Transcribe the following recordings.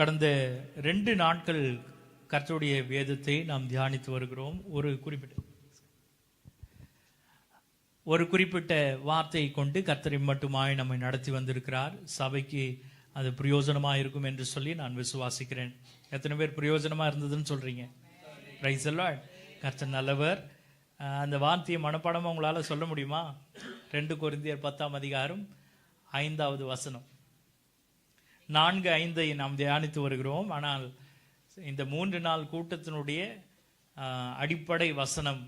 கடந்த 2 நாட்கள் கர்த்தருடைய வேதத்தை நாம் தியானித்து வருகிறோம். ஒரு குறிப்பிட்ட வார்த்தையை கொண்டு கர்த்தரை மட்டுமாய் நம்மை நடத்தி வந்திருக்கிறார். சபைக்கு அது பிரயோஜனமாக இருக்கும் என்று சொல்லி நான் விசுவாசிக்கிறேன். எத்தனை பேர் பிரயோஜனமாக இருந்ததுன்னு சொல்கிறீங்க? Price the Lord. கர்த்தர் நல்லவர். அந்த வார்த்தையை மனப்பாடமாக உங்களால் சொல்ல முடியுமா? 2 கொரிந்தியர் 10ஆம் அதிகாரம் 5வது வசனம். 4-5 நாம் தியானித்து வருகிறோம். ஆனால் இந்த 3 நாள் கூட்டத்தினுடைய அடிப்படை வசனம்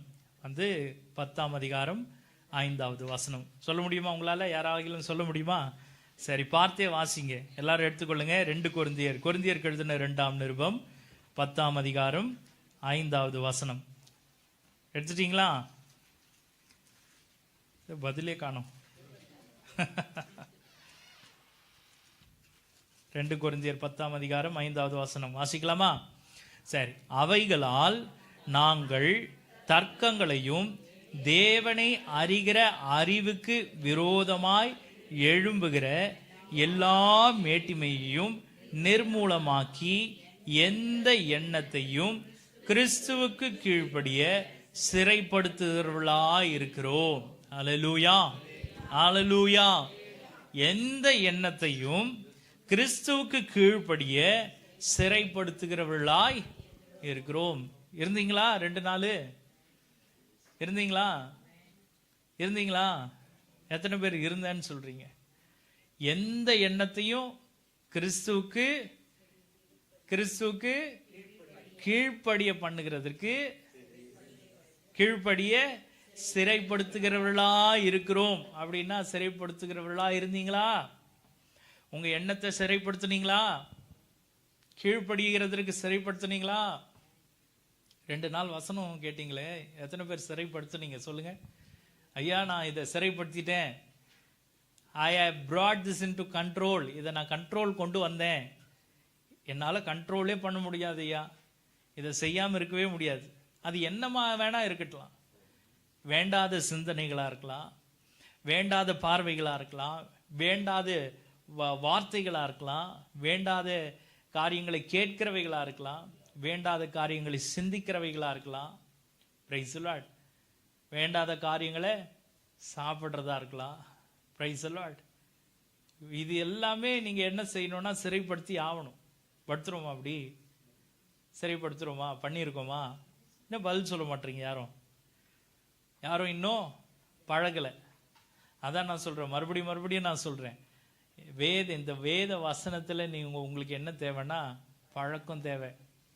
10ஆம் அதிகாரம் 5வது வசனம். சொல்ல முடியுமா உங்களால்? யாராவது சொல்ல முடியுமா? சரி, பார்த்தே வாசிங்க. எல்லாரும் எடுத்துக்கொள்ளுங்க. 2 கொரிந்தியருக்கு எழுதின 2ஆம் நிருபம் 10ஆம் அதிகாரம் 5வது வசனம். எடுத்துட்டீங்களா? பதிலே காணோம். 2 கொரிந்தியர் 10ஆம் அதிகாரம் 5வது வசனம் வாசிக்கலாமா? சரி. அவைகளால் நாங்கள் தர்க்கங்களையும் தேவனை அறிகிற அறிவுக்கு விரோதமாய் எழும்புகிற எல்லா மேட்டிமையையும் நிர்மூலமாக்கி எந்த எண்ணத்தையும் கிறிஸ்துவுக்கு கீழ்ப்படிய சிறைப்படுத்துகிறவர்களாய் இருக்கிறோம். அல்லேலூயா, அல்லேலூயா. எந்த எண்ணத்தையும் கிறிஸ்துவுக்கு கீழ்ப்படிய சிறைப்படுத்துகிறவர்களாய் இருக்கிறோம். இருந்தீங்களா? 2 நாள் இருந்தீங்களா? எத்தனை பேர் இருந்தேன்னு சொல்றீங்க? எந்த எண்ணத்தையும் கிறிஸ்துவுக்கு கீழ்ப்படிய பண்ணுகிறதற்கு கீழ்ப்படிய சிறைப்படுத்துகிறவர்களா இருக்கிறோம். அப்படின்னா சிறைப்படுத்துகிறவர்களா இருந்தீங்களா? உங்க எண்ணத்தை சிறைப்படுத்துனீங்களா? கீழ்ப்படுகிறதற்கு சிறைப்படுத்துனீங்களா? 2 நாள் வசனம் கேட்டீங்களே, எத்தனை பேர் சிறைப்படுத்துனீங்க சொல்லுங்க. ஐயா, நான் இதை சிறைப்படுத்திட்டேன். I have brought this into control. இதை நான் கண்ட்ரோல் கொண்டு வந்தேன். என்னால் கண்ட்ரோலே பண்ண முடியாது ஐயா. இதை செய்யாமல் இருக்கவே முடியாது. அது என்னமா வேணா இருக்கட்டும். வேண்டாத சிந்தனைகளாக இருக்கலாம், வேண்டாத பார்வைகளாக இருக்கலாம், வேண்டாத வார்த்தைகளாக இருக்கலாம், வேண்டாத காரியங்களை கேட்கிறவைகளாக இருக்கலாம், வேண்டாத காரியங்களை சிந்திக்கிறவைகளாக இருக்கலாம். Price the Lord. வேண்டாத காரியங்களை சாப்பிட்றதா இருக்கலாம். Price the Lord. இது எல்லாமே நீங்கள் என்ன செய்யணும்னா சிறைப்படுத்தி ஆகணும். படுத்துருவோமா? அப்படி சிறைப்படுத்துகிறோமா? பண்ணியிருக்கோமா? இன்னும் பதில் சொல்ல மாட்டீங்க. யாரும் இன்னும் பழகலை. அதான் நான் சொல்கிறேன், மறுபடியும் நான் சொல்கிறேன். இந்த வேத வசனத்தில் உங்களுக்கு என்ன தேவைன்னா பழக்கம் தேவை.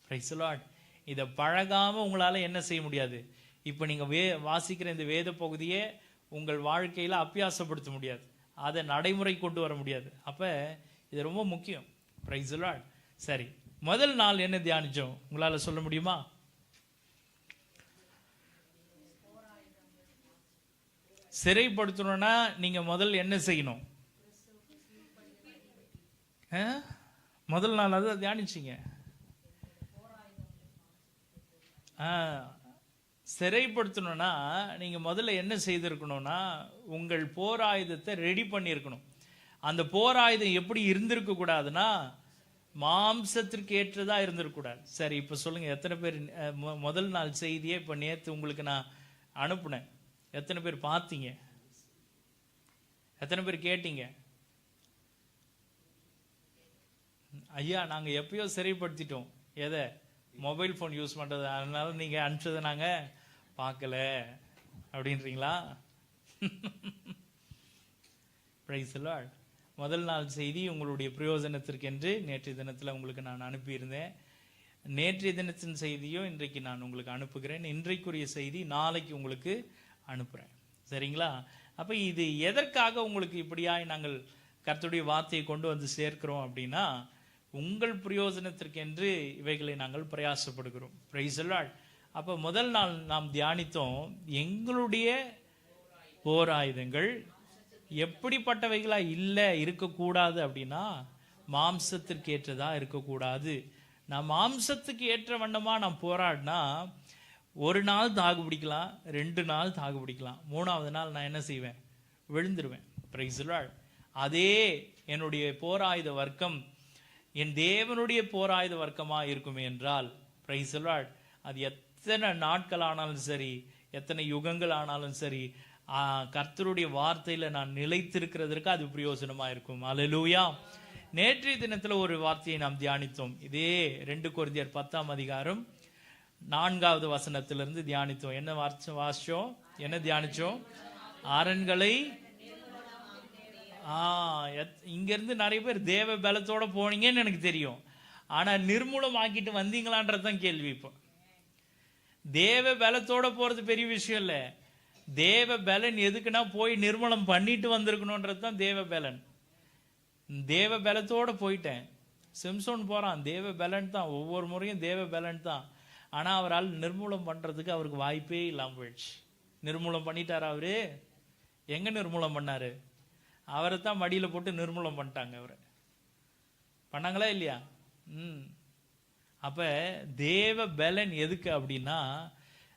Price the Lord. இதை பழகாமல் உங்களால் என்ன செய்ய முடியாது? இப்போ நீங்கள் வாசிக்கிற இந்த வேத பகுதியை உங்கள் வாழ்க்கையில் அபியாசப்படுத்த முடியாது, அதை நடைமுறை கொண்டு வர முடியாது. அப்போ இது ரொம்ப முக்கியம். Price the Lord. சரி, முதல் நாள் என்ன தியானிச்சோம் உங்களால் சொல்ல முடியுமா? சிறைப்படுத்தணும்னா நீங்க முதல் என்ன செய்யணும்? முதல் நாள் அதை தியானிச்சிங்க. சிறைப்படுத்தணும்னா நீங்க முதல்ல என்ன செய்திருக்கணும்னா உங்கள் போர் ஆயுதத்தை ரெடி பண்ணியிருக்கணும். அந்த போர் ஆயுதம் எப்படி இருந்திருக்க கூடாதுன்னா மாம்சத்திற்கு ஏற்றதா இருந்திருக்கூடாது. சரி, இப்போ சொல்லுங்க, எத்தனை பேர் முதல் நாள் செய்தியே இப்போ நேற்று உங்களுக்கு நான் அனுப்புனேன், எத்தனை பேர் பார்த்தீங்க? எத்தனை பேர் கேட்டீங்க? ஐயா, நாங்கள் எப்பயோ சிறைப்படுத்திட்டோம். எதை? மொபைல் ஃபோன் யூஸ் பண்ணுறது. அதனால நீங்கள் அனுப்பிச்சதை நாங்கள் பார்க்கல அப்படின்றீங்களா? Praise the Lord. முதல் நாள் செய்தி உங்களுடைய பிரயோஜனத்திற்கென்று நேற்றைய தினத்தில் உங்களுக்கு நான் அனுப்பியிருந்தேன். நேற்றைய தினத்தின் செய்தியும் இன்றைக்கு நான் உங்களுக்கு அனுப்புகிறேன். இன்றைக்குரிய செய்தி நாளைக்கு உங்களுக்கு அனுப்புகிறேன். சரிங்களா? அப்போ இது எதற்காக உங்களுக்கு இப்படியாய் நாங்கள் கர்த்தருடைய வார்த்தையை கொண்டு வந்து சேர்க்கிறோம் அப்படின்னா உங்கள் பிரயோஜனத்திற்கென்று இவைகளை நாங்கள் பிரயாசப்படுகிறோம். Price the Lord. அப்போ முதல் நாள் நாம் தியானித்தோம், எங்களுடைய போர் ஆயுதங்கள் எப்படிப்பட்டவைகளா இருக்கக்கூடாது அப்படின்னா மாம்சத்திற்கு ஏற்றதா இருக்கக்கூடாது. நான் மாம்சத்துக்கு ஏற்ற வண்ணமா நான் போராடினா 1 நாள் தாக்கு பிடிக்கலாம், 2 நாள் தாக்கு பிடிக்கலாம், 3ஆவது நாள் நான் என்ன செய்வேன்? விழுந்துருவேன். Praise the Lord. அதே என்னுடைய போராயுத வர்க்கம் என் தேவனுடைய போராயுத வர்க்கமாக இருக்குமே என்றால், பிரைஸ் தி லார்ட், அது எத்தனை நாட்கள் ஆனாலும் சரி, எத்தனை யுகங்கள் ஆனாலும் சரி, கர்த்தருடைய வார்த்தையில் நான் நிலைத்திருக்கிறதற்கு அது பிரயோஜனமாக இருக்கும். அல்லேலூயா. நேற்றைய தினத்தில் ஒரு வார்த்தையை நாம் தியானித்தோம். இதே 2 கொரிந்தியர் 10ஆம் அதிகாரம் 4வது வசனத்திலிருந்து தியானித்தோம். என்ன வாசிச்சோம்? என்ன தியானிச்சோம்? அரண்களை இங்கிருந்து நிறைய பேர் தேவ பலத்தோட போனீங்கன்னு எனக்கு தெரியும். ஆனா நிர்மூலமாக்கிட்டு வந்தீங்களான்றதுதான் கேள்வி. இப்போ தேவ பலத்தோட போறது பெரிய விஷயம் இல்ல. தேவ பலன் எதுக்குன்னா போய் நிர்மூலம் பண்ணிட்டு வந்திருக்கணும்ன்றது தான் தேவ பலன். தேவ பலத்தோட போயிட்டேன். சிம்சோன் போறான், தேவ பலன் தான், ஒவ்வொரு முறையும் தேவ பலன் தான். ஆனா அவரால் நிர்மூலம் பண்றதுக்கு அவருக்கு வாய்ப்பே இல்லாம போயிடுச்சு. நிர்மூலம் பண்ணிட்டாரா? அவரு எங்க நிர்மூலம் பண்ணாரு? அவரை தான் மடியில போட்டு நிர்மூலம் பண்ணிட்டாங்க. அவரை பண்ணாங்களா இல்லையா? அப்ப தேவ பலன் எதுக்கு அப்படின்னா,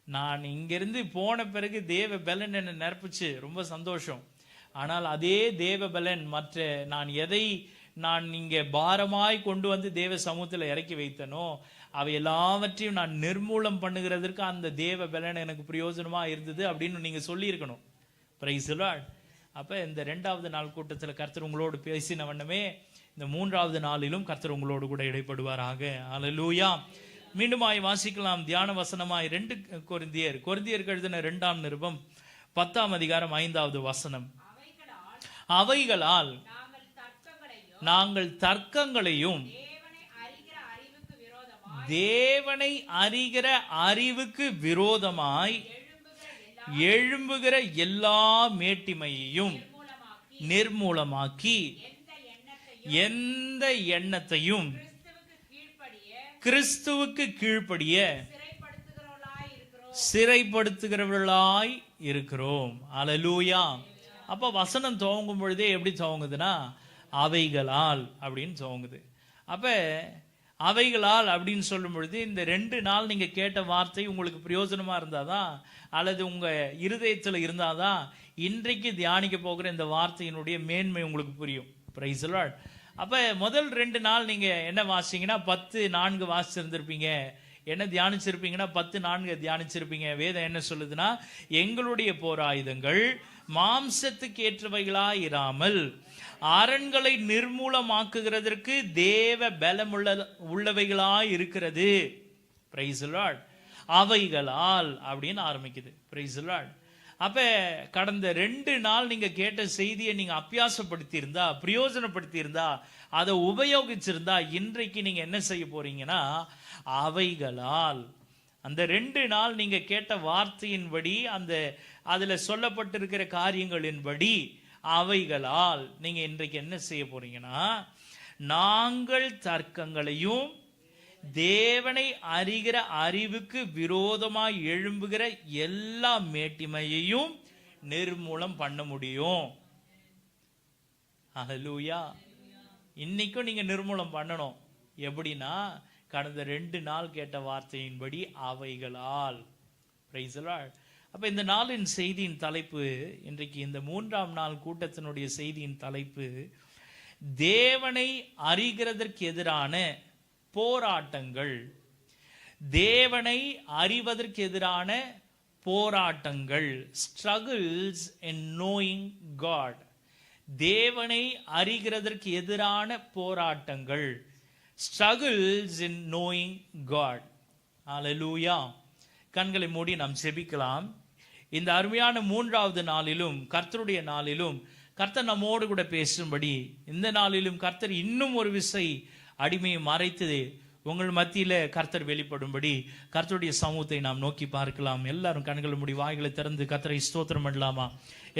நான் இங்கிருந்து போன பிறகு தேவ பலன் என்ன நிரப்புச்சு, ரொம்ப சந்தோஷம். ஆனால் அதே தேவ பலன் மற்ற நான் எதை நான் இங்கே பாரமாய் கொண்டு வந்து தேவ சமூகத்தில் இறக்கி வைத்தனோ அவை எல்லாவற்றையும் நான் நிர்மூலம் பண்ணுகிறதற்கு அந்த தேவ பலன் எனக்கு பிரயோஜனமா இருந்தது அப்படின்னு நீங்க சொல்லியிருக்கணும். Price the Lord. அப்ப இந்த 2வது நாள் கூட்டத்தில் கர்த்தர் உங்களோடு பேசின வண்ணமே இந்த 3வது நாளிலும் கர்த்தர் உங்களோடு கூட இடைப்படுவாராக. அல்லேலூயா. மீண்டுமாய் வாசிக்கலாம் தியான வசனமாய் 2 கொரிந்தியருக்கு எழுதின 2ஆம் நிருபம் 10ஆம் அதிகாரம் 5வது வசனம். அவைகளால் நாங்கள் தர்க்கங்களையும் தேவனை அறிகிற அறிவுக்கு விரோதமாய் எழும்புகிற எல்லா மேட்டிமையையும் நிர்மூலமாக்கி எந்த எண்ணத்தையும் கிறிஸ்துவுக்கு கீழ்ப்படிய சிறைப்படுத்துகிறவர்களாய் இருக்கிறோம். அல்லேலூயா. அப்ப வசனம் துவங்கும் பொழுதே எப்படி துவங்குதுன்னா அவைகளால் அப்படின்னு துவங்குது. அப்ப அவைகளால் அப்படின்னு சொல்லும் பொழுது இந்த 2 நாள் நீங்க கேட்ட வார்த்தை உங்களுக்கு பிரயோஜனமா இருந்தாதான், அல்லது உங்க இருதயத்தில் இருந்தாதான் இன்றைக்கு தியானிக்க போகிற இந்த வார்த்தையினுடைய மேன்மை உங்களுக்கு புரியும். Price the Lord. அப்ப முதல் 2 நாள் நீங்க என்ன வாசிங்கன்னா 10:4 வாசிச்சிருந்திருப்பீங்க. என்ன தியானிச்சிருப்பீங்கன்னா 10:4 தியானிச்சிருப்பீங்க. வேதம் என்ன சொல்லுதுன்னா, எங்களுடைய போராயுதங்கள் மாம்சத்துக்கு ஏற்றவைகளாய் இராமல் அரண்களை நிர்மூலமாக்குகிறதற்கு தேவ பலம் உள்ளவைகளாய் இருக்கிறது. Price the Lord. அவைகளால் அப்படின்னு ஆரம்பிக்குது. Price the Lord. அப்ப கடந்த 2 நாள் நீங்க கேட்ட செய்தியை நீங்க அபியாசப்படுத்தி இருந்தா, பிரயோஜனப்படுத்தி இருந்தா, அதை உபயோகிச்சிருந்தா, இன்றைக்கு நீங்க என்ன செய்ய போறீங்கன்னா அவைகளால் அந்த 2 நாள் நீங்க கேட்ட வார்த்தையின்படி, அந்த அதுல சொல்லப்பட்டிருக்கிற காரியங்களின்படி அவைகளால் நீங்க இன்றைக்கு என்ன செய்ய போறீங்கன்னா, நாங்கள் தர்க்கங்களையும் தேவனை அறிகிற அறிவுக்கு விரோதமாய் எழும்புகிற எல்லா மேட்டிமையையும் நிர்மூலம் பண்ண முடியும். அல்லேலூயா. இன்னைக்கும் நீங்க நிர்மூலம் பண்ணணும். எப்படின்னா கடந்த 2 நாள் கேட்ட வார்த்தையின்படி அவைகளால். Price the Lord. அப்ப இந்த நாளின் செய்தியின் தலைப்பு, இன்றைக்கு இந்த 3ஆம் நாள் கூட்டத்தினுடைய செய்தியின் தலைப்பு, தேவனை அறிகிறதற்கு எதிரான போராட்டங்கள். தேவனை அறிவதற்கு எதிரான போராட்டங்கள். Struggles in knowing God. தேவனை அறிகிறதற்கு எதிரான போராட்டங்கள். struggles in knowing God. Hallelujah. கண்களை மூடி நாம் செபிக்கலாம். இந்த அருமையான 3வது நாளிலும் கர்த்தருடைய நாளிலும் கர்த்தர் நம்மோடு கூட பேசும்படி, இந்த நாளிலும் கர்த்தர் இன்னும் ஒரு விசை அடிமையை மறைத்து உங்கள் மத்தியில கர்த்தர் வெளிப்படும்படி கர்த்தருடைய சமூகத்தை நாம் நோக்கி பார்க்கலாம். எல்லாரும் கண்களை மூடி வாய்களை திறந்து கர்த்தரை ஸ்தோத்திரம் பண்ணலாமா?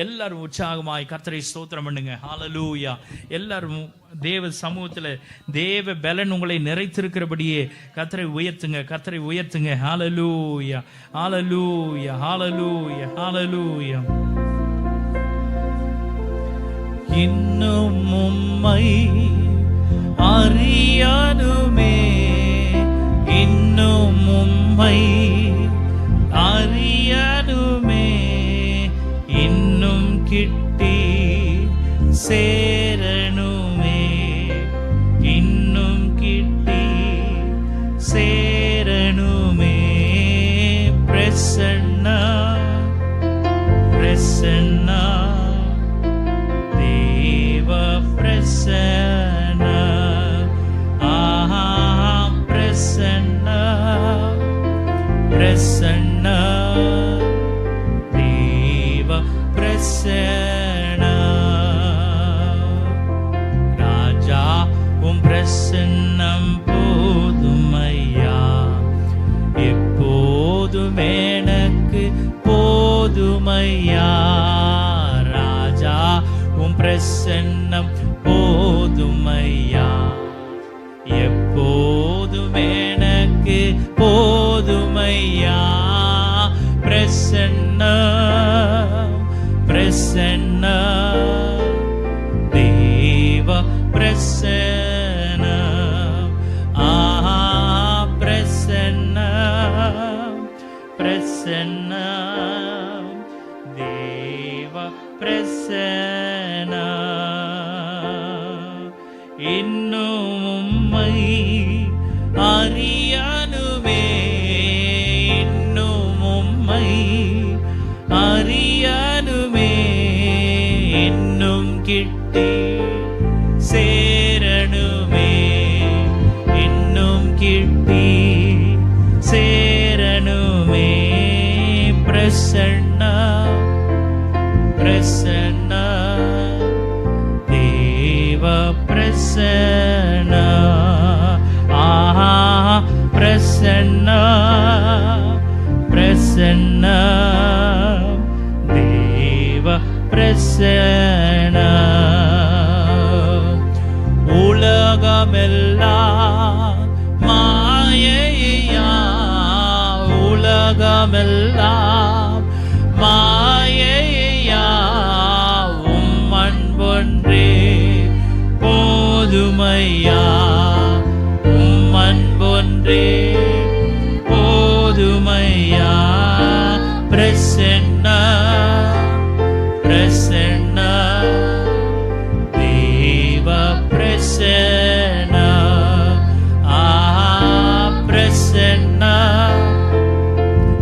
எல்லாரும் உற்சாகமாய் கர்த்தரை ஸ்தோத்திரம் பண்ணுங்க. ஹalleluya. எல்லாரும் தேவ சமூகத்துல தேவ பலன் உங்களை நிறைத்திருக்கிறபடியே கர்த்தரை உயர்த்துங்க, கர்த்தரை உயர்த்துங்க. ஹalleluya, ஹalleluya, ஹalleluya, ஹalleluya. இன்னும் உம்மை அறியானுமே, இன்னும் உம்மை அறியானுமே, இன்னும் கிட்டி சேரணுமே, இன்னும் பிரசன்னம் போதுமையா, எப்போதும் எனக்கு போதுமையா. பிரசன்னம் பிரசன்னம் தேவ பிரசன்னம், ஆஹா பிரசன்னம் பிரசன்னம் தேவ பிரசன்னம். இன்னும் உம்மை அறியனுமே, இன்னும் உம்மை அறியனுமே, இன்னும் கிட்டி சேரணுமே, இன்னும் கிட்டி சேரணுமே. பிரசன்னா பிரசன்னா தேவ பிரசன்னா, ஆஹா பிரசன்னா பிரசன்னா தேவ பிரசன்னா. உலகமெல்லாம் மாயையா, உலகமெல்லாம் மாயையா, உம் அன்பொன்றே போதுமையா, உம் அன்பொன்றே போதுமையா. பிரசன்னா பிரசன்னா தேவ பிரசன்னா, ஆஹா பிரசன்னா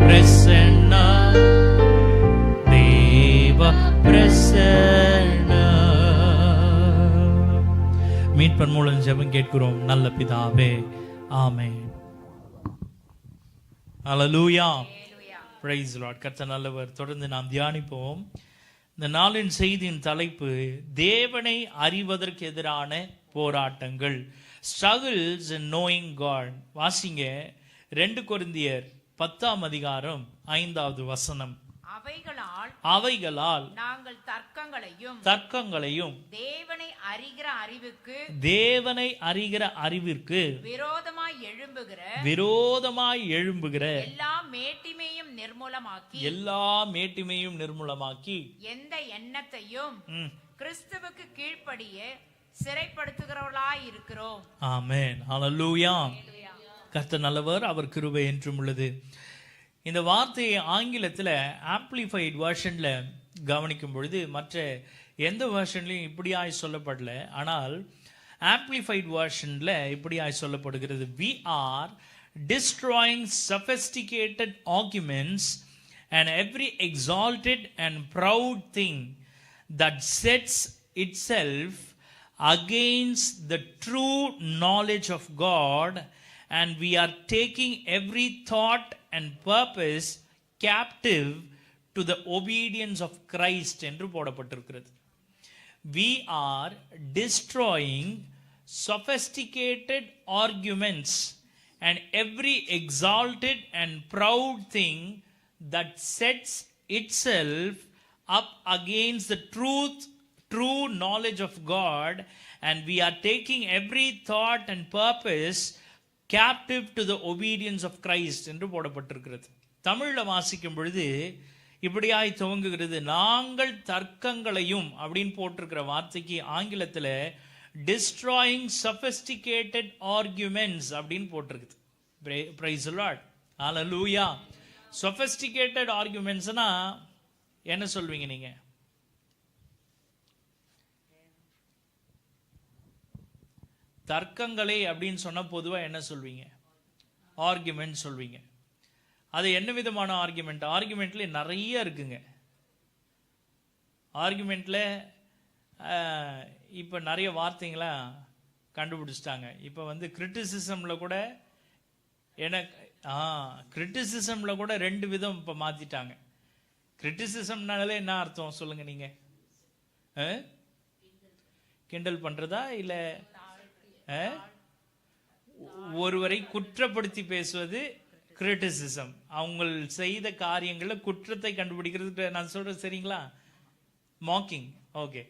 பிரசன்னா தேவ பிரசன்னா. மீட்பர் மூலம் ஜெபம் கேட்கிறோம் நல்ல பிதாவே, ஆமென். ஹல்லேலூயா, பிரைஸ் தி லார்ட். கர்த்தர் நல்லவர். தொடர்ந்து நாம் தியானிப்போம். இந்த நாளின் செய்தியின் தலைப்பு தேவனை அறிவதற்கு எதிரான போராட்டங்கள், struggles in knowing God. வாசிங்க 2 கொரிந்தியர் 10ஆம் அதிகாரம் 5வது வசனம். அவைகளால் நாங்கள் தர்க்கங்களையும் தேவனை அறிகிற அறிவிற்கு விரோதமாய் எழும்புகிற எல்லா மேட்டிமையும் நிர்மூலமாக்கி எந்த எண்ணத்தையும் கிறிஸ்துவுக்கு கீழ்ப்படிய சிறைப்படுத்துகிறவர்களாய் இருக்கிறோம். ஆமென். ஹல்லேலூயா. கர்த்தர் நல்லவர், அவர் கிருபை என்றும் உள்ளது. இந்த வார்த்தையை ஆங்கிலத்தில் ஆம்பிளிஃபைட் வெர்ஷன்ல கவனிக்கும் பொழுது மற்ற எந்த வெர்ஷன்லையும் இப்படியாய் சொல்லப்படல. ஆனால் ஆம்பிளிஃபைட் வெர்ஷன்ல இப்படியாய் சொல்லப்படுகிறது. We are destroying sophisticated arguments and every exalted and proud thing that sets itself against the true knowledge of God, and we are taking every thought and purpose captive to the obedience of Christ என்று போடப்பட்டிருக்கிறது. We are destroying sophisticated arguments and every exalted and proud thing that sets itself up against the true knowledge of God, and we are taking every thought and purpose captive to the obedience of Christ என்று போடப்பட்டிருக்கிறது. தமிழ்ல வாசிக்கும் பொழுது இப்படியாய் துவங்குகிறது. நாங்கள் தர்க்கங்களையும் அப்படின்னு போட்டிருக்கிற வார்த்தைக்கு ஆங்கிலத்தில் destroying sophisticated arguments அப்படின்னு போட்டிருக்குது. Praise the Lord. Hallelujah. Sophisticated argumentsனா என்ன சொல்வீங்க நீங்க? தர்க்கங்களை அப்படின்னு சொன்ன பொதுவாக என்ன சொல்வீங்க? ஆர்குமெண்ட் சொல்வீங்க. அது என்ன விதமான ஆர்குமெண்ட்? ஆர்குமெண்ட்ல நிறைய இருக்குங்க. ஆர்குமெண்ட்ல இப்போ நிறைய வார்த்தைங்களா கண்டுபிடிச்சிட்டாங்க. இப்போ கிரிட்டிசிசம்ல கூட கிரிட்டிசிசம்ல கூட 2 விதம் இப்போ மாத்திட்டாங்க. கிரிட்டிசிசம்னாலே என்ன அர்த்தம் சொல்லுங்க நீங்க? கிண்டல் பண்றதா இல்ல ஒருவரை குற்றப்படுத்தி பேசுவது கிரிட்டிசிசம். அவங்க செய்த காரியங்கள்ல குற்றத்தை கண்டுபிடிக்கிறது நான் சொல்றது சரிங்களா? மாக்கிங். ஓகே.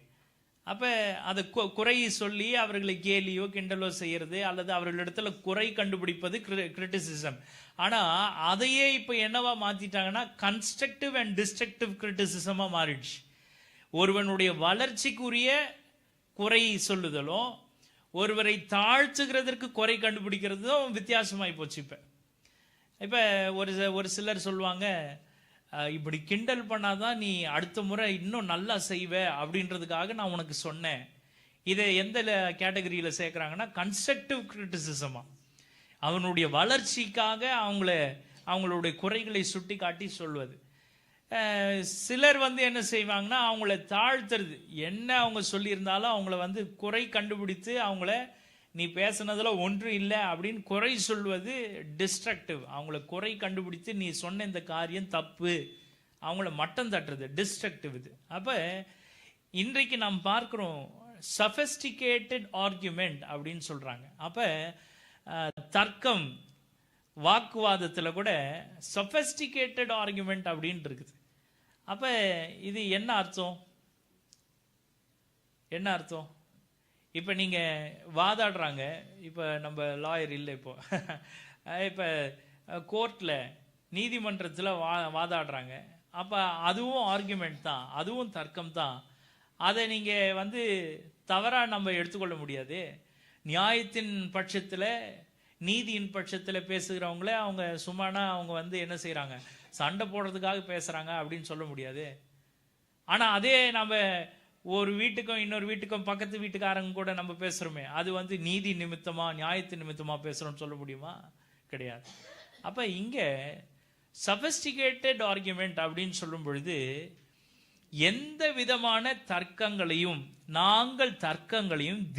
அப்போ அதை குறையை சொல்லி அவர்களை கேலியோ கிண்டலோ செய்யறது அல்லது அவர்களிடத்துல குறை கண்டுபிடிப்பது கிரிட்டிசிசம். ஆனால் அதையே இப்போ என்னவா மாற்றிட்டாங்கன்னா கன்ஸ்ட்ரக்டிவ் அண்ட் டிஸ்ட்ரக்டிவ் கிரிட்டிசிசமாக மாறிடுச்சு. ஒருவனுடைய வளர்ச்சிக்குரிய குறை சொல்லுதலும் ஒருவரை தாழ்த்துகிறதற்கு குறை கண்டுபிடிக்கிறதும் வித்தியாசமாகி போச்சு. இப்போ ஒரு சிலர் சொல்லுவாங்க, இப்படி கிண்டல் பண்ணாதான் நீ அடுத்த முறை இன்னும் நல்லா செய்வ அப்படின்றதுக்காக நான் உனக்கு சொன்னேன். இதை எந்த கேட்டகரியில் சேர்க்குறாங்கன்னா கன்ஸ்ட்ரக்டிவ் கிரிட்டிசிசமா, அவனுடைய வளர்ச்சிக்காக அவங்களுடைய குறைகளை சுட்டி காட்டி சொல்வது. சிலர் என்ன செய்வாங்கன்னா அவங்கள தாழ்த்துறது, என்ன அவங்க சொல்லியிருந்தாலும் அவங்கள குறை கண்டுபிடித்து அவங்கள நீ பேசுனதுல ஒன்றும் இல்லை அப்படின்னு குறை சொல்வது டிஸ்ட்ரக்டிவ். அவங்கள குறை கண்டுபிடித்து நீ சொன்ன இந்த காரியம் தப்பு, அவங்கள மட்டம் தட்டுறது டிஸ்ட்ரக்டிவ் இது. அப்போ இன்றைக்கு நாம் பார்க்குறோம் சஃபஸ்டிகேட்டட் ஆர்குமெண்ட் அப்படின்னு சொல்கிறாங்க. அப்போ தர்க்கம் வாக்குவாதத்தில் கூட சஃபஸ்டிகேட்டட் ஆர்குமெண்ட் அப்படின்ட்டு இருக்குது. அப்போ இது என்ன அர்த்தம்? என்ன அர்த்தம்? இப்போ நீங்கள் வாதாடுறாங்க, இப்போ நம்ம லாயர் இல்லை, இப்போ கோர்ட்டில் நீதிமன்றத்தில் வாதாடுறாங்க. அப்போ அதுவும் ஆர்குமெண்ட் தான், அதுவும் தர்க்கம் தான். அதை நீங்கள் தவறாக நம்ம எடுத்துக்கொள்ள முடியாது. நியாயத்தின் பட்சத்தில் நீதியின் பட்சத்தில் பேசுகிறவங்கள அவங்க சும்மானா அவங்க என்ன செய்கிறாங்க, சண்டை போடுறதுக்காக பேசுகிறாங்க அப்படின்னு சொல்ல முடியாது. ஆனால் அதே நம்ம ஒரு வீட்டுக்கும் இன்னொரு வீட்டுக்கும் பக்கத்து வீட்டுக்காரங்க கூட நம்ம பேசுகிறோமே, அது நீதி நிமித்தமாக நியாயத்தின் நிமித்தமாக பேசுகிறோம்னு சொல்ல முடியுமா? கிடையாது. அப்போ இங்கே சஃபஸ்டிகேட்டட் ஆர்குமெண்ட் அப்படின்னு சொல்லும் பொழுது எந்த விதமான தர்க்கங்களையும்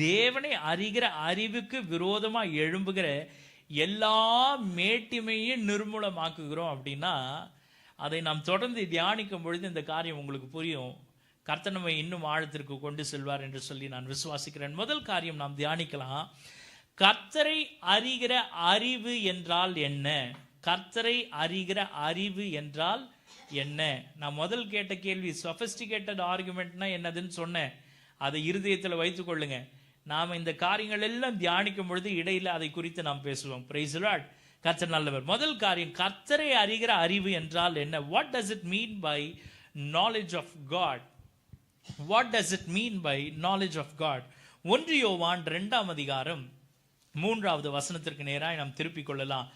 தேவனை அறிகிற அறிவுக்கு விரோதமாக எழும்புகிற எல்லா மேட்டிமையும் நிர்மூலமாக்குகிறோம் அப்படின்னா அதை நாம் தொடர்ந்து தியானிக்கும் பொழுது இந்த காரியம் உங்களுக்கு புரியும். கர்த்தர் நம்மை இன்னும் ஆழத்திற்கு கொண்டு செல்வார் என்று சொல்லி நான் விசுவாசிக்கிறேன். முதல் காரியம் நாம் தியானிக்கலாம், கர்த்தரை அறிகிற அறிவு என்றால் என்ன? கர்த்தரை அறிகிற அறிவு என்றால் என்ன? நான் முதல் கேட்ட கேள்வி சொஃபிஸ்டிகேட்டட் ஆர்குமெண்ட்னா என்னதுன்னு சொன்னேன். அதை இருதயத்தில் வைத்துக் கொள்ளுங்க. நாம் இந்த காரியங்கள் எல்லாம் தியானிக்கும் பொழுது இடையில அதை குறித்து நாம் பேசுவோம். Praise the Lord. கர்த்தர் நல்லவர். முதல் காரியம், கர்த்தரை அறிகிற அறிவு என்றால் என்ன? What does it mean by knowledge of God? What does it mean by knowledge of God? 1 யோவான் 2ஆம் அதிகாரம் 3வது வசனத்திற்கு நேராக நாம் திருப்பிக் கொள்ளலாம்.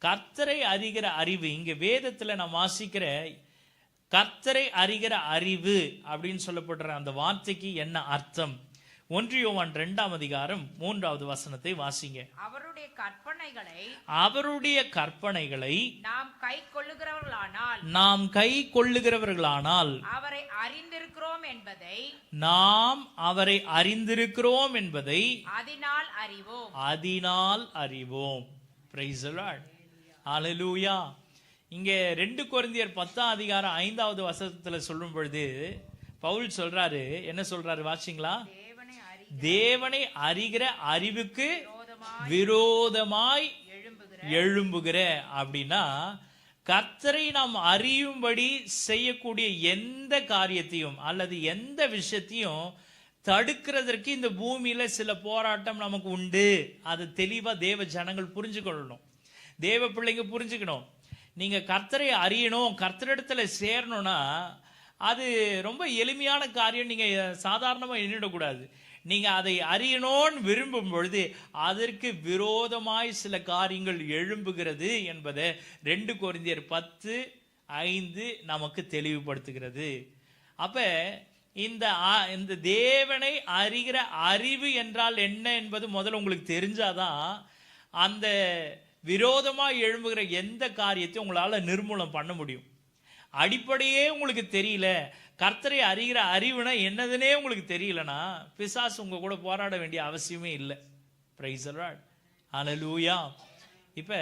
கர்த்தரை அறிகிற அறிவு, இங்க வேதத்துல நாம் வாசிக்கிற கர்த்தரை அறிகிற அறிவு அப்படின்னு சொல்லப்படுற அந்த வார்த்தைக்கு என்ன அர்த்தம்? 1 யோவான் 2ஆம் அதிகாரம் 3வது வசனத்தை வாசிங்க. அவருடைய கற்பனைகளை நாம் கை கொள்ளுகிறவர்களானால் அவரை அறிந்திருக்கிறோம் என்பதை அதனால் அறிவோம். Praise the Lord. Hallelujah. இங்கே 2 கொரிந்தியர் 10ஆம் அதிகாரம் 5வது வசனத்துல சொல்லும் பொழுது பவுல் சொல்றாரு, என்ன சொல்றாரு வாசிங்களா? தேவனை அறிகிற அறிவுக்கு விரோதமாய் எழும்புகிற அப்படின்னா கர்த்தரை நாம் அறியும்படி செய்யக்கூடிய எந்த காரியத்தையும் அல்லது எந்த விஷயத்தையும் தடுக்கிறதற்கு இந்த பூமியில சில போராட்டம் நமக்கு உண்டு. அது தெளிவா தேவ ஜனங்கள் புரிஞ்சுக்கொள்ளணும், தேவ பிள்ளைங்க புரிஞ்சுக்கணும். நீங்க கர்த்தரை அறியணும், கர்த்தரிடத்துல சேரணும்னா அது ரொம்ப எளிமையான காரியம். நீங்க சாதாரணமா எண்ணிடக்கூடாது. நீங்க அதை அறியணும்னு விரும்பும் பொழுது அதற்கு விரோதமாய் சில காரியங்கள் எழும்புகிறது என்பதை 2 கொரிந்தியர் 10:5 நமக்கு தெளிவுபடுத்துகிறது. அப்ப இந்த தேவனை அறிகிற அறிவு என்றால் என்ன என்பது முதல்ல உங்களுக்கு தெரிஞ்சாதான் அந்த விரோதமாய் எழும்புகிற எந்த காரியத்தையும் உங்களால நிர்மூலம் பண்ண முடியும். அடிப்படையே உங்களுக்கு தெரியல, கர்த்தரை அறிகிற அறிவுனா என்னதுன்னே உங்களுக்கு தெரியலனா பிசாசு உங்க கூட போராட வேண்டிய அவசியமே இல்லை. Praise the Lord. ஹல்லேலூயா. இப்ப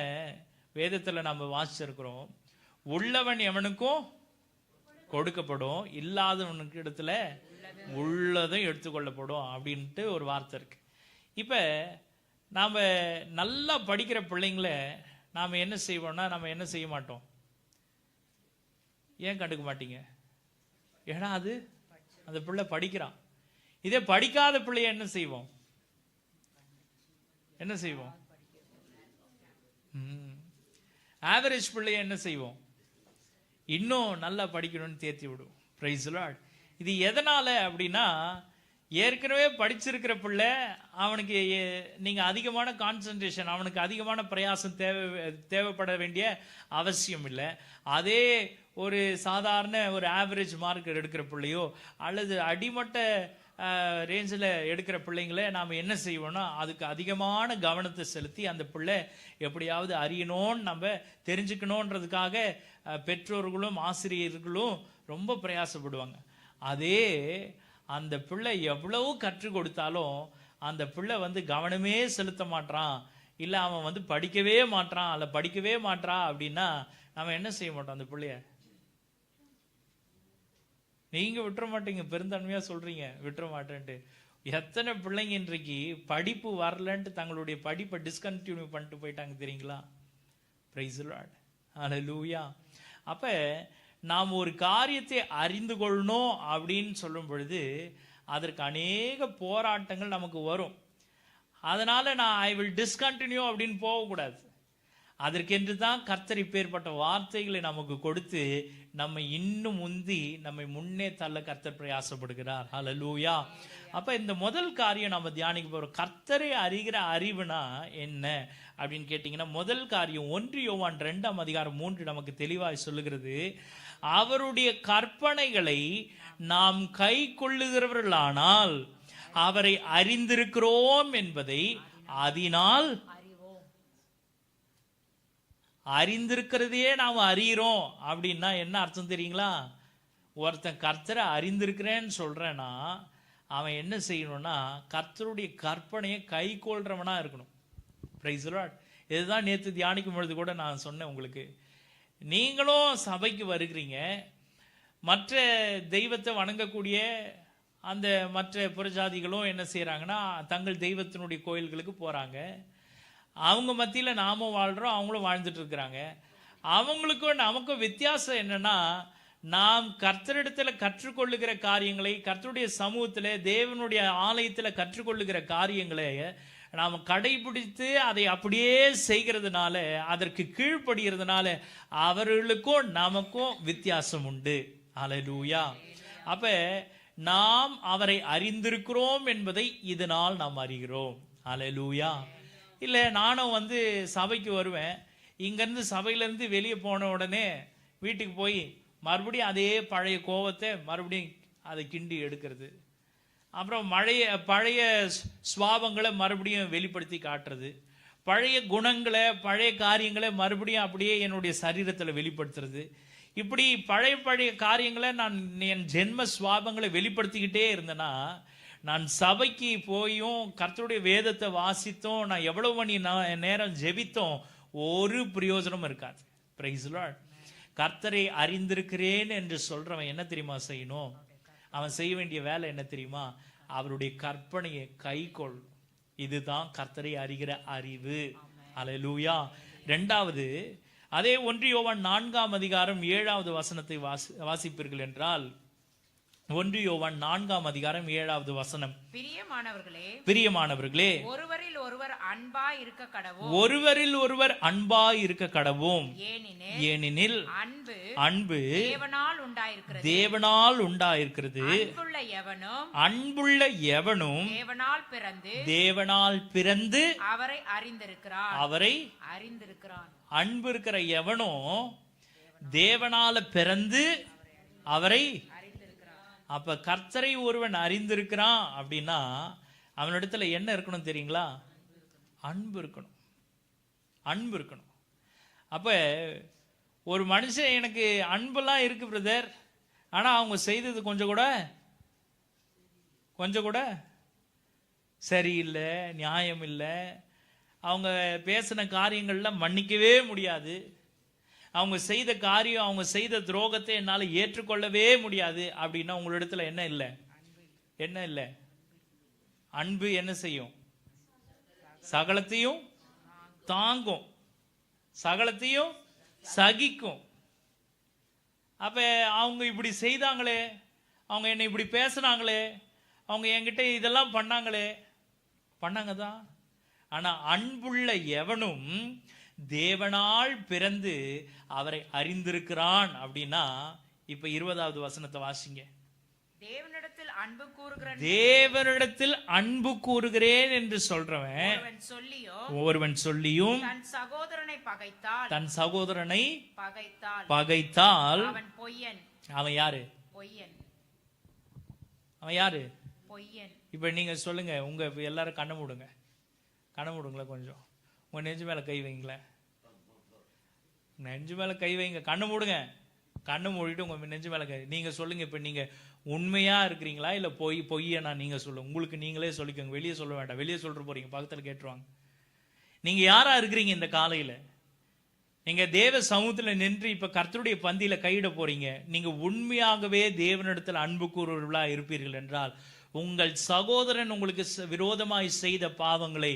வேதத்துல நம்ம வாசிச்சிருக்கிறோம், உள்ளவன் எவனுக்கும் கொடுக்கப்படும், இல்லாதவனுக்கு இடத்துல உள்ளதும் எடுத்துக்கொள்ளப்படும் அப்படின்ட்டு ஒரு வார்த்தை இருக்கு. இப்ப நாம நல்லா படிக்கிற பிள்ளைங்கள நாம என்ன செய்வோம்னா நம்ம என்ன செய்ய மாட்டோம்? ஏன் கண்டுக்க மாட்டீங்க? ஏன்னா அது அந்த பிள்ளை படிக்கிறான். இதே படிக்காத பிள்ளைய என்ன செய்வோம்? என்ன செய்வோம்? ஆவரேஜ் பிள்ளைய என்ன செய்வோம்? இன்னும் நல்லா படிக்கணும்னு தேர்த்தி விடுவோம். Praise Lord. இது எதனால அப்படின்னா, ஏற்கனவே படிச்சிருக்கிற பிள்ளை அவனுக்கு நீங்க அதிகமான கான்சன்ட்ரேஷன், அவனுக்கு அதிகமான பிரயாசம் தேவைப்பட வேண்டிய அவசியம் இல்லை. அதே ஒரு சாதாரண ஒரு ஆவரேஜ் மார்க் எடுக்கிற பிள்ளையோ அல்லது அடிமட்ட ரேஞ்சில் எடுக்கிற பிள்ளைங்கள நாம் என்ன செய்வோம்னா, அதுக்கு அதிகமான கவனத்தை செலுத்தி அந்த பிள்ளை எப்படியாவது அறியணும்னு நம்ம தெரிஞ்சுக்கணுன்றதுக்காக பெற்றோர்களும் ஆசிரியர்களும் ரொம்ப பிரயாசப்படுவாங்க. அதே அந்த பிள்ளை எவ்வளவு கற்றுக் கொடுத்தாலும் அந்த பிள்ளை கவனமே செலுத்த மாட்டான், இல்லை அவன் படிக்கவே மாட்டான், அல்ல படிக்கவே மாட்டா அப்படின்னா நம்ம என்ன செய்ய மாட்டோம்? அந்த பிள்ளைய நீங்க விட்டுற மாட்டீங்க, பெருந்தன்மையா சொல்றீங்க விட்டுற மாட்டேன்ட்டு. எத்தனை பிள்ளைங்க இன்றைக்கு படிப்பு வரலன்ட்டு தங்களுடைய படிப்பை டிஸ்கண்டினியூ பண்ணிட்டு போயிட்டாங்க தெரியுங்களா? Praise Lord. ஹல்லேலூயா. அப்ப நாம் ஒரு காரியத்தை அறிந்து கொள்ளணும் அப்படின்னு சொல்லும் பொழுது அதற்கு அநேக போராட்டங்கள் நமக்கு வரும். அதனால நான் ஐ வில் டிஸ்கண்டினியூ அப்படின்னு போகக்கூடாது. அதற்கென்று தான் கர்த்தர் இப்பேற்பட்ட வார்த்தைகளை நமக்கு கொடுத்து நம்ம இன்னும் முந்தி நம்மை முன்னே தள்ள கர்த்தர் பிரயாசப்படுகிறார். ஹல்லேலூயா. அப்ப இந்த முதல் காரியம் நம்ம தியானிக்க போறோம். கர்த்தரை அறிகிற அறிவுனா என்ன அப்படின்னு கேட்டீங்கன்னா, முதல் காரியம் 1 யோவான் 2:3 நமக்கு தெளிவாய் சொல்லுகிறது. அவருடைய கற்பனைகளை நாம் கை கொள்ளுகிறவர்களானால் அவரை அறிந்திருக்கிறோம் என்பதை அதனால் அறிந்திருக்கிறதையே நாம் அறிகிறோம். அப்படின்னா என்ன அர்த்தம் தெரியுங்களா? ஒருத்தன் கர்த்தரை அறிந்திருக்கிறேன்னு சொல்றேன்னா அவன் என்ன செய்யணும்னா கர்த்தருடைய கற்பனையை கை கொள்றவனா இருக்கணும். Praise Lord. இதுதான் நேற்று தியானிக்கும் பொழுது கூட நான் சொன்னேன் உங்களுக்கு. நீங்களும் சபைக்கு வருகிறீங்க, மற்ற தெய்வத்தை வணங்கக்கூடிய அந்த மற்ற புறஜாதிகளும் என்ன செய்யறாங்கன்னா தங்கள் தெய்வத்தினுடைய கோயில்களுக்கு போறாங்க. அவங்க மத்தியில் நாமும் வாழ்றோம், அவங்களும் வாழ்ந்துட்டு இருக்கிறாங்க. அவங்களுக்கும் நமக்கும் வித்தியாசம் என்னன்னா, நாம் கர்த்தரிடத்தில் கற்றுக்கொள்ளுகிற காரியங்களை, கர்த்தருடைய சமூகத்தில் தேவனுடைய ஆலயத்தில் கற்றுக்கொள்ளுகிற காரியங்களை நாம் கடைபிடித்து அதை அப்படியே செய்கிறதுனால, அதற்கு கீழ்ப்படுகிறதுனால அவர்களுக்கும் நமக்கும் வித்தியாசம் உண்டு. ஹல்லேலூயா. அப்ப நாம் அவரை அறிந்திருக்கிறோம் என்பதை இதனால் நாம் அறிகிறோம். ஹல்லேலூயா. இல்லை நானும் சபைக்கு வருவேன், இங்கேருந்து சபையிலேருந்து வெளியே போன உடனே வீட்டுக்கு போய் மறுபடியும் அதே பழைய கோபத்தை மறுபடியும் அதை கிண்டி எடுக்கிறது, அப்புறம் பழைய சுவாபங்களை மறுபடியும் வெளிப்படுத்தி காட்டுறது, பழைய குணங்களை பழைய காரியங்களை மறுபடியும் அப்படியே என்னுடைய சரீரத்தில் வெளிப்படுத்துறது. இப்படி பழைய காரியங்களை நான் என் ஜென்ம சுவாபங்களை வெளிப்படுத்திக்கிட்டே இருந்தேன்னா, நான் சபைக்கு போயும் கர்த்தருடைய வேதத்தை வாசித்தோம், நான் எவ்வளவு மணி நேரம் ஜெபித்தோம், ஒரு பிரயோஜனம் இருக்காது. Praise Lord. கர்த்தரை அறிந்திருக்கிறேன் என்று சொல்றவன் என்ன தெரியுமா செய்யணும்? அவன் செய்ய வேண்டிய வேலை என்ன தெரியுமா? அவருடைய கற்பனையை கைக்கொள். இதுதான் கர்த்தரை அறிகிற அறிவு. ஹல்லேலூயா. இரண்டாவது, அதே 1 யோவான் 4:7 வாசிப்பீர்கள் என்றால், 1 யோவான் 4:7 பிரியமானவர்களே, ஒருவரில் ஒருவர் அன்பாய் இருக்க கடவோம். ஒருவரில் ஒருவர் அன்பாய் இருக்க கடவோம். ஏனெனில் அன்பு தேவனால் உண்டாயிருக்கிறது. அன்புள்ள எவனும் தேவனால் பிறந்து அவரை அறிந்திருக்கிறான். அன்பு இருக்கிற எவனும் தேவனால பிறந்து அவரை. அப்ப கர்த்தரை ஒருவன் அறிந்திருக்கிறான் அப்படின்னா அவனிடத்துல என்ன இருக்கணும் தெரியுங்களா? அன்பு இருக்கணும். அன்பு இருக்கணும். அப்ப ஒரு மனுஷன் எனக்கு அன்பெல்லாம் இருக்கு பிரதர், ஆனா அவங்க செய்தது கொஞ்சம் கூட சரியில்லை, நியாயம் இல்லை, அவங்க பேசின காரியங்கள்ல மன்னிக்கவே முடியாது, அவங்க செய்த காரியம், அவங்க செய்த துரோகத்தை என்னால் ஏற்றுக்கொள்ளவே முடியாது அப்படின்னா உங்களிடத்துல என்ன இல்லை? அன்பு என்ன செய்யும்? சகலத்தையும் தாங்கும், சகலத்தையும் சகிக்கும். அப்ப அவங்க இப்படி செய்தாங்களே, அவங்க என்னை இப்படி பேசுனாங்களே, அவங்க என்கிட்ட இதெல்லாம் பண்ணாங்களே, பண்ணாங்க தான். ஆனா அன்புள்ள எவனும் தேவனால் பிறந்து அவரை அறிந்திருக்கிறான் அப்படின்னா, இப்ப 20வது வசனத்தை வாசிங்க. தேவனிடத்தில் அன்பு கூறுகிற தேவனிடத்தில் அன்பு கூறுகிறேன் என்று சொல்றவன் ஒருவன் சொல்லியும் தன் சகோதரனை பகைத்தால் பகைத்தால் அவன் பொய்யன். அவன் யாரு? பொய்யன். அவன் யாரு? பொய்யன். இப்ப நீங்க சொல்லுங்க, உங்க எல்லாரும் கண்ணை மூடுங்க, கண்ணை மூடுங்களேன், கொஞ்சம் உங்க நெஞ்சு மேல கை வைங்களேன், நெஞ்சு மேல கை வைங்க, கண்ணை மூடுங்க, கண்ணை மூடிட்டு உங்க நெஞ்சு மேல கை. நீங்க சொல்லுங்க, இப்ப நீங்க உண்மையா இருக்கிறீங்களா இல்ல பொய்யனா? நீங்க சொல்லுங்க, உங்களுக்கு நீங்களே சொல்லிக்கோங்க, வெளியே சொல்ல வேண்டாம். வெளியே சொல்ற போறீங்க, பக்கத்துல கேட்டுருவாங்க. நீங்க யாரா இருக்கிறீங்க இந்த காலையில? நீங்க தேவ சமூகத்துல நின்று இப்ப கர்த்தருடைய பந்தியில கையிட போறீங்க. நீங்க உண்மையாகவே தேவனிடத்தில் அன்பு கூறுவர்களா இருப்பீர்கள் என்றால், உங்கள் சகோதரன் உங்களுக்கு விரோதமாய் செய்த பாவங்களை,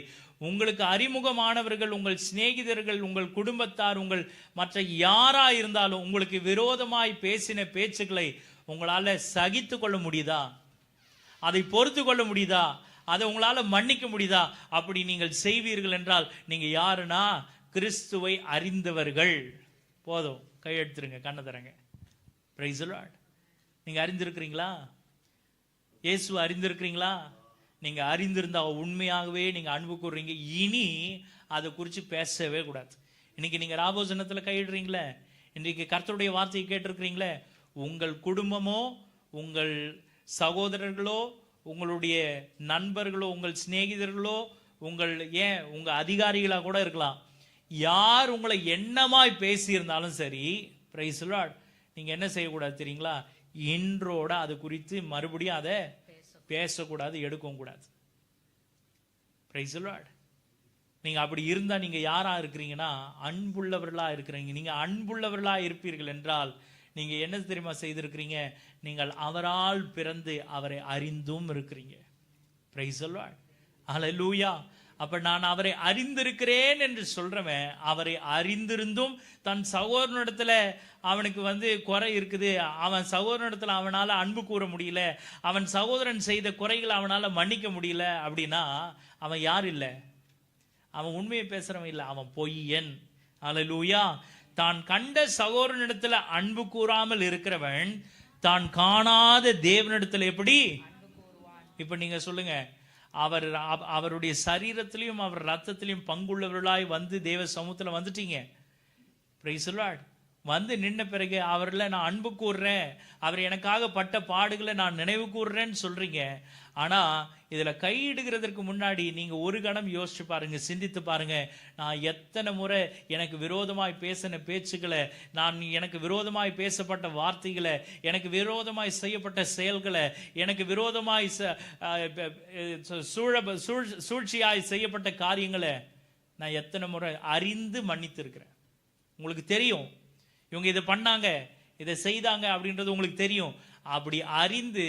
உங்களுக்கு அறிமுகமானவர்கள், உங்கள் சிநேகிதர்கள், உங்கள் குடும்பத்தார், உங்கள் மற்ற யாரா இருந்தாலும் உங்களுக்கு விரோதமாய் பேசின பேச்சுக்களை உங்களால சகித்து கொள்ள முடியுதா? அதை பொறுத்து கொள்ள முடியுதா? அதை உங்களால மன்னிக்க முடியுதா? அப்படி நீங்கள் செய்வீர்கள் என்றால் நீங்க யாருன்னா கிறிஸ்துவை அறிந்தவர்கள். போதும், கையெடுத்துருங்க, கண்ணை தரங்க. Praise the Lord. நீங்க அறிந்திருக்கிறீங்களா? இயேசு அறிந்திருக்கிறீங்களா? நீங்க அறிந்திருந்தா உண்மையாகவே நீங்க அன்பு கூறுறீங்க. இனி அதை குறித்து பேசவே கூடாது. இன்னைக்கு நீங்க ராபோஜனத்துல கையிடுறீங்களே, இன்றைக்கு கர்த்தருடைய வார்த்தையை கேட்டிருக்கிறீங்களே, உங்கள் குடும்பமோ, உங்கள் சகோதரர்களோ, உங்களுடைய நண்பர்களோ, உங்கள் சிநேகிதர்களோ, உங்க அதிகாரிகளா கூட இருக்கலாம், யார் உங்களை என்னமாய் பேசியிருந்தாலும் சரி, பிரைஸ் தி லார்ட், நீங்க என்ன செய்யக்கூடாது தெரியுங்களா? இன்றோட அது குறித்து மறுபடியும் அதை பேசக்கூடாது, எடுக்கவும் கூடாது. Price the Lord. நீங்க அப்படி இருந்தா நீங்க யாரா இருக்கிறீங்கன்னா அன்புள்ளவர்களா இருக்கிறீங்க. நீங்க அன்புள்ளவர்களா இருப்பீர்கள் என்றால் நீங்க என்ன தெரியுமா செய்திருக்கிறீங்க? நீங்கள் அவரால் பிறந்து அவரை அறிந்தும் இருக்கிறீங்க. Praise the Lord. ஹல்லேலூயா. அப்ப நான் அவரை அறிந்திருக்கிறேன் என்று சொல்றவன், அவரை அறிந்திருந்தும் தன் சகோதரனிடத்துல அவனுக்கு குறை இருக்குது, அவன் சகோதரனிடத்துல அவனால அன்பு கூற முடியல, அவன் சகோதரன் செய்த குறைகளை அவனால மன்னிக்க முடியல அப்படின்னா அவன் யார் இல்ல? அவன் உண்மையை பேசுறவன் இல்ல, அவன் பொய்யன். ஹல்லேலூயா. தான் கண்ட சகோதரனிடத்துல அன்பு கூறாமல் இருக்கிறவன் தான் காணாத தேவனிடத்துல எப்படி? இப்ப நீங்க சொல்லுங்க, அவருடைய சரீரத்திலையும் அவர் ரத்தத்திலையும் பங்குள்ளவர்களாய் வந்து தேவ சமூகத்துல வந்துட்டீங்க. Price the Lord. வந்து நின்ன பிறகு அவர்ல நான் அன்பு கூறுறேன், அவர் எனக்காக பட்ட பாடுகளை நான் நினைவு கூறுறேன்னு சொல்றீங்க. ஆனா இதுல கையிடுகிறதுக்கு முன்னாடி நீங்க ஒரு கணம் யோசிச்சு பாருங்க, சிந்தித்து பாருங்க. நான் எத்தனை முறை எனக்கு விரோதமாய் பேசின பேச்சுக்களை, எனக்கு விரோதமாய் பேசப்பட்ட வார்த்தைகளை, எனக்கு விரோதமாய் செய்யப்பட்ட செயல்களை, எனக்கு விரோதமாய் சூழ்ச்சியாய் செய்யப்பட்ட காரியங்களை நான் எத்தனை முறை அறிந்து மன்னித்து இருக்கிறேன். உங்களுக்கு தெரியும், இவங்க இதை பண்ணாங்க, இதை செய்தாங்க அப்படின்றது உங்களுக்கு தெரியும். அப்படி அறிந்து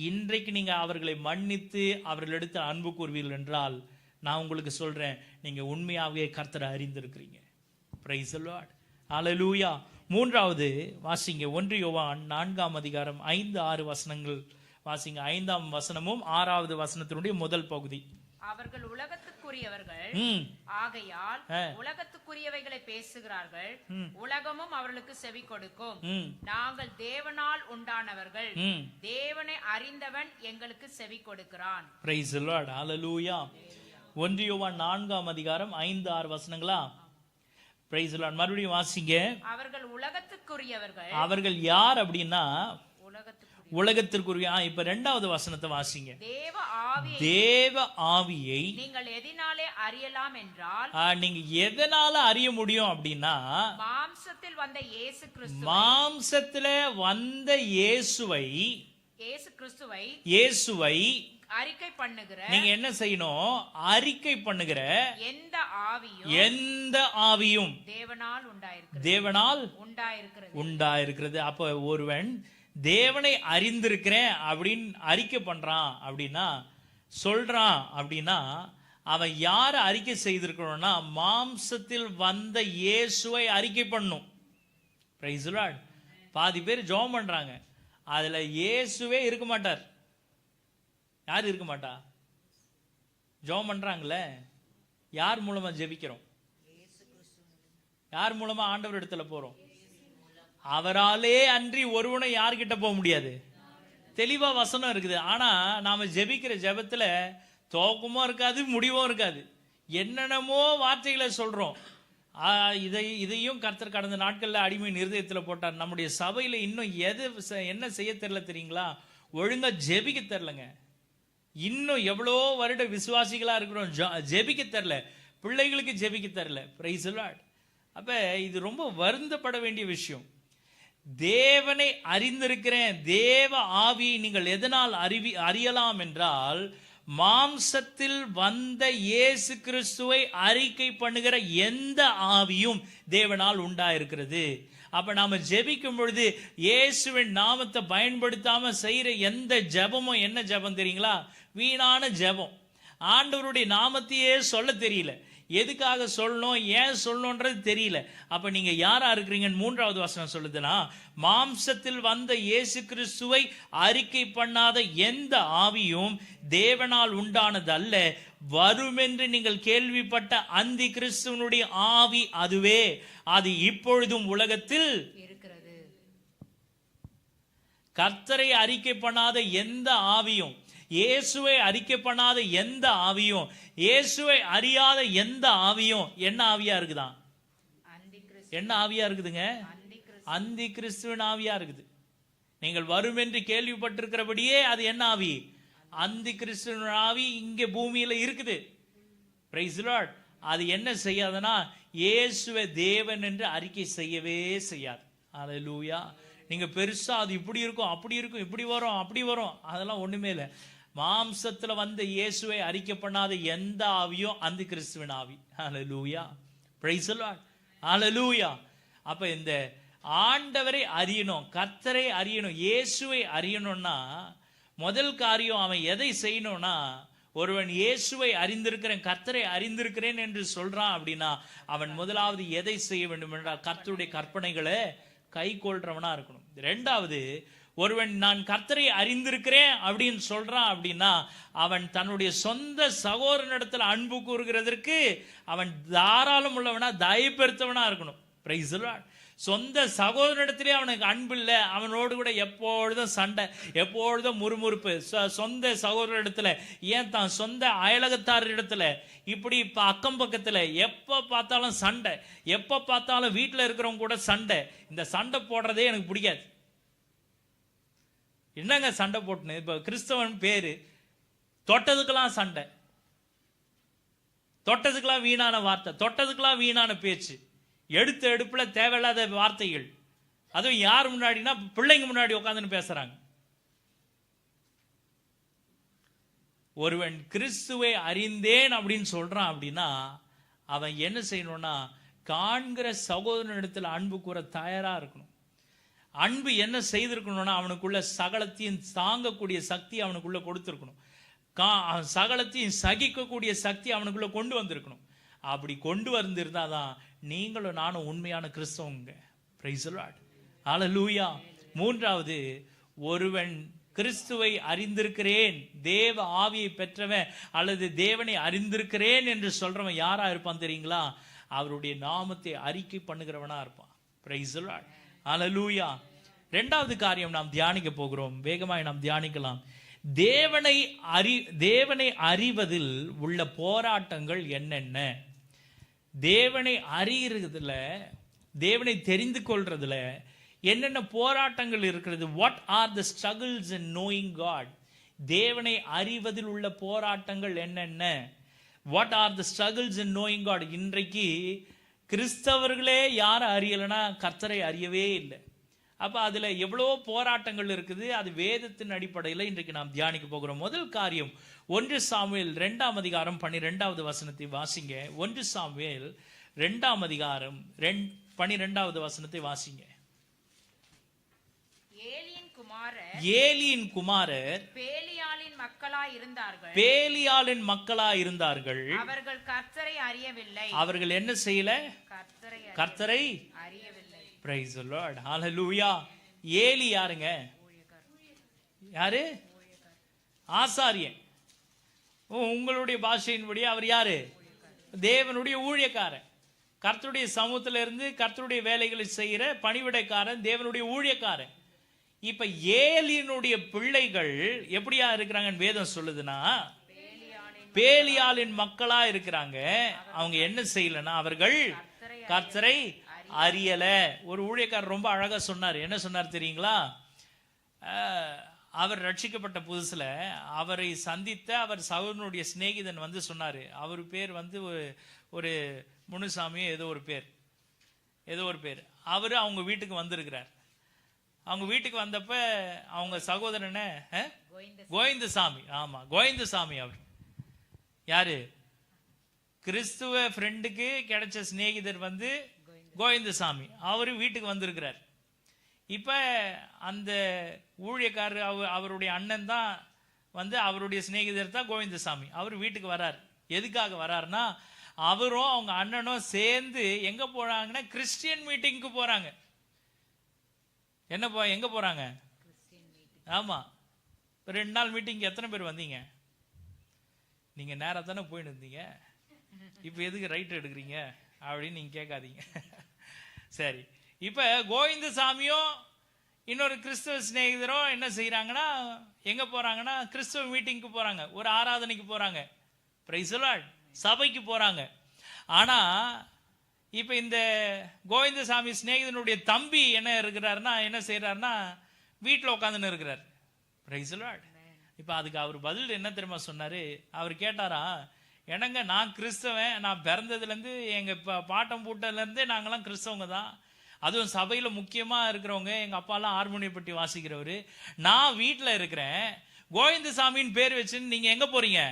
இன்றைக்கு நீங்க அவர்களை மன்னித்து அவர்களிடத்து அன்பு கூறுவீர்கள் என்றால், நான் உங்களுக்கு சொல்றேன், நீங்க உண்மையாகவே கர்த்தரை அறிந்திருக்கிறீங்க. Price the Lord. ஹல்லேலூயா. மூன்றாவது வாசிங்க, 1 யோவான் 4ஆம் அதிகாரம் 5-6 வசனங்கள் வாசிங்க. 5ஆம் வசனமும் 6வது வசனத்தினுடைய முதல் பகுதி. அவர்கள் உலகத்துக்குரியவர்கள் ஆகையால் உலகத்துக்குரியவைகளை பேசுகிறார்கள், உலகமும் அவர்களுக்கு செவி கொடுக்கும். நாங்கள் தேவனால் உண்டானவர்கள், தேவனை அறிந்தவன் எங்களுக்கு செவி கொடுக்கிறான். Price the Lord. ஹல்லேலூயா. 1 யோவான் 4ஆம் அதிகாரம் 5-6 வசனங்களா? Price the Lord. மறுபடியும் வாசிங்க. அவர்கள் உலகத்துக்குரியவர்கள். அவர்கள் யார் அப்படின்னா உலகத்திற்குரிய. இப்ப 2வது வசனத்தை வாசிங்க. தேவ ஆவியை நீங்கள் எதனாலே அறியலாம் என்றால், நீங்க எதனால அறிய முடியும் அப்படின்னா, மாம்சத்தில் வந்த இயேசு கிறிஸ்துவை, மாம்சத்தில வந்த இயேசுவை அறிக்கை பண்ணுகிற, நீங்க என்ன செய்யணும்? அறிக்கை பண்ணுகிற எந்த ஆவியும் தேவனால் உண்டாயிருக்கிறது. அப்ப ஒருவன் தேவனை அறிந்திருக்கிறேன் அப்படின்னு அறிக்கை பண்றான் அப்படின்னா, சொல்றான் அப்படின்னா, அவன் யாரை அறிக்கை செய்திருக்கணும்னா மாம்சத்தில் வந்த இயேசுவை அறிக்கை பண்ணும். Price the Lord. பாதி பேர் ஜெபம் பண்றாங்க, அதுல இயேசுவே இருக்க மாட்டார். யார் இருக்க மாட்டா? ஜெபம் பண்றாங்களே, யார் மூலமா ஜெபிக்கிறோம்? யார் மூலமா ஆண்டவர் இடத்துல போறோம்? அவராலே அன்றி ஒருவனை யார்கிட்ட போக முடியாது. தெளிவா வசனம் இருக்குது. ஆனா நாம ஜெபிக்கிற ஜெபத்துல துவக்கமும் இருக்காது, முடிவும் இருக்காது. என்னென்னமோ வார்த்தைகளை சொல்றோம். இதையும் கர்த்தர் கடந்த நாட்கள்ல அடிமையின் இருதயத்துல போட்டார். நம்முடைய சபையில இன்னும் என்ன செய்ய தெரியல தெரியுங்களா? ஒழுங்கா ஜெபிக்க தெரியலங்க. இன்னும் எவ்வளோ வருட விசுவாசிகளா இருக்கிறோம், ஜெபிக்க தெரியல, பிள்ளைகளுக்கு ஜெபிக்க தெரியல. Price the Lord. அப்ப இது ரொம்ப வருந்தப்பட வேண்டிய விஷயம். தேவனை அறிந்திருக்கிறேன், தேவ ஆவியை நீங்கள் எதனால் அறியலாம் என்றால், மாம்சத்தில் வந்த இயேசு கிறிஸ்துவை அறிக்கை பண்ணுகிற எந்த ஆவியும் தேவனால் உண்டாயிருக்கிறது. அப்ப நாம ஜெபிக்கும் பொழுது இயேசுவின் நாமத்தை பயன்படுத்தாம செய்யற எந்த ஜெபமும் என்ன ஜெபம் தெரியுங்களா? வீணான ஜெபம். ஆண்டவருடைய நாமத்தையே சொல்ல தெரியல, எதுக்காக சொல்லணும், ஏன் சொல்லணும்ன்றது தெரியல. அப்ப நீங்க யாரா இருக்கிறீங்கன்னு 3வது வசனம் சொல்லுதுன்னா, மாம்சத்தில் வந்த இயேசு கிறிஸ்துவை அறிக்கை பண்ணாத எந்த ஆவியும் தேவனால் உண்டானது அல்ல. வரும் என்று நீங்கள் கேள்விப்பட்ட அந்தி கிறிஸ்துவனுடைய ஆவி அதுவே, அது இப்பொழுதும் உலகத்தில் இருக்கிறது. கர்த்தரை அறிக்கை பண்ணாத எந்த ஆவியும், இயேசுவை அறிக்கை பண்ணாத எந்த ஆவியும், இயேசுவை அறியாத எந்த ஆவியும் என்ன ஆவியா இருக்குதான்? என்ன ஆவியா இருக்குதுங்க? அந்தி கிறிஸ்துவின் ஆவியா இருக்குது. நீங்கள் வரும் என்று கேள்விப்பட்டிருக்கிறபடியே அது என்ன ஆவி? அந்தி கிறிஸ்துவின் ஆவி இங்கே பூமியில இருக்குது. Price the Lord. அது என்ன செய்யாதுன்னா, இயேசுவை தேவன் என்று அறிக்கை செய்யவே செய்யாது. அல்லேலூயா. நீங்க பெருசா அது இப்படி இருக்கும், அப்படி இருக்கும், இப்படி வரும், அப்படி வரும், அதெல்லாம் ஒண்ணுமே இல்லை. மாம்சத்துல வந்த இயேசுவை அறிக்கை பண்ணாத எந்த ஆவியும் அந்தி கிறிஸ்துவின் ஆவி. அல்லேலூயா. Praise the Lord. அல்லேலூயா. அப்ப இந்த ஆண்டவரை அறியணும், கர்த்தரை அறியணும், இயேசுவை அறியணும்னா முதல் காரியம் அவன் எதை செய்யணும்னா, ஒருவன் இயேசுவை அறிந்திருக்கிறேன், கர்த்தரை அறிந்திருக்கிறேன் என்று சொல்றான் அப்படின்னா, அவன் முதலாவது எதை செய்ய வேண்டும் என்றால் கர்த்தருடைய கற்பனைகளை கை கொள்றவனா இருக்கணும். 2வது, ஒருவன் நான் கர்த்தரை அறிந்திருக்கிறேன் அப்படின்னு சொல்றான் அப்படின்னா, அவன் தன்னுடைய சொந்த சகோதரனிடத்தில் அன்பு கூறுகிறதற்கு அவன் தாராளம் உள்ளவனா, தயபெருத்தவனா இருக்கணும். Price the Lord. சொந்த சகோதரனிடத்திலே அவனுக்கு அன்பு இல்லை, அவனோடு கூட எப்பொழுதும் சண்டை, எப்பொழுதும் முறுமுறுப்பு. சொந்த சகோதரனிடத்துல, ஏன் தான் சொந்த அயலகத்தார் இடத்துல, இப்படி அக்கம் பக்கத்துல எப்ப பார்த்தாலும் சண்டை, எப்ப பார்த்தாலும் வீட்டில் இருக்கிறவங்க கூட சண்டை. இந்த சண்டை போடுறதே எனக்கு பிடிக்காது. என்னங்க சண்டை போட்டுன்னு? இப்ப கிறிஸ்தவன் பேரு, தொட்டதுக்கெல்லாம் சண்டை, தொட்டதுக்கெல்லாம் வீணான வார்த்தை, தொட்டதுக்கெல்லாம் வீணான பேச்சு, எடுத்த எடுப்புல தேவையில்லாத வார்த்தைகள். அதுவும் யார் முன்னாடினா, பிள்ளைங்க முன்னாடி உட்காந்துன்னு பேசுறாங்க. ஒருவன் கிறிஸ்துவை அறிந்தேன் அப்படின்னு சொல்றான் அப்படின்னா, அவன் என்ன செய்யணும்னா, காண்கிற சகோதரனிடத்தில் அன்பு கூற தயாரா இருக்கணும். அன்பு என்ன செய்திருக்கணும்னா, அவனுக்குள்ள சகலத்தையும் தாங்கக்கூடிய சக்தி அவனுக்குள்ள கொடுத்திருக்கணும். சகலத்தையும் சகிக்கக்கூடிய சக்தி அவனுக்குள்ள கொண்டு வந்திருக்கணும். அப்படி கொண்டு வந்திருந்தாதான் நீங்களும் நானும் உண்மையான கிறிஸ்தவங்க. Praise the Lord. ஹல்லேலூயா. 3வது, ஒருவன் கிறிஸ்துவை அறிந்திருக்கிறேன், தேவ ஆவியை பெற்றவன் அல்லது தேவனை அறிந்திருக்கிறேன் என்று சொல்றவன் யாரா இருப்பான் தெரியுங்களா? அவருடைய நாமத்தை அறிக்கை பண்ணுகிறவனா இருப்பான். Praise the Lord. ஹல்லேலூயா. 2வது காரியம் நாம் தியானிக்க போகிறோம், வேகமாய் நாம் தியானிக்கலாம். தேவனை அறிவதில் உள்ள போராட்டங்கள் என்னென்ன? தேவனை அறியறதுல, தேவனை தெரிந்து கொள்றதுல என்னென்ன போராட்டங்கள் இருக்கிறது? What are the struggles in knowing God? தேவனை அறிவதில் உள்ள போராட்டங்கள் என்னென்ன? What are the struggles in knowing God? இன்றைக்கு கிறிஸ்தவர்களே யாரை அறியலைன்னா கர்த்தரை அறியவே இல்லை. அப்ப அதுல எவ்வளோ போராட்டங்கள் இருக்குது. அது வேதத்தின் அடிப்படையில் இன்றைக்கு நாம் தியானிக்க போகிறோம். முதல் காரியம், 1 சாமுவேல் 2ஆம் அதிகாரம் 12வது வசனத்தை வாசிங்க. 1 சாமுவேல் 2ஆம் அதிகாரம் 12வது வசனத்தை வாசிங்க. ஏலியின் குமாரர் பேலியாளின் மக்களாய் இருந்தார்கள். அவர்கள் கர்த்தரை அறியவில்லை. அவர்கள் என்ன செய்யல? கர்த்தரை அறியவில்லை. Praise the Lord. Hallelujah. Eli யாருங்க? யாரு? ஆசாரியன். உங்களுடைய பாஷையின்படி அவர் யாரு? தேவனுடைய ஊழியக்காரன். கர்த்தருடைய சமூகத்துல இருந்து கர்த்தருடைய வேலைகளை செய்கிற பணிவிடைக்காரன், தேவனுடைய ஊழியக்காரன். இப்ப ஏலியினுடைய பிள்ளைகள் எப்படியா இருக்கிறாங்கன்னு வேதம் சொல்லுதுன்னா, பேலியாளின் மக்களா இருக்கிறாங்க. அவங்க என்ன செய்யலன்னா, அவர்கள் கர்த்தரை அறியல. ஒரு ஊழியக்காரர் ரொம்ப அழகா சொன்னார். என்ன சொன்னார் தெரியுங்களா? அவர் ரட்சிக்கப்பட்ட புதுசுல அவரை சந்தித்த அவர் சகோதரனுடைய சிநேகிதன் வந்து சொன்னாரு. அவர் பேர் வந்து ஒரு முனுசாமியோ ஏதோ ஒரு பேர். அவரு அவங்க வீட்டுக்கு வந்திருக்கிறார். அவங்க வீட்டுக்கு வந்தப்ப அவங்க சகோதரனை கோவிந்தசாமி, ஆமா கோவிந்தசாமி, அவர் யாரு? கிறிஸ்துவ ஃப்ரெண்டுக்கு கிடைச்ச சிநேகிதர் வந்து கோவிந்தசாமி. அவரு வீட்டுக்கு வந்திருக்கிறார். இப்ப அந்த ஊழியக்காரர் அவருடைய அண்ணன் தான் வந்து அவருடைய சிநேகிதர் தான் கோவிந்தசாமி. அவர் வீட்டுக்கு வரார். எதுக்காக வராருன்னா, அவரும் அவங்க அண்ணனும் சேர்ந்து எங்க போறாங்கன்னா கிறிஸ்டியன் மீட்டிங்க்கு போறாங்க. எங்க போறாங்க? ஆமா. 2 நாள் மீட்டிங் எத்தனை பேர் வந்தீங்க? நீங்க நேரா தானே போயிட்டு இருந்தீங்க. இப்ப எதுக்கு ரைட் எடுக்கிறீங்க அப்படின்னு நீங்க கேட்காதீங்க. சரி, இப்ப கோவிந்தசாமியும் இன்னொரு கிறிஸ்தவ சிநேகிதரும் என்ன செய்யறாங்கன்னா, எங்க போறாங்கன்னா கிறிஸ்தவ மீட்டிங்க்கு போறாங்க, ஒரு ஆராதனைக்கு போறாங்க, பிரைஸ் தி லார்ட், சபைக்கு போறாங்க. ஆனா இப்ப இந்த கோவிந்தசாமி சிநேகிதனுடைய தம்பி என்ன இருக்கிறாருன்னா, என்ன செய்யறாருன்னா, வீட்டுல உட்காந்துன்னு இருக்கிறார். Price the Lord. இப்ப அதுக்கு அவர் பதில் என்ன தெரியுமா சொன்னாரு? அவர் கேட்டாரா, என்னங்க நான் கிறிஸ்தவன், நான் பிறந்ததுல இருந்து எங்க பாட்டம் பூட்டல இருந்து நாங்கெல்லாம் கிறிஸ்தவங்க தான். அதுவும் சபையில முக்கியமா இருக்கிறவங்க, எங்க அப்பா எல்லாம் ஹார்மோனியம் பட்டி வாசிக்கிறவரு. நான் வீட்டுல இருக்கிறேன். கோவிந்தசாமின்னு பேர் வச்சுன்னு நீங்க எங்க போறீங்க?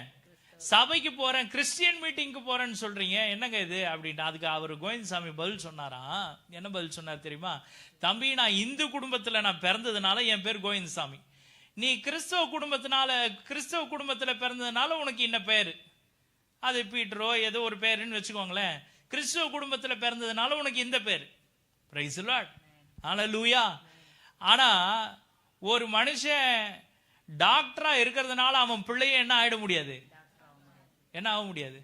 சபைக்கு போறேன், கிறிஸ்டியன் மீட்டிங்க்கு போறேன்னு சொல்றீங்க, என்னங்க இது அப்படின்ட்டு. அதுக்கு அவர் கோவிந்தசாமி பதில் சொன்னாரா? என்ன பதில் சொன்னார் தெரியுமா? தம்பி, நான் இந்து குடும்பத்துல நான் பிறந்ததுனால என் பேர் கோவிந்தசாமி. நீ கிறிஸ்தவ குடும்பத்துல பிறந்ததுனால உனக்கு இன்ன பேரு, அது பீட்டரோ ஏதோ ஒரு பேருன்னு வச்சுக்கோங்களேன். கிறிஸ்தவ குடும்பத்துல பிறந்ததுனால உனக்கு இந்த பேரு. பிரைஸ் தி லார்ட், ஹல்லேலூயா. ஆனா ஒரு மனுஷன் டாக்டரா இருக்கிறதுனால அவன் பிள்ளைய என்ன ஆயிட முடியாது? என்ன ஆக முடியாது?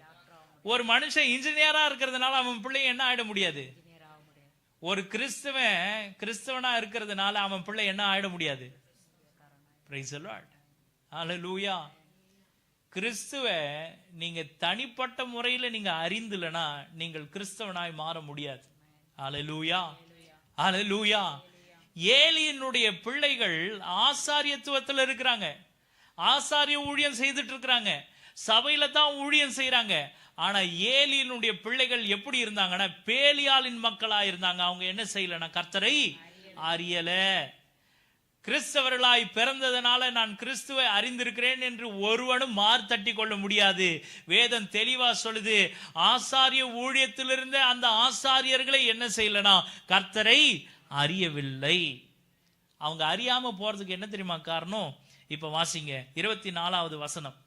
ஒரு மனுஷன் இன்ஜினியரா இருக்கிறதுனால அவன் பிள்ளைய என்ன ஆயிட முடியாது? ஒரு கிறிஸ்தவனா இருக்கிறதுனால அவன் பிள்ளை என்ன ஆயிட முடியாது? பிரைஸ் தி லார்ட், ஹல்லேலூயா. கிறிஸ்துவ நீங்க தனிப்பட்ட முறையில நீங்க அறிந்துலனா நீங்கள் கிறிஸ்தவனாய் மாற முடியாது. ஹல்லேலூயா, ஹல்லேலூயா. ஏலியினுடைய பிள்ளைகள் ஆசாரியத்துவத்தில் இருக்கிறாங்க, ஆசாரிய ஊழியம் செய்துட்டு இருக்கிறாங்க, சபையில தான் ஊழியம் செய்யறாங்க. ஆனா ஏலியினுடைய பிள்ளைகள் எப்படி இருந்தாங்கன்னா, பேலியாளின் மக்களா இருந்தாங்க. அவங்க என்ன செய்யலன்னா, கர்த்தரை அறியல. கிறிஸ்தவர்களாய் பிறந்ததனால நான் கிறிஸ்துவை அறிந்திருக்கிறேன் என்று ஒருவனும் மார்த்தட்டி கொள்ள முடியாது. வேதம் தெளிவா சொல்லுது, ஆசாரிய ஊழியத்திலிருந்த அந்த ஆசாரியர்களை என்ன செய்யலனா, கர்த்தரை அறியவில்லை. அவங்க அறியாம போறதுக்கு என்ன தெரியுமா காரணம்? இப்ப வாசிங்க 24வது வசனம்.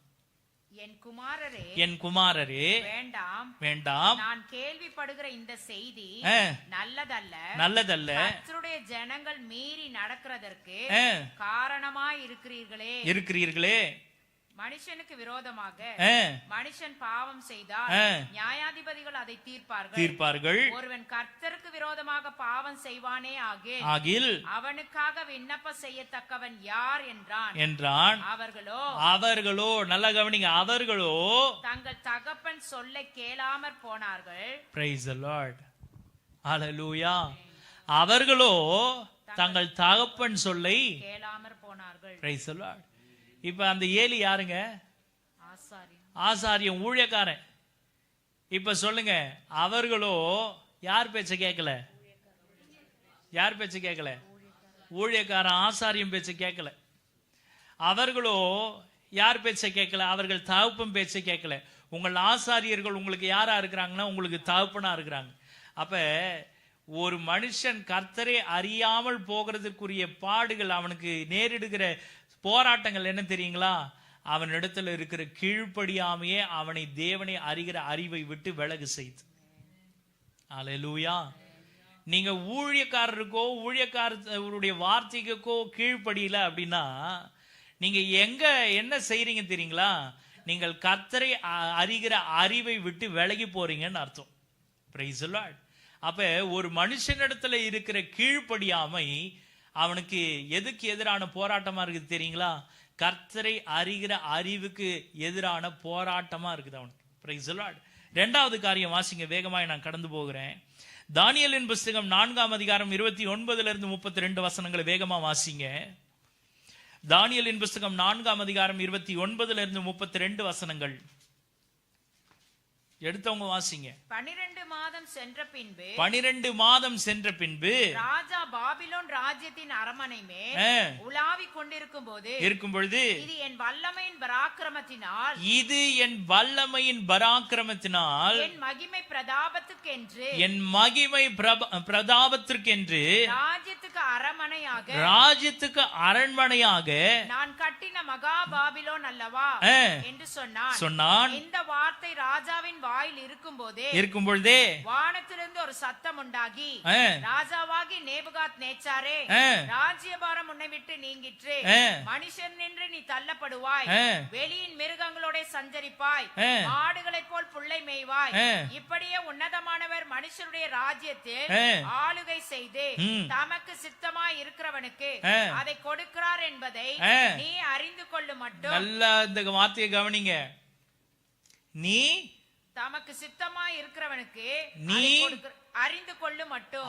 என் குமாரரே வேண்டாம், நான் கேள்விப்படுகிற இந்த செய்தி நல்லதல்ல. கர்த்தருடைய ஜனங்கள் மீறி நடக்கிறதற்கு காரணமாய் இருக்கிறீர்களே. மனுஷனுக்கு விரோதமாக மனுஷன் பாவம் செய்தால் நியாயாதிபதிகள் அதை தீர்ப்பார்கள். ஒருவன் கர்த்தருக்கு விரோதமாக பாவம் செய்வானே ஆகில் அவனுக்காக விண்ணப்பம் செய்யத்தக்கவன் யார் என்றான். அவர்களோ நல்ல கவனிங்க, அவர்களோ தங்கள் தகப்பன் சொல்ல கேளாமற் போனார்கள். பிரைஸ் தி லார்ட், ஹல்லேலூயா. அவர்களோ தங்கள் தகப்பன் சொல்லை கேளாமற் போனார்கள். Price the Lord. இப்ப அந்த ஏலி யாருங்க? ஆசாரியன், ஊழியக்காரன். இப்ப சொல்லுங்க, அவர்களோ யார் பேச்ச கேட்கல? யார் பேச்ச கேட்கல? ஊழியக்காரன் ஆசாரியம் பேச்ச கேட்கல. அவர்களோ யார் பேச்ச கேட்கல? அவர்கள் தகப்பன் பேச்ச கேட்கல. உங்கள் ஆசாரியர்கள் உங்களுக்கு யாரா இருக்கிறாங்கன்னா உங்களுக்கு தகப்பனா இருக்கிறாங்க. அப்ப ஒரு மனுஷன் கர்த்தரை அறியாமல் போகிறதுக்குரிய பாடுகள், அவனுக்கு நேரிடுகிற போராட்டங்கள் என்ன தெரியுங்களா? அவனிடத்துல இருக்கிற கீழ்ப்படியாமையே அவனை தேவனை அறிகிற அறிவை விட்டு விலகு செய்து. அல்லேலூயா. நீங்க ஊழியக்காரருக்கோ ஊழியக்காரருடைய வார்த்தைக்கோ கீழ்ப்படியல அப்படின்னா நீங்க எங்க என்ன செய்றீங்க தெரியுங்களா? நீங்கள் கர்த்தரை அறிகிற அறிவை விட்டு விலகி போறீங்கன்னு அர்த்தம். Price the Lord. அப்ப ஒரு மனுஷனிடத்துல இருக்கிற கீழ்ப்படியாமை அவனுக்கு எதுக்கு எதிரான போராட்டமா இருக்குது தெரியுங்களா? கர்த்தரை அறிகிற அறிவுக்கு எதிரான போராட்டமா இருக்குது அவனுக்கு. Price the Lord. இரண்டாவது காரியம் வாசிங்க, வேகமாய் நான் கடந்து போகிறேன். தானியேலின் புஸ்தகம் 4ஆம் அதிகாரம் 29 32 வசனங்களை வேகமா வாசிங்க. தானியேலின் புஸ்தகம் 4ஆம் அதிகாரம் 29 32 வசனங்கள். எடுத்தவங்க வாசிங்க. 12 மாதம் சென்ற பின்பு 12 மாதம் சென்ற பின்பு ராஜா பாபிலோன் ராஜ்யத்தின் அரமனை மேல் உலாவிக் கொண்டிருக்கும் போது இது என் வல்லமையின் பராக்கிரமத்தினால் என் மகிமை பிரதாபத்துக்கென்று ராஜ்யத்துக்கு அரண்மனையாக நான் கட்டின மகா பாபிலோன் அல்லவா என்று சொன்னான். இந்த வார்த்தை ராஜாவின் வாயில் இருக்கும் பொழுதே வானத்திலிருந்து ஒரு சத்தம் உண்டாகி, ராஜாவாகி நேபுகாத் நேச்சாரே, ராஜ்யபாரம் உன்னை விட்டு நீங்கிற்று, மனுஷன் நின்று நீ தள்ளப்படுவாய், வெளியின் மிருகங்களோட சஞ்சரிப்பாய், ஆடுகளைப் போல் புல்லை மேய்வாய், இப்படியே உன்னதமானவர் மனுஷருடைய ராஜ்யத்தில் ஆளுகை செய்து தமக்கு சித்தமாய் இருக்கிறவனுக்கு அதை கொடுக்கிறார் என்பதை நீ அறிந்து கொள்ளும் மட்டும். நல்லா இந்த வார்த்தையை கவனிங்க. நீ தமக்கு சித்தமாய் இருக்கிறவனுக்கு நீ அறிந்து கொள்ளும் மட்டும்.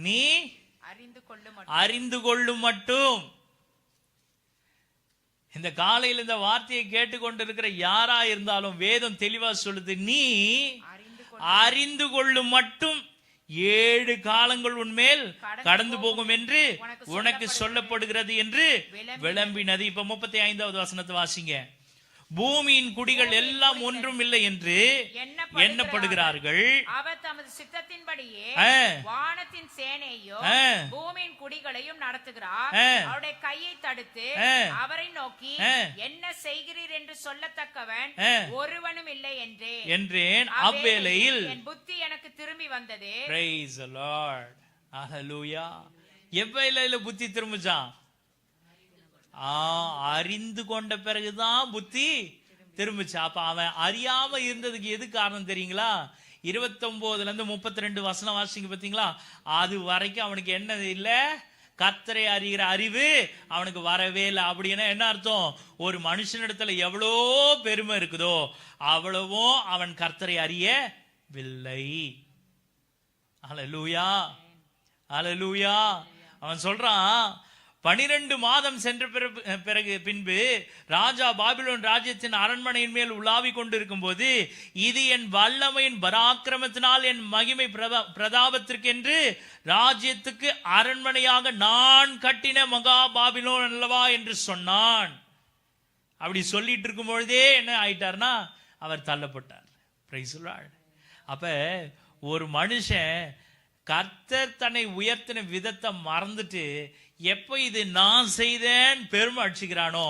நீ அறிந்து கொள்ளும் மட்டும். இந்த காலையில் இந்த வார்த்தையை கேட்டுக்கொண்டிருக்கிற யாரா இருந்தாலும் வேதம் தெளிவா சொல்லுது, நீ அறிந்து கொள்ளும் மட்டும் 7 காலங்கள் உன்மேல் கடந்து போகும் என்று உனக்கு சொல்லப்படுகிறது என்று விளம்பினது. இப்ப 35வது வசனத்தை வாசிங்க. பூமியின் குடிகள் எல்லாம் ஒன்றும் இல்லை என்று எண்ணப்படுகிறார்கள். அவர் தமது சித்தத்தின்படியே வானத்தின் சேனையோ பூமியின் குடிகளையும் நடத்துகிறார். அவருடைய கையை தடுத்து அவரை நோக்கி என்ன செய்கிறீர் என்று சொல்லத்தக்கவன் ஒருவனும் இல்லை என்றேன். அவ்வேளையில் என் புத்தி எனக்கு திரும்பி வந்தது. Praise the Lord. Hallelujah. எவ்வேளையில புத்தி திரும்பிச்சான்? அறிந்து கொண்ட பிறகுதான் புத்தி திரும்பிச்சு. அப்ப அவன் அறியாம இருந்ததுக்கு எது காரணம் தெரியுங்களா? 29 32 வசனம் வாசிங்க பாத்தீங்களா? அது வரைக்கும் அவனுக்கு என்ன இல்ல? கர்த்தரை அறிகிற அறிவு அவனுக்கு வரவே இல்லை. அப்படின்னா என்ன அர்த்தம்? ஒரு மனுஷனிடத்துல எவ்வளோ பெருமை இருக்குதோ அவ்வளவோ அவன் கர்த்தரை அறியவில்லை. அல்லேலூயா, அல்லேலூயா. அவன் சொல்றான், 12 மாதம் சென்ற பின்பு ராஜா பாபிலோன் ராஜ்யத்தின் அரண்மனையின் மேல் உலாவிக் கொண்டிருக்கும் போது, இது என் வல்லமையின் பராக்கிரமத்தினால் என் மகிமை பிரதாபத்திற்கென்று ராஜ்யத்துக்கு அரண்மனையாக நான் கட்டின மகா பாபிலோன் அல்லவா என்று சொன்னான். அப்படி சொல்லிட்டு இருக்கும் பொழுதே என்ன ஆயிட்டார்னா அவர் தள்ளப்பட்டார். Price the Lord. அப்ப ஒரு மனுஷன் கர்த்தர் தன்னை உயர்த்தின விதத்தை மறந்துட்டு எப்ப இது நான் செய்தேன் பெருமை அடிச்சுக்கிறானோ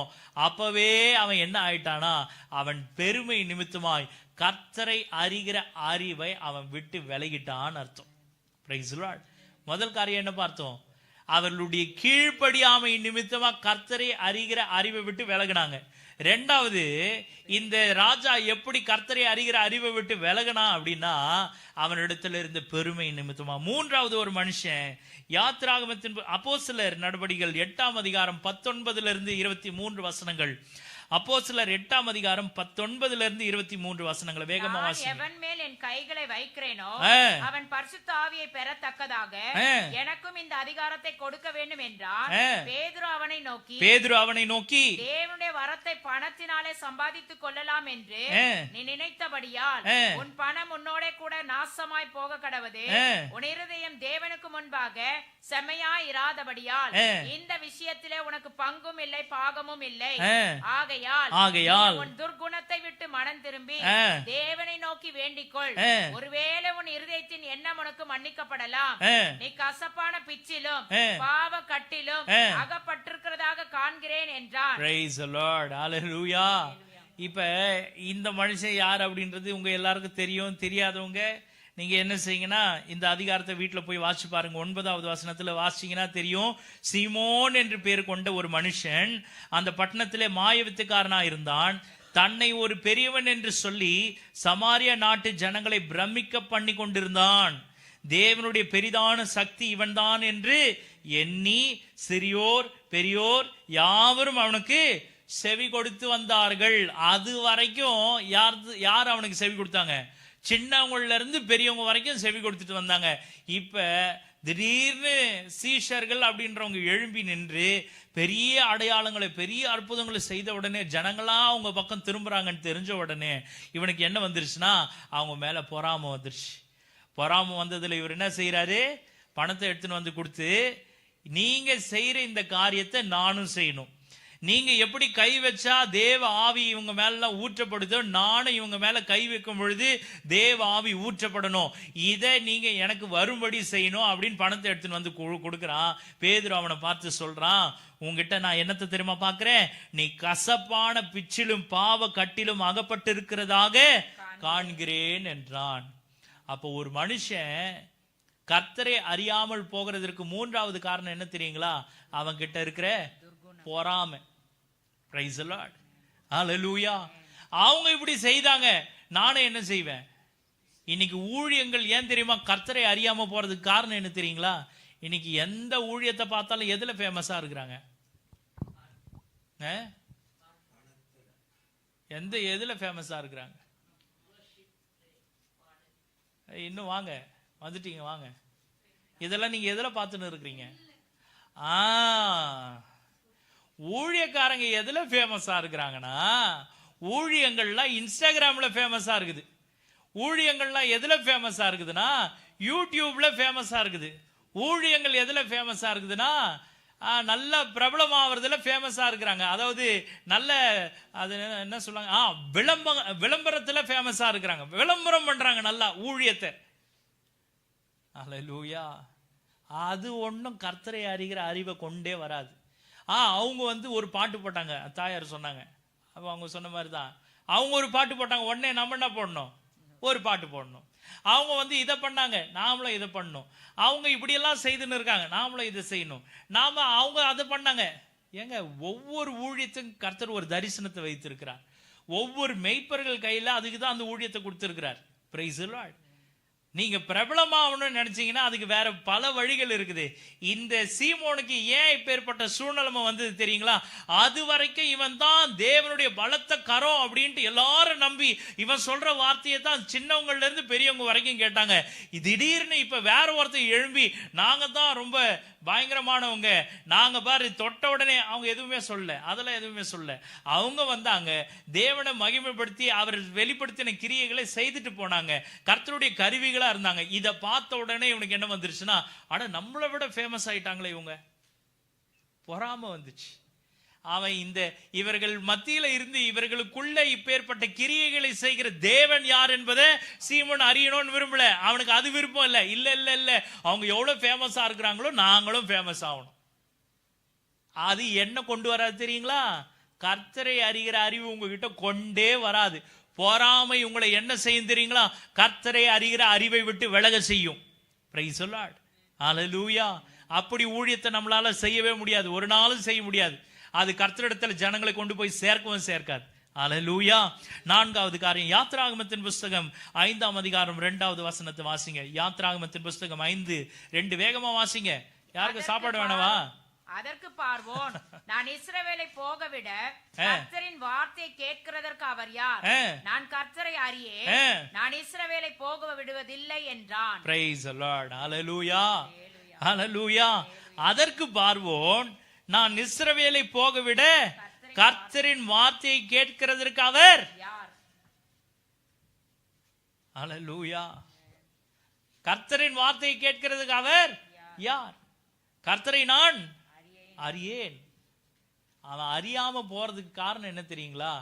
அப்பவே அவன் என்ன ஆயிட்டானா, அவன் பெருமை நிமித்தமாய் கர்த்தரை அறிகிற அறிவை அவன் விட்டு விலகிட்டான்னு அர்த்தம். Price the Lord. முதல் காரியம் என்ன பார்த்தோம்? அவர்களுடைய கீழ்ப்படியாமை நிமித்தமா கர்த்தரை அறிகிற அறிவை விட்டு விலகினாங்க. ரெண்டாவது, இந்த ராஜா எப்படி கர்த்தரை அறிகிற அறிவை விட்டு விலகினா அப்படின்னா அவனிடத்துல இருந்த பெருமை நிமித்தமா. மூன்றாவது, ஒரு மனுஷன் யாத்திராகமத்தின் அப்போஸ்தலர் நடபடிகள் 8ஆம் அதிகாரம் 19 23 வசனங்கள். அப்போஸ்தலர் 8ஆம் அதிகாரம் 19 23 வசனங்களை வேகமா வாசிங்க. எவன் மேல் என் கைகளை வைக்கிறேனோ அவன் பரிசுத்த ஆவியை பெறத்தக்கதாக எனக்கும் இந்த அதிகாரத்தை கொடுக்க வேண்டும் என்றார். பேதுரு அவனை நோக்கி தேவனுடைய வரத்தை பணத்தினாலே சம்பாதித்துக் கொள்ளலாம் என்று நீ நினைத்தபடியால் உன் பணம் உன்னோட கூட நாசமாய் போக கடவது, உன் இருதயம் தேவனுக்கு முன்பாக செம்மையாய் இராதபடியால் இந்த விஷயத்திலே உனக்கு பங்கும் இல்லை பாகமும் இல்லை. ஆகையால் உன் துர்குணத்தை விட்டு மனம் திரும்பி தேவனை நோக்கி வேண்டிக்கொள். ஒருவேளை உன் இருதயத்தின் எண்ணம் உனக்கு மன்னிக்கப்படலாம். நீ கசப்பான பிச்சிலும் பாவ கட்டிலும் அகப்பட்டிருக்கிறதாக காண்கிறேன் என்றான். Praise the Lord. Hallelujah. இப்ப இந்த மனுஷன் யார் அப்படின்றது உங்க எல்லாருக்கும் தெரியும். தெரியாதவங்க நீங்க என்ன செய்யுங்கன்னா இந்த அதிகாரத்தை வீட்டுல போய் வாசிச்சு பாருங்க. 9வது வசனத்துல வாசிச்சீங்கன்னா தெரியும். சீமோன் என்று பேர் கொண்ட ஒரு மனுஷன் அந்த பட்டணத்திலே மாயவித்துக்காரனா இருந்தான். தன்னை ஒரு பெரியவன் என்று சொல்லி சமாரியா நாட்டு ஜனங்களை பிரமிக்க பண்ணி கொண்டிருந்தான். தேவனுடைய பெரிதான சக்தி இவன்தான் என்று எண்ணி சிறியோர் பெரியோர் யாவரும் அவனுக்கு செவி கொடுத்து வந்தார்கள். அது வரைக்கும் யார் அவனுக்கு செவி கொடுத்தாங்க? சின்னவங்கள்ல இருந்து பெரியவங்க வரைக்கும் செவி கொடுத்துட்டு வந்தாங்க. இப்ப திடீர்னு சீஷர்கள் அப்படின்றவங்க எழும்பி நின்று பெரிய அடையாளங்களை பெரிய அற்புதங்களை செய்த உடனே ஜனங்களா அவங்க பக்கம் திரும்புறாங்கன்னு தெரிஞ்ச உடனே இவனுக்கு என்ன வந்துருச்சுன்னா அவங்க மேல பொறாம வந்துருச்சு. பொறாம வந்ததுல இவர் என்ன செய்யறாரு? பணத்தை எடுத்துன்னு வந்து கொடுத்து, நீங்க செய்யற இந்த காரியத்தை நானும் செய்யணும். நீங்க எப்படி கை வச்சா தேவ ஆவி இவங்க மேல ஊற்றப்படுதோ, நானும் இவங்க மேல கை வைக்கும் பொழுது தேவ ஆவி ஊற்றப்படணும். இதை நீங்க எனக்கு வரும்படி செய்யணும் அப்படின்னு பணத்தை எடுத்துன்னு வந்து கொடுக்குறான். பேதுரு அவனை பார்த்து சொல்றான், உங்ககிட்ட நான் என்னத்தை தெரியுமா பாக்குறேன்? நீ கசப்பான பிச்சிலும் பாவ கட்டிலும் அகப்பட்டு இருக்கிறதாக காண்கிறேன் என்றான். அப்போ ஒரு மனுஷன் கர்த்தரை அறியாமல் போகிறதற்கு 3வது காரணம் என்ன தெரியுங்களா? அவன் கிட்ட இருக்கிற பொறாமை. Praise the Lord. Hallelujah. அவங்க இப்படி செய்தாங்க, நானும் என்ன செய்வேன்? இன்னைக்கு ஊழியங்கள் ஏன் தெரியுமா கர்த்தரை அறியாம போறதுக்கு காரணம் என்ன தெரியுங்களா? இன்னைக்கு எந்த ஊழியத்தை பார்த்தாலும் எதுல ஃபேமஸா இருக்கிறாங்க? எதுல ஃபேமஸா இருக்கிறாங்க? இன்னும் வாங்க, வந்துட்டீங்க வாங்க. இதெல்லாம் நீங்க எதுல பார்த்துன்னு இருக்கிறீங்க? ஊழியக்காரங்க எதுல ஃபேமஸா இருக்கிறாங்கன்னா, ஊழியங்கள்லாம் இன்ஸ்டாகிராம்ல ஃபேமஸா இருக்குது. ஊழியங்கள்லாம் எதுல ஃபேமஸா இருக்குதுன்னா யூடியூப்ல ஃபேமஸா இருக்குது. ஊழியங்கள் எதுல ஃபேமஸா இருக்குதுன்னா நல்ல பிரபலமாவதுல ஃபேமஸா இருக்கிறாங்க. அதாவது நல்ல அது என்ன சொல்லுவாங்க, விளம்பரத்துல ஃபேமஸா இருக்கிறாங்க. விளம்பரம் பண்றாங்க நல்லா ஊழியத்தை. அல்லேலூயா. அது ஒன்றும் கர்த்தரை அறிகிற அறிவை கொண்டே வராது. அவங்க வந்து ஒரு பாட்டு போட்டாங்க, தாயார் சொன்னாங்க. அப்போ அவங்க சொன்ன மாதிரி தான் அவங்க ஒரு பாட்டு போட்டாங்க. உடனே நம்ம என்ன போடணும்? ஒரு பாட்டு போடணும். அவங்க வந்து இதை பண்ணாங்க, நாமளும் இதை பண்ணணும். அவங்க இப்படியெல்லாம் செய்துன்னு இருக்காங்க, நாமளும் இதை செய்யணும். அவங்க அதை பண்ணாங்க. ஏங்க, ஒவ்வொரு ஊழியத்துக்கும் கர்த்தர் ஒரு தரிசனத்தை வைத்திருக்கிறார். ஒவ்வொரு மெய்ப்பர்கள் கையில அதுக்கு தான் அந்த ஊழியத்தை கொடுத்திருக்கிறார். Price the Lord. நீங்க பிரபலமாகணும்னு நினைச்சீங்கன்னா அதுக்கு வேற பல வழிகள் இருக்குது. இந்த சீமோனுக்கு ஏன் இப்பேற்பட்ட சூழ்நிலைமை வந்தது தெரியுங்களா? அது வரைக்கும் இவன் தான் தேவனுடைய பலத்த கரம் அப்படின்ட்டு எல்லாரும் நம்பி இவன் சொல்ற வார்த்தையை தான் சின்னவங்கள்ல இருந்து பெரியவங்க வரைக்கும் கேட்டாங்க. திடீர்னு இப்ப வேற ஒருத்தர் எழும்பி நாங்க தான் ரொம்ப பயங்கரமானவங்க, நாங்க பாரு தொட்ட உடனே அவங்க எதுவுமே சொல்ல, அதெல்லாம் எதுவுமே சொல்ல. அவங்க வந்தாங்க, தேவனை மகிமைப்படுத்தி அவர் வெளிப்படுத்தின கிரியைகளை செய்துட்டு போனாங்க. கர்த்தருடைய கருவிகளா இருந்தாங்க. இதை பார்த்த உடனே இவனுக்கு என்ன வந்துருச்சுன்னா, ஆனா நம்மளை விட ஃபேமஸ் ஆயிட்டாங்களே இவங்க. பொறாம வந்துச்சு. அவன் இவர்கள் மத்தியில இருந்து இவர்களுக்குள்ள இப்பேற்பட்ட கிரியைகளை செய்கிற தேவன் யார் என்பதை சீமோன் அறியணும்னு விரும்பல. அவனுக்கு அது விருப்பம் இல்ல. இல்ல இல்ல இல்ல, அவங்க எவ்வளவு ஃபேமஸா இருக்கிறாங்களோ நாங்களும் ஃபேமஸ் ஆகணும். அது என்ன கொண்டு வராது தெரியுங்களா? கர்த்தரை அறிகிற அறிவு உங்ககிட்ட கொண்டே வராது. பொறாமை உங்களை என்ன செய்யும் தெரியுங்களா? கர்த்தரை அறிகிற அறிவை விட்டு விலக செய்யும். Praise the Lord. ஹல்லேலூயா. அப்படி ஊழியத்தை நம்மளால செய்யவே முடியாது, ஒரு நாளும் செய்ய முடியாது. அது கர்த்தரிடத்துல ஜனங்களை கொண்டு போய் சேர்க்கவும் சேர்க்காது. அல்லேலூயா. 4வது காரியம், யாத்ராகமத்தின் புஸ்தகம் 5ஆம் அதிகாரம் 2வது வசனத்தை வாசிங்க. யாத்ராகமத்தின் புஸ்தகம் 5:2 வேகமா வாசிங்க. யாருக்கு சாப்பாடு வேணவா? அதற்கு பார்வோன், நான் இஸ்ரவேலை போகவிட கர்த்தரின் வார்த்தையை கேட்கிறதற்கு அவர் யார்? நான் கர்த்தரை அறியேன், நான் இஸ்ரவேலை போக விடுவதில்லை என்றான். Praise the Lord. ஹல்லேலூயா. ஹல்லேலூயா. அதற்கு பார்வோன், நான் இஸ்ரவேலை போகவிட கர்த்தரின் வார்த்தையை கேட்கிறதற்கு அவர் யார்? ஹல்லேலூயா. கர்த்தரின் வார்த்தையை கேட்கிறதுக்கு அவர் யார்? கர்த்தரை நான் அறியேன். அவன் அறியாம போறதுக்கு காரணம் என்ன தெரியுங்களா?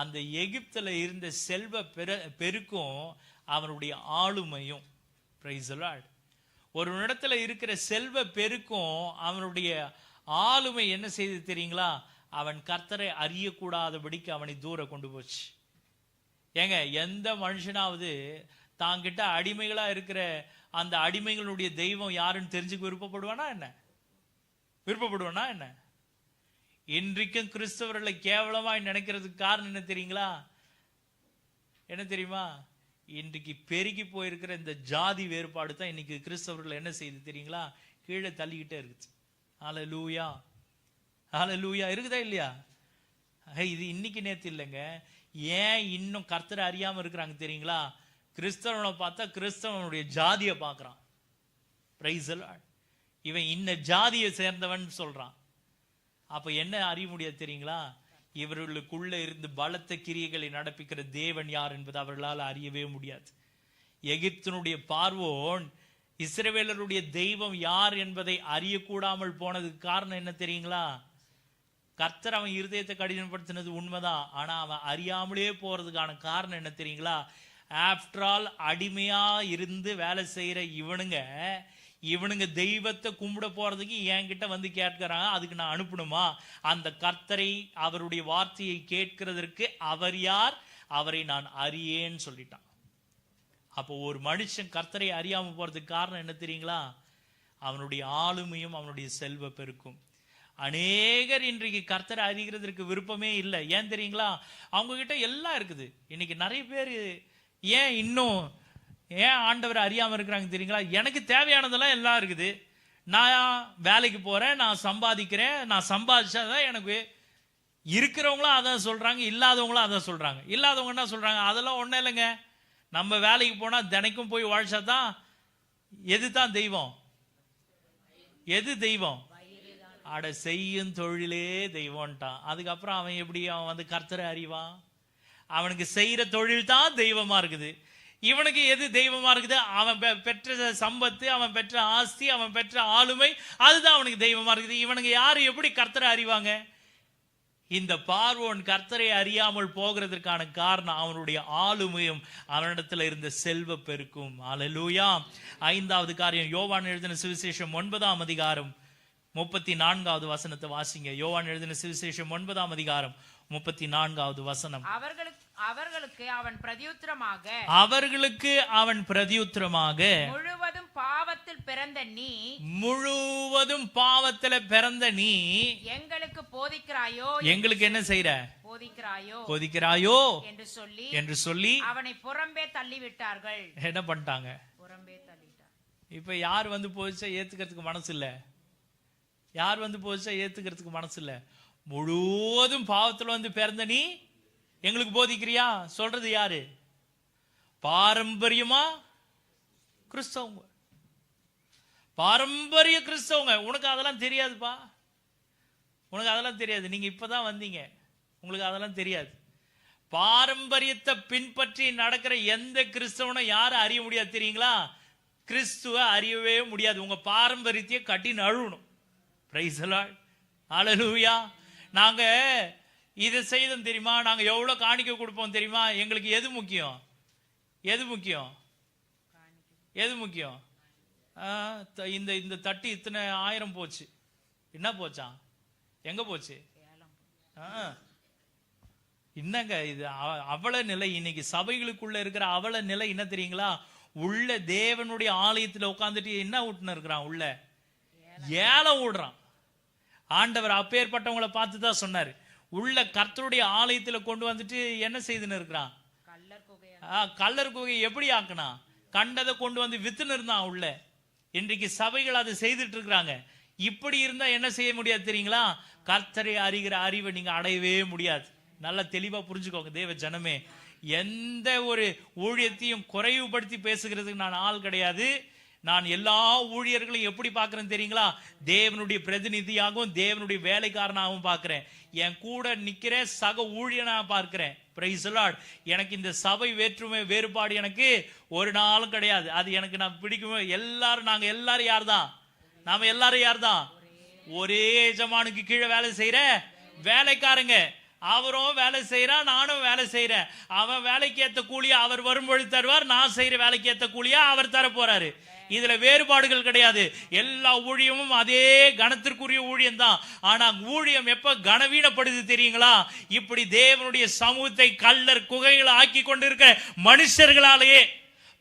அந்த எகிப்துல இருந்த செல்வ பெருக்கும் அவனுடைய ஆளுமையும். Price the Lord. ஒரு இடத்துல இருக்கிற செல்வ பெருக்கும் அவனுடைய ஆளுமை என்ன செய்து தெரியுங்களா? அவன் கர்த்தரை அறியக்கூடாதபடிக்கு அவனை தூர கொண்டு போச்சு. ஏங்க, எந்த மனுஷனாவது தாங்கிட்ட அடிமைகளா இருக்கிற அந்த அடிமைகளுடைய தெய்வம் யாருன்னு தெரிஞ்சுக்க விருப்பப்படுவானா என்ன? விருப்பப்படுவானா என்ன? இன்றைக்கும் கிறிஸ்தவர்களை கேவலமாய் நினைக்கிறதுக்கு காரணம் என்ன தெரியுங்களா? என்ன தெரியுமா? இன்றைக்கு பெருகி போயிருக்கிற இந்த ஜாதி வேறுபாடு தான் இன்னைக்கு கிறிஸ்தவர்கள் என்ன செய்யுது தெரியுங்களா? கீழே தள்ளிக்கிட்டே இருக்குது. ஹல்லேலூயா, ஹல்லேலூயா. இருக்குதா இல்லையா? இது இன்னைக்கு நேத்து இல்லைங்க. ஏன் இன்னும் கர்த்தரை அறியாம இருக்கிறாங்க தெரியுங்களா? கிறிஸ்தவனை பார்த்தா கிறிஸ்தவனுடைய ஜாதியை பார்க்கறான். Price the Lord. இவன் இந்த ஜாதியை சேர்ந்தவன் சொல்றான். அப்ப என்ன அறிய முடியாது தெரியுங்களா? இவர்களுக்குள்ள இருந்து பலத்த கிரியைகளை நடப்பிக்கிற தேவன் யார் என்பது அவர்களால் அறியவே முடியாது. எகிப்தினுடைய பார்வோன் இஸ்ரவேலருடைய தெய்வம் யார் என்பதை அறியக்கூடாமல் போனதுக்கு காரணம் என்ன தெரியுங்களா? கர்த்தர் அவன் இருதயத்தை கடினப்படுத்தினது உண்மைதான். ஆனா அவன் அறியாமலே போறதுக்கான காரணம் என்ன தெரியுங்களா? ஆஃப்டர் ஆல் அடிமையா இருந்து வேலை செய்யற இவனுங்க தெய்வத்தை கும்பிட போறதுக்கு என்கிட்ட வந்து கேட்கிறாங்க, அதுக்கு நான் அனுப்பணுமா? அந்த கர்த்தரை அவருடைய வார்த்தையை கேட்கிறதற்கு அவர் யார்? அவரை நான் அறியேன்னு சொல்லிட்டான். அப்போ ஒரு மனுஷன் கர்த்தரை அறியாம போறதுக்கு காரணம் என்ன தெரியுங்களா? அவனுடைய ஆளுமையும் அவனுடைய செல்வ பெருக்கும். அநேகர் இன்றைக்கு கர்த்தரை அறிகிறதற்கு விருப்பமே இல்லை. ஏன் தெரியுங்களா? அவங்க கிட்ட எல்லாம் இருக்குது. இன்னைக்கு நிறைய பேர் ஏன் ஆண்டவரை அறியாம இருக்கிறாங்க தெரியுங்களா? எனக்கு தேவையானதெல்லாம் எல்லாம் இருக்குது. நான் வேலைக்கு போறேன், நான் சம்பாதிக்கிறேன், நான் சம்பாதிச்சாதான் எனக்கு. இருக்கிறவங்களும் அதான் சொல்றாங்க, இல்லாதவங்களும் அதான் சொல்றாங்க. இல்லாதவங்க என்ன சொல்றாங்க? அதெல்லாம் ஒன்றும் இல்லைங்க, நம்ம வேலைக்கு போனா தினைக்கும் போய் வாழ்ச்சாதான். எதுதான் தெய்வம்? எது தெய்வம்? அட செய்யும் தொழிலே தெய்வம்ட்டான். அதுக்கப்புறம் அவன் எப்படி அவன் வந்து கர்த்தரை அறிவான்? அவனுக்கு செய்யற தொழில் தான் தெய்வமா இருக்குது. இவனுக்கு எது தெய்வமா இருக்குது? அவன் பெற்ற சம்பத்து, அவன் பெற்ற ஆஸ்தி, அவன் பெற்ற ஆளுமை, அதுதான் அவனுக்கு தெய்வமா இருக்குது. இவனுக்கு யாரு எப்படி கர்த்தரை அறிவாங்க? இந்த பார்வோன் கர்த்தரை அறியாமல் போகிறதற்கான காரணம் அவனுடைய ஆளுமையும் அவனிடத்துல இருந்த செல்வ பெருக்கும். அல்லேலூயா. 5வது காரியம், யோவான் எழுதின சுவிசேஷம் 9ஆம் அதிகாரம் 34வது வசனத்தை வாசிங்க. யோவான் எழுதின சுவிசேஷம் 9ஆம் அதிகாரம் 34வது வசனம். அவர்களுக்கு அவன் பிரதியுத்தரமாக முழுவதும் பாவத்தில் பிறந்த நீ எங்களுக்கு போதிக்கிறாயோ? எங்களுக்கு என்ன செய்யற? போதிக்கிறாயோ என்று சொல்லி அவனை புறம்பே தள்ளிவிட்டார்கள். என்ன பண்ணிட்டாங்க? புறம்பே தள்ளிட்டாங்க. இப்ப யார் வந்து போதிச்சா ஏத்துக்கிறதுக்கு மனசு இல்ல? யார் வந்து போதிச்சா ஏத்துக்கிறதுக்கு மனசு இல்ல? முழுவதும் பாவத்துல வந்து பிறந்த நீ எங்களுக்கு போதிக்கிறியா? சொல்றது யாரு? பாரம்பரியமா கிறிஸ்தவங்க, பாரம்பரிய கிறிஸ்தவங்க. உனக்கு அதெல்லாம் தெரியாதுப்பா, உனக்கு அதெல்லாம் தெரியாது. நீங்க இப்பதான் வந்தீங்க, உங்களுக்கு அதெல்லாம் தெரியாது. பாரம்பரியத்தை பின்பற்றி நடக்கிற எந்த கிறிஸ்தவனும் யாரும் அறிய முடியாது தெரியுங்களா? கிறிஸ்துவ அறியவே முடியாது. உங்க பாரம்பரியத்தையே கட்டி நழுவணும். பிரைஸ் தி லார்ட், ஹல்லேலூயா. நாங்க இதை செய்தோம் தெரியுமா? நாங்க எவ்வளவு காணிக்கை கொடுப்போம் தெரியுமா? எங்களுக்கு எது முக்கியம்? எது முக்கியம்? எது முக்கியம்? இந்த தட்டு இத்தனை 1000 போச்சு. என்ன போச்சான்? எங்க போச்சு? என்னங்க இது? அவல நிலை இன்னைக்கு சபைகளுக்குள்ள இருக்கிற அவல நிலை என்ன தெரியுங்களா? உள்ள தேவனுடைய ஆலயத்துல உட்கார்ந்துட்டு என்ன விட்டுன்னு இருக்கிறான்? உள்ள ஏலம் விடுறான். ஆண்டவர் அப்பேற்பட்டவங்களை பார்த்து தான் சொன்னாரு, உள்ள கர்த்தருடைய ஆலயத்துல கொண்டு வந்துட்டு என்ன செய்துன்னு இருக்கிறான்? கல்லர் குகை எப்படி ஆக்குனா? கண்டதை கொண்டு வந்து வித்துன்னு இருந்தான் உள்ள. இன்றைக்கு சபைகள் அதை செய்துட்டு இருக்கிறாங்க. இப்படி இருந்தா என்ன செய்ய முடியாது தெரியுங்களா? கர்த்தரை அறிகிற அறிவை நீங்க அடையவே முடியாது. நல்லா தெளிவா புரிஞ்சுக்கோங்க தேவ ஜனமே. எந்த ஒரு ஊழியத்தையும் குறைவுபடுத்தி பேசுகிறதுக்கு நான் ஆள் கிடையாது. நான் எல்லா ஊழியர்களையும் எப்படி பார்க்கிறேன் தெரியுங்களா? தேவனுடைய பிரதிநிதியாகவும் தேவனுடைய வேலைக்காரனாகவும் பார்க்கிறேன். என் கூட நிக்கிற சக ஊழியனா பார்க்கிறேன். Price the Lord. எனக்கு இந்த சபை வேற்றுமை வேறுபாடு எனக்கு ஒரு நாளும் கிடையாது. அது எனக்கு நான் பிடிக்குமே. நாங்க எல்லாரும் யார் தான்? நாம எல்லாரும் யார் தான்? ஒரே எஜமானுக்கு கீழே வேலை செய்யற வேலைக்காரங்க. அவரும் வேலை செய்யறான், நானும் வேலை செய்யறேன். அவன் வேலைக்கு ஏத்த கூலியா அவர் வரும்பொழுது தருவார், நான் செய்யற வேலைக்கு ஏத்த கூலியா அவர் தர போறாரு. இதுல வேறுபாடுகள் கிடையாது. எல்லா ஊழியமும் அதே கணத்திற்குரிய ஊழியம் தான். ஆனா ஊழியம் எப்ப கனவீனப்படுது தெரியுங்களா? இப்படி தேவனுடைய சமூகத்தை கல்லர் குகைகளை ஆக்கி கொண்டிருக்கிற மனுஷர்களாலேயே,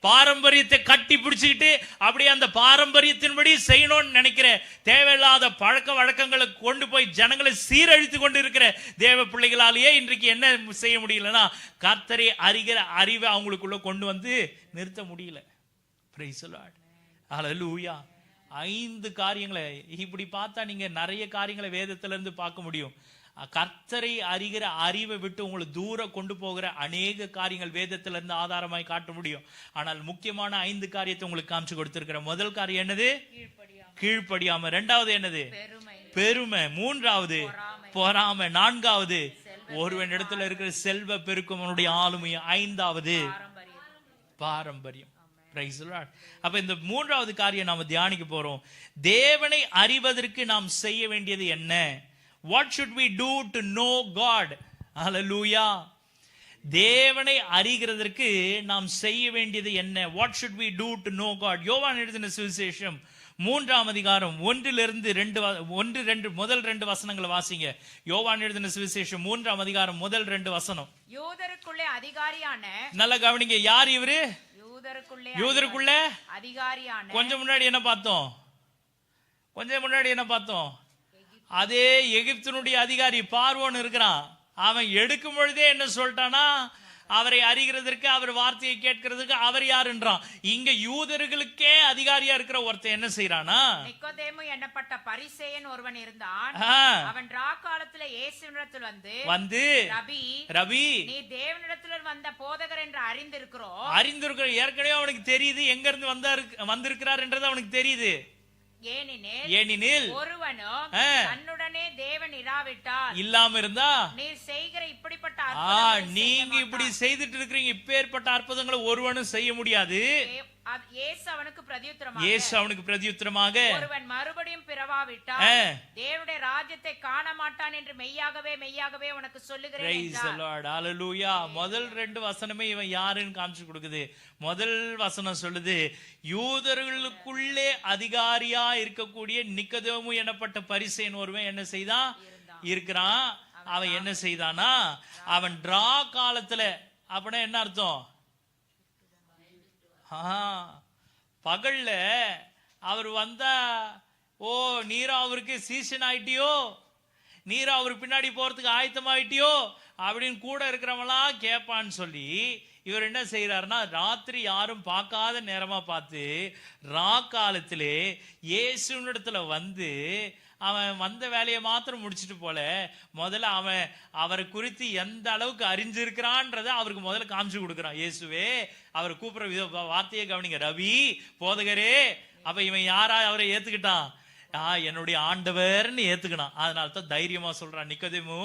பாரம்பரியத்தை கட்டி பிடிச்சுக்கிட்டு அப்படியே அந்த பாரம்பரியத்தின்படி செய்யணும்னு நினைக்கிற தேவையில்லாத பழக்க வழக்கங்களை கொண்டு போய் ஜனங்களை சீரழித்து கொண்டு இருக்கிற தேவ பிள்ளைகளாலேயே இன்றைக்கு என்ன செய்ய முடியலன்னா கர்த்தரை அறிகிற அறிவை அவங்களுக்குள்ள கொண்டு வந்து நிறுத்த முடியல. Price the Lord. ஹல்லேலூயா. 5 காரியங்களை இப்படி பார்த்தா நீங்க நிறைய காரியங்களை வேதத்துல இருந்து பார்க்க முடியும். கர்த்தரை அறிகிற அறிவை விட்டு உங்களை தூரம் கொண்டு போகிற அநேக காரியங்கள் வேதத்துல இருந்து ஆதாரமாய் காட்ட முடியும். ஆனால் முக்கியமான 5 காரியத்தை உங்களுக்கு காமிச்சு கொடுத்திருக்கிற முதல் காரியம் என்னது? கீழ்ப்படியாம. 2வது என்னது? பெருமை. 3வது பொறாமை. 4வது ஒருவன் இடத்துல இருக்கிற செல்வ பெருக்கும் அவனுடைய ஆளுமையும். 5வது பாரம்பரியம். அப்ப இந்த 3வது காரியம் நாம தியானிக்க போறோம். தேவனை அறிவதற்கு நாம் செய்ய வேண்டியது என்ன? What should we do to know God? Hallelujah. தேவனை அறிகிறதற்கு நாம் செய்ய வேண்டியது என்ன? What should we do to know God? யோவான் எழுதின சுவிசேஷம் 3ஆம் அதிகாரம் 1-2 முதல் 2 வசனங்களை வாசிங்க. யோவான் எழுதின சுவிசேஷம் 3ஆம் அதிகாரம் முதல் 2 வசனம். யூதருக்குள்ளே அதிகாரியான, நல்லா கவனிங்க, யார் இவரு? யூதருக்குள்ள அதிகாரியான. கொஞ்சம் முன்னாடி என்ன பார்த்தோம்? அதே எகிப்தினுடைய அதிகாரி பார்வோன் இருக்கிறான். அவன் எடுக்கும் பொழுதே என்ன சொல்லிட்டானா, அவரை அறிகிறதற்கு, அவர் வார்த்தையை கேட்கிறதுக்கு அவர் யாருன்றான். இங்க யூதர்களுக்கே அதிகாரியா இருக்கிற ஒருத்தன் என்ன செய்யறானா, நிக்கோதேமு என்னப்பட்ட பரிசேயன் ஒருவன் இருந்தான். அவன் ராக்காலத்துல இயேசுவினிடத்தில் வந்து ரபி நீ தேவனிடத்தில் வந்த போதகர் என்று அறிந்திருக்கிறோம். ஏற்கனவே அவனுக்கு தெரியுது எங்க இருந்து வந்திருக்கிறார் என்றது அவனுக்கு தெரியுது. ஏனெனில் ஒருவனும் தன்னுடனே தேவன் இராவிட்டால் இல்லாம இருந்தா நீர் செய்கிற இப்படிப்பட்ட நீங்க இப்படி செய்துட்டு இருக்கிறீங்க, இப்பேற்பட்ட அற்புதங்களை ஒருவனும் செய்ய முடியாது. இயேசு அவனுக்கு பிரதியுத்தரமாக ஒருவன் மறுபடியும் பிறவாவிட்டால் தேவனுடைய ராஜ்யத்தை காண மாட்டான் என்று மெய்யாகவே உனக்கு சொல்லுகிறேன். Praise the Lord. Hallelujah. முதல் 2 வசனமே இவன் யாருன்னு காமிச்சு கொடுக்குது. முதல் வசனம் சொல்லுது, யூதர்களுக்குள்ளே அதிகாரியா இருக்கக்கூடிய நிக்கோதேமு எனப்பட்ட பரிசேயன் ஒருவன் என்ன செய்தான் இருக்கிறான். அவன் என்ன செய்தானா, அவன் டிரா காலத்துல, அப்படின்னா என்ன அர்த்தம்? பகல்ல அவர் வந்தா, ஓ நீரா அவருக்கு சீசன் ஆயிட்டியோ, நீரா அவரு பின்னாடி போறதுக்கு ஆயத்தமாயிட்டியோ அப்படின்னு கூட இருக்கிறவங்களாம் கேட்பான்னு சொல்லி இவர் என்ன செய்யறாருன்னா, ராத்திரி யாரும் பார்க்காத நேரமா பார்த்து ராக்காலத்திலே இயேசுனிடத்துல வந்து அவன் வந்த வேலையை மாத்திரம் முடிச்சுட்டு போல, முதல்ல அவன் அவரை குறித்து எந்த அளவுக்கு அறிஞ்சிருக்கிறான்றத அவருக்கு முதல்ல காமிச்சு கொடுக்குறான். இயேசுவே அவரை கூப்பிடுற வார்த்தையை கவனிங்க, ரவி போதகரே. அப்ப இவன் யாரா அவரை ஏத்துக்கிட்டான்? என்னுடைய ஆண்டவர்னு ஏத்துக்கினான். அதனால தான் தைரியமா சொல்றான் நிக்கோதேமு.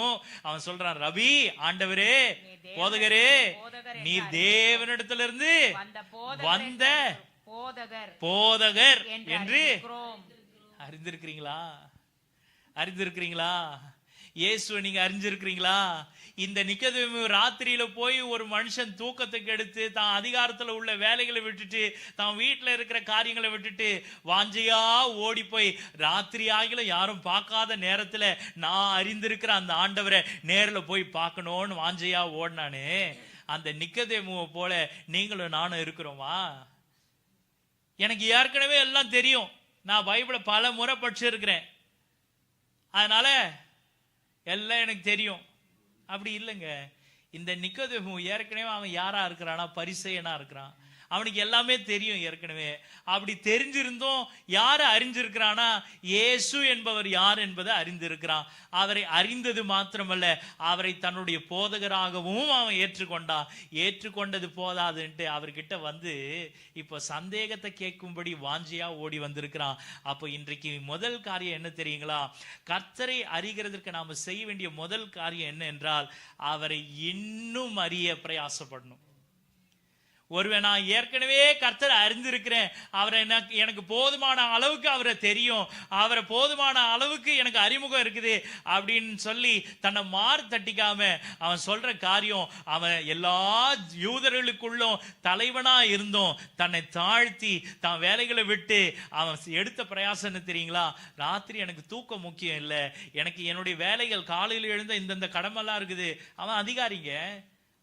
அவன் சொல்றான், ரவி ஆண்டவரே போதகரே, நீர் தேவனிடத்துல இருந்து வந்த போதகர் என்று அறிந்திருக்கிறீங்களா? இயேசுவை நீங்க அறிஞ்சிருக்கிறீங்களா? இந்த நிக்கோதேமு ராத்திரியில போய் ஒரு மனுஷன் தூக்கத்துக்கு எடுத்து தான் அதிகாரத்துல உள்ள வேலைகளை விட்டுட்டு தான் வீட்டுல இருக்கிற காரியங்களை விட்டுட்டு வாஞ்சையா ஓடி போய் ராத்திரி ஆகில யாரும் பார்க்காத நேரத்துல நான் அறிந்திருக்கிற அந்த ஆண்டவரை நேர்ல போய் பார்க்கணும்னு வாஞ்சையா ஓடினானே, அந்த நிக்கோதேமுவை போல நீங்களும் நானும் இருக்கிறோமா? எனக்கு ஏற்கனவே எல்லாம் தெரியும், நான் பைபிளை பல முறை படிச்சிருக்கிறேன், அதனால எல்லாம் எனக்கு தெரியும். அப்படி இல்லைங்க. இந்த நிக்கோதேமு ஏற்கனவே அவன் யாரா இருக்கிறானா, பரிசேயனா இருக்கிறான். அவனுக்கு எல்லாமே தெரியும் ஏற்கனவே. அப்படி தெரிஞ்சிருந்தோம் யாரை அறிஞ்சிருக்கிறானா, இயேசு என்பவர் யார் என்பதை அறிந்திருக்கிறான். அவரை அறிந்தது மாத்திரமல்ல, அவரை தன்னுடைய போதகராகவும் அவன் ஏற்றுக்கொண்டான். ஏற்றுக்கொண்டது போதாதுன்ட்டு அவர்கிட்ட வந்து இப்ப சந்தேகத்தை கேட்கும்படி வாஞ்சியா ஓடி வந்திருக்கிறான். அப்போ இன்றைக்கு முதல் காரியம் என்ன தெரியுங்களா? கர்த்தரை அறிகிறதற்கு நாம செய்ய வேண்டிய முதல் காரியம் என்ன என்றால், அவரை இன்னும் அறிய பிரயாசப்படணும். ஒருவன் நான் ஏற்கனவே கர்த்தரை அறிந்திருக்கிறேன், அவரை எனக்கு போதுமான அளவுக்கு அவரை தெரியும், அவரை போதுமான அளவுக்கு எனக்கு அறிமுகம் இருக்குது அப்படின்னு சொல்லி தன்னை மாறு தட்டிக்காம அவன் சொல்ற காரியம், அவன் எல்லா யூதர்களுக்குள்ளும் தலைவனா இருந்தோம் தன்னை தாழ்த்தி தான் வேலைகளை விட்டு அவன் எடுத்த பிரயாசம் என்ன தெரியுங்களா? ராத்திரி எனக்கு தூக்கம் முக்கியம் இல்லை, எனக்கு என்னுடைய வேலைகள் காலையில் எழுந்த இந்தந்த கடமெல்லாம் இருக்குது. அவன் அதிகாரிங்க,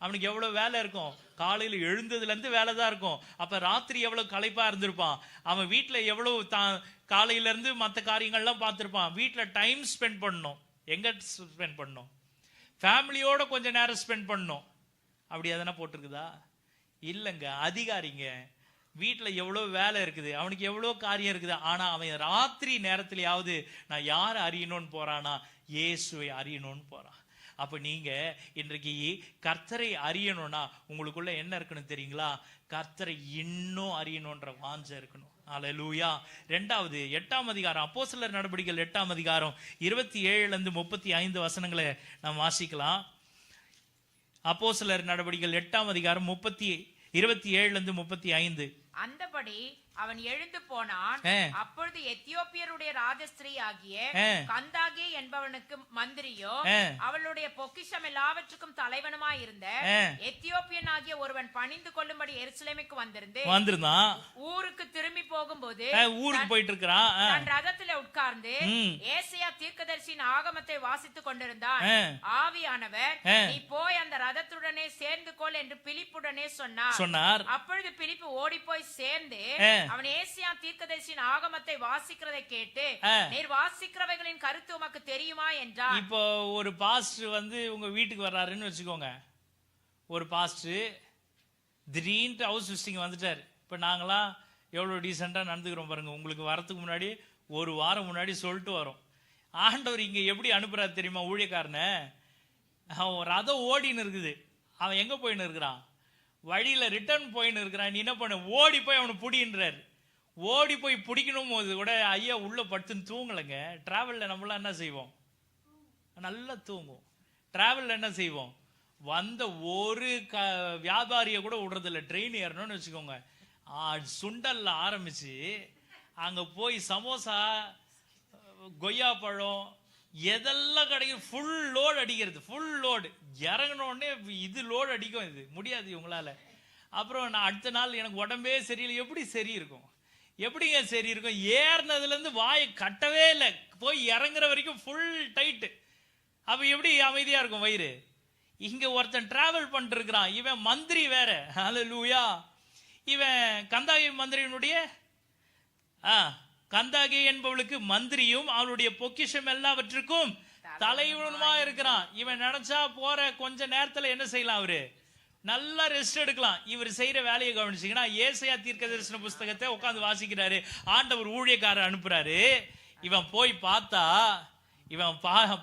அவனுக்கு எவ்வளவு வேலை இருக்கும், காலையில எழுந்ததுல இருந்து வேலை தான் இருக்கும். அப்ப ராத்திரி எவ்வளவு களைப்பா இருந்திருப்பான், அவன் வீட்டுல எவ்வளவு காலையில இருந்து மற்ற காரியங்கள்லாம் பார்த்திருப்பான். வீட்டுல டைம் ஸ்பெண்ட் பண்ணணும். எங்க ஸ்பெண்ட் பண்ணணும்? ஃபேமிலியோட கொஞ்சம் நேரம் ஸ்பெண்ட் பண்ணணும். அப்படி எதனா போட்டிருக்குதா? இல்லைங்க. அதிகாரிங்க வீட்டுல எவ்வளவு வேலை இருக்குது, அவனுக்கு எவ்வளவு காரியம் இருக்குது. ஆனா அவன் ராத்திரி நேரத்திலேயாவது நான் யாரை அறியணும்னு போறானா? இயேசுவை அறியணும்னு போறான். அப்ப நீங்க இன்றைக்கு கர்த்தரை அறியணும்னா உங்களுக்குள்ள என்ன இருக்கணும் தெரியுங்களா? கர்த்தரை இன்னும் அறியணும்ன்ற வாஞ்சை இருக்கணும். அல்லேலூயா. 2வது 8ஆம் அதிகாரம், அப்போஸ்தலர் நடபடிகள் 8ஆம் அதிகாரம் 27-35 வசனங்களை நாம் வாசிக்கலாம். அப்போஸ்தலர் நடபடிகள் 8ஆம் அதிகாரம் 27-35. அந்தபடி அவன் எழுந்து போனான். அப்பொழுது எத்தியோப்பியருடைய ராஜஸ்திரீ ஆகிய கந்தாகே என்பவனுக்கு மந்திரியோ அவளுடைய பொக்கிஷம் எல்லாவற்றுக்கும் தலைவனுமாய் இருந்த எத்தியோப்பியன் ஆகிய ஒருவன் பணிந்து கொள்ளும்படி எருசலேமுக்கு வந்திருந்தான். ஊருக்கு திரும்பி போகும்போது ஊருக்கு போயிட்டு இருக்கிறான். தன் ரதத்துல உட்கார்ந்து ஏசாயா தீர்க்கதரிசியின் ஆகமத்தை வாசித்துக் கொண்டிருந்தான். ஆவியானவர் நீ போய் அந்த ரதத்துடனே சேர்ந்து கொள் என்று பிலிப்புடனே சொன்னார். அப்பொழுது பிலிப்பு ஓடி போய் சேர்ந்து அவன் ஏசாயா தீர்க்கதரிசியின் ஆகமத்தை வாசிக்கிறதை கேட்டு, நீர் வாசிக்கிறவைகளின் கருத்து உமக்கு தெரியுமா என்றார். இப்போ ஒரு பாஸ்டர் உங்க வீட்டுக்கு வர்றாருன்னு வச்சுக்கோங்க. ஒரு பாஸ்டர் திடீர்னு ஹவுஸ் விசிட்டிங் வந்துட்டாரு. இப்ப நாங்களாம் எவ்வளவு டீசெண்டா நடந்துக்கிறோம் பாருங்க. உங்களுக்கு வரதுக்கு முன்னாடி ஒரு வாரம் முன்னாடி சொல்லிட்டு வரோம். ஆண்டவர் இங்க எப்படி அனுப்புறாரு தெரியுமா? ஊழியக்காரனை அவன் ரதம் ஓடின்னு இருக்குது. அவன் எங்க போயின்னு இருக்கிறான்? வழியில ரிட்டர்ன் போயின்னு இருக்கிறான். நீ என்ன பண்ண? ஓடி போய் அவனை பிடின்றாரு. ஓடி போய் பிடிக்கணும் போது கூட ஐயா உள்ள படுத்துன்னு தூங்கலைங்க. டிராவல்ல நம்மளாம் என்ன செய்வோம்? நல்லா தூங்கும். டிராவல்ல என்ன செய்வோம்? வந்த ஒரு வியாபாரியை கூட விடுறது இல்லை. ட்ரெயின் ஏறணும்னு வச்சுக்கோங்க, சுண்டல்ல ஆரம்பிச்சு அங்க போய் சமோசா, கொய்யா பழம், எதெல்லாம் கிடைக்கும் ஃபுல் லோடு அடிக்கிறது. ஃபுல் லோடு இறங்கினோடனே இது லோடு அடிக்கும். இது முடியாது இவங்களால. அப்புறம் நான் அடுத்த நாள் எனக்கு உடம்பே சரியில்லை. எப்படி சரி இருக்கும்? எப்படிங்க சரி இருக்கும்? ஏறினதுல இருந்து வாயை கட்டவே இல்லை. போய் இறங்குற வரைக்கும் ஃபுல் டைட்டு. அப்ப எப்படி அமைதியா இருக்கும் வயிறு? இங்க ஒருத்தன் டிராவல் பண்ணிட்டு இருக்கிறான். இவன் மந்திரி வேற. ஹல்லேலூயா. இவன் கந்தாகி மந்திரியினுடைய கந்தாகி என்பவளுக்கு மந்திரியும் அவளுடைய பொக்கிஷம் எல்லாவற்றுக்கும் தலைவனுமா இருக்கிறான். இவன் நினைச்சா போற கொஞ்ச நேரத்துல என்ன செய்யலாம்? அவரு நல்லா ரெஸ்ட் எடுக்கலாம். இவர் செய்யற வேலையை கவனிச்சீங்கன்னா, ஏசாயா தீர்க்கதரிசன புஸ்தகத்தை உட்கார்ந்து வாசிக்கிறாரு. ஆண்டவர் ஊழியக்காரர் அனுப்புறாரு. இவன் போய் பார்த்தா இவன்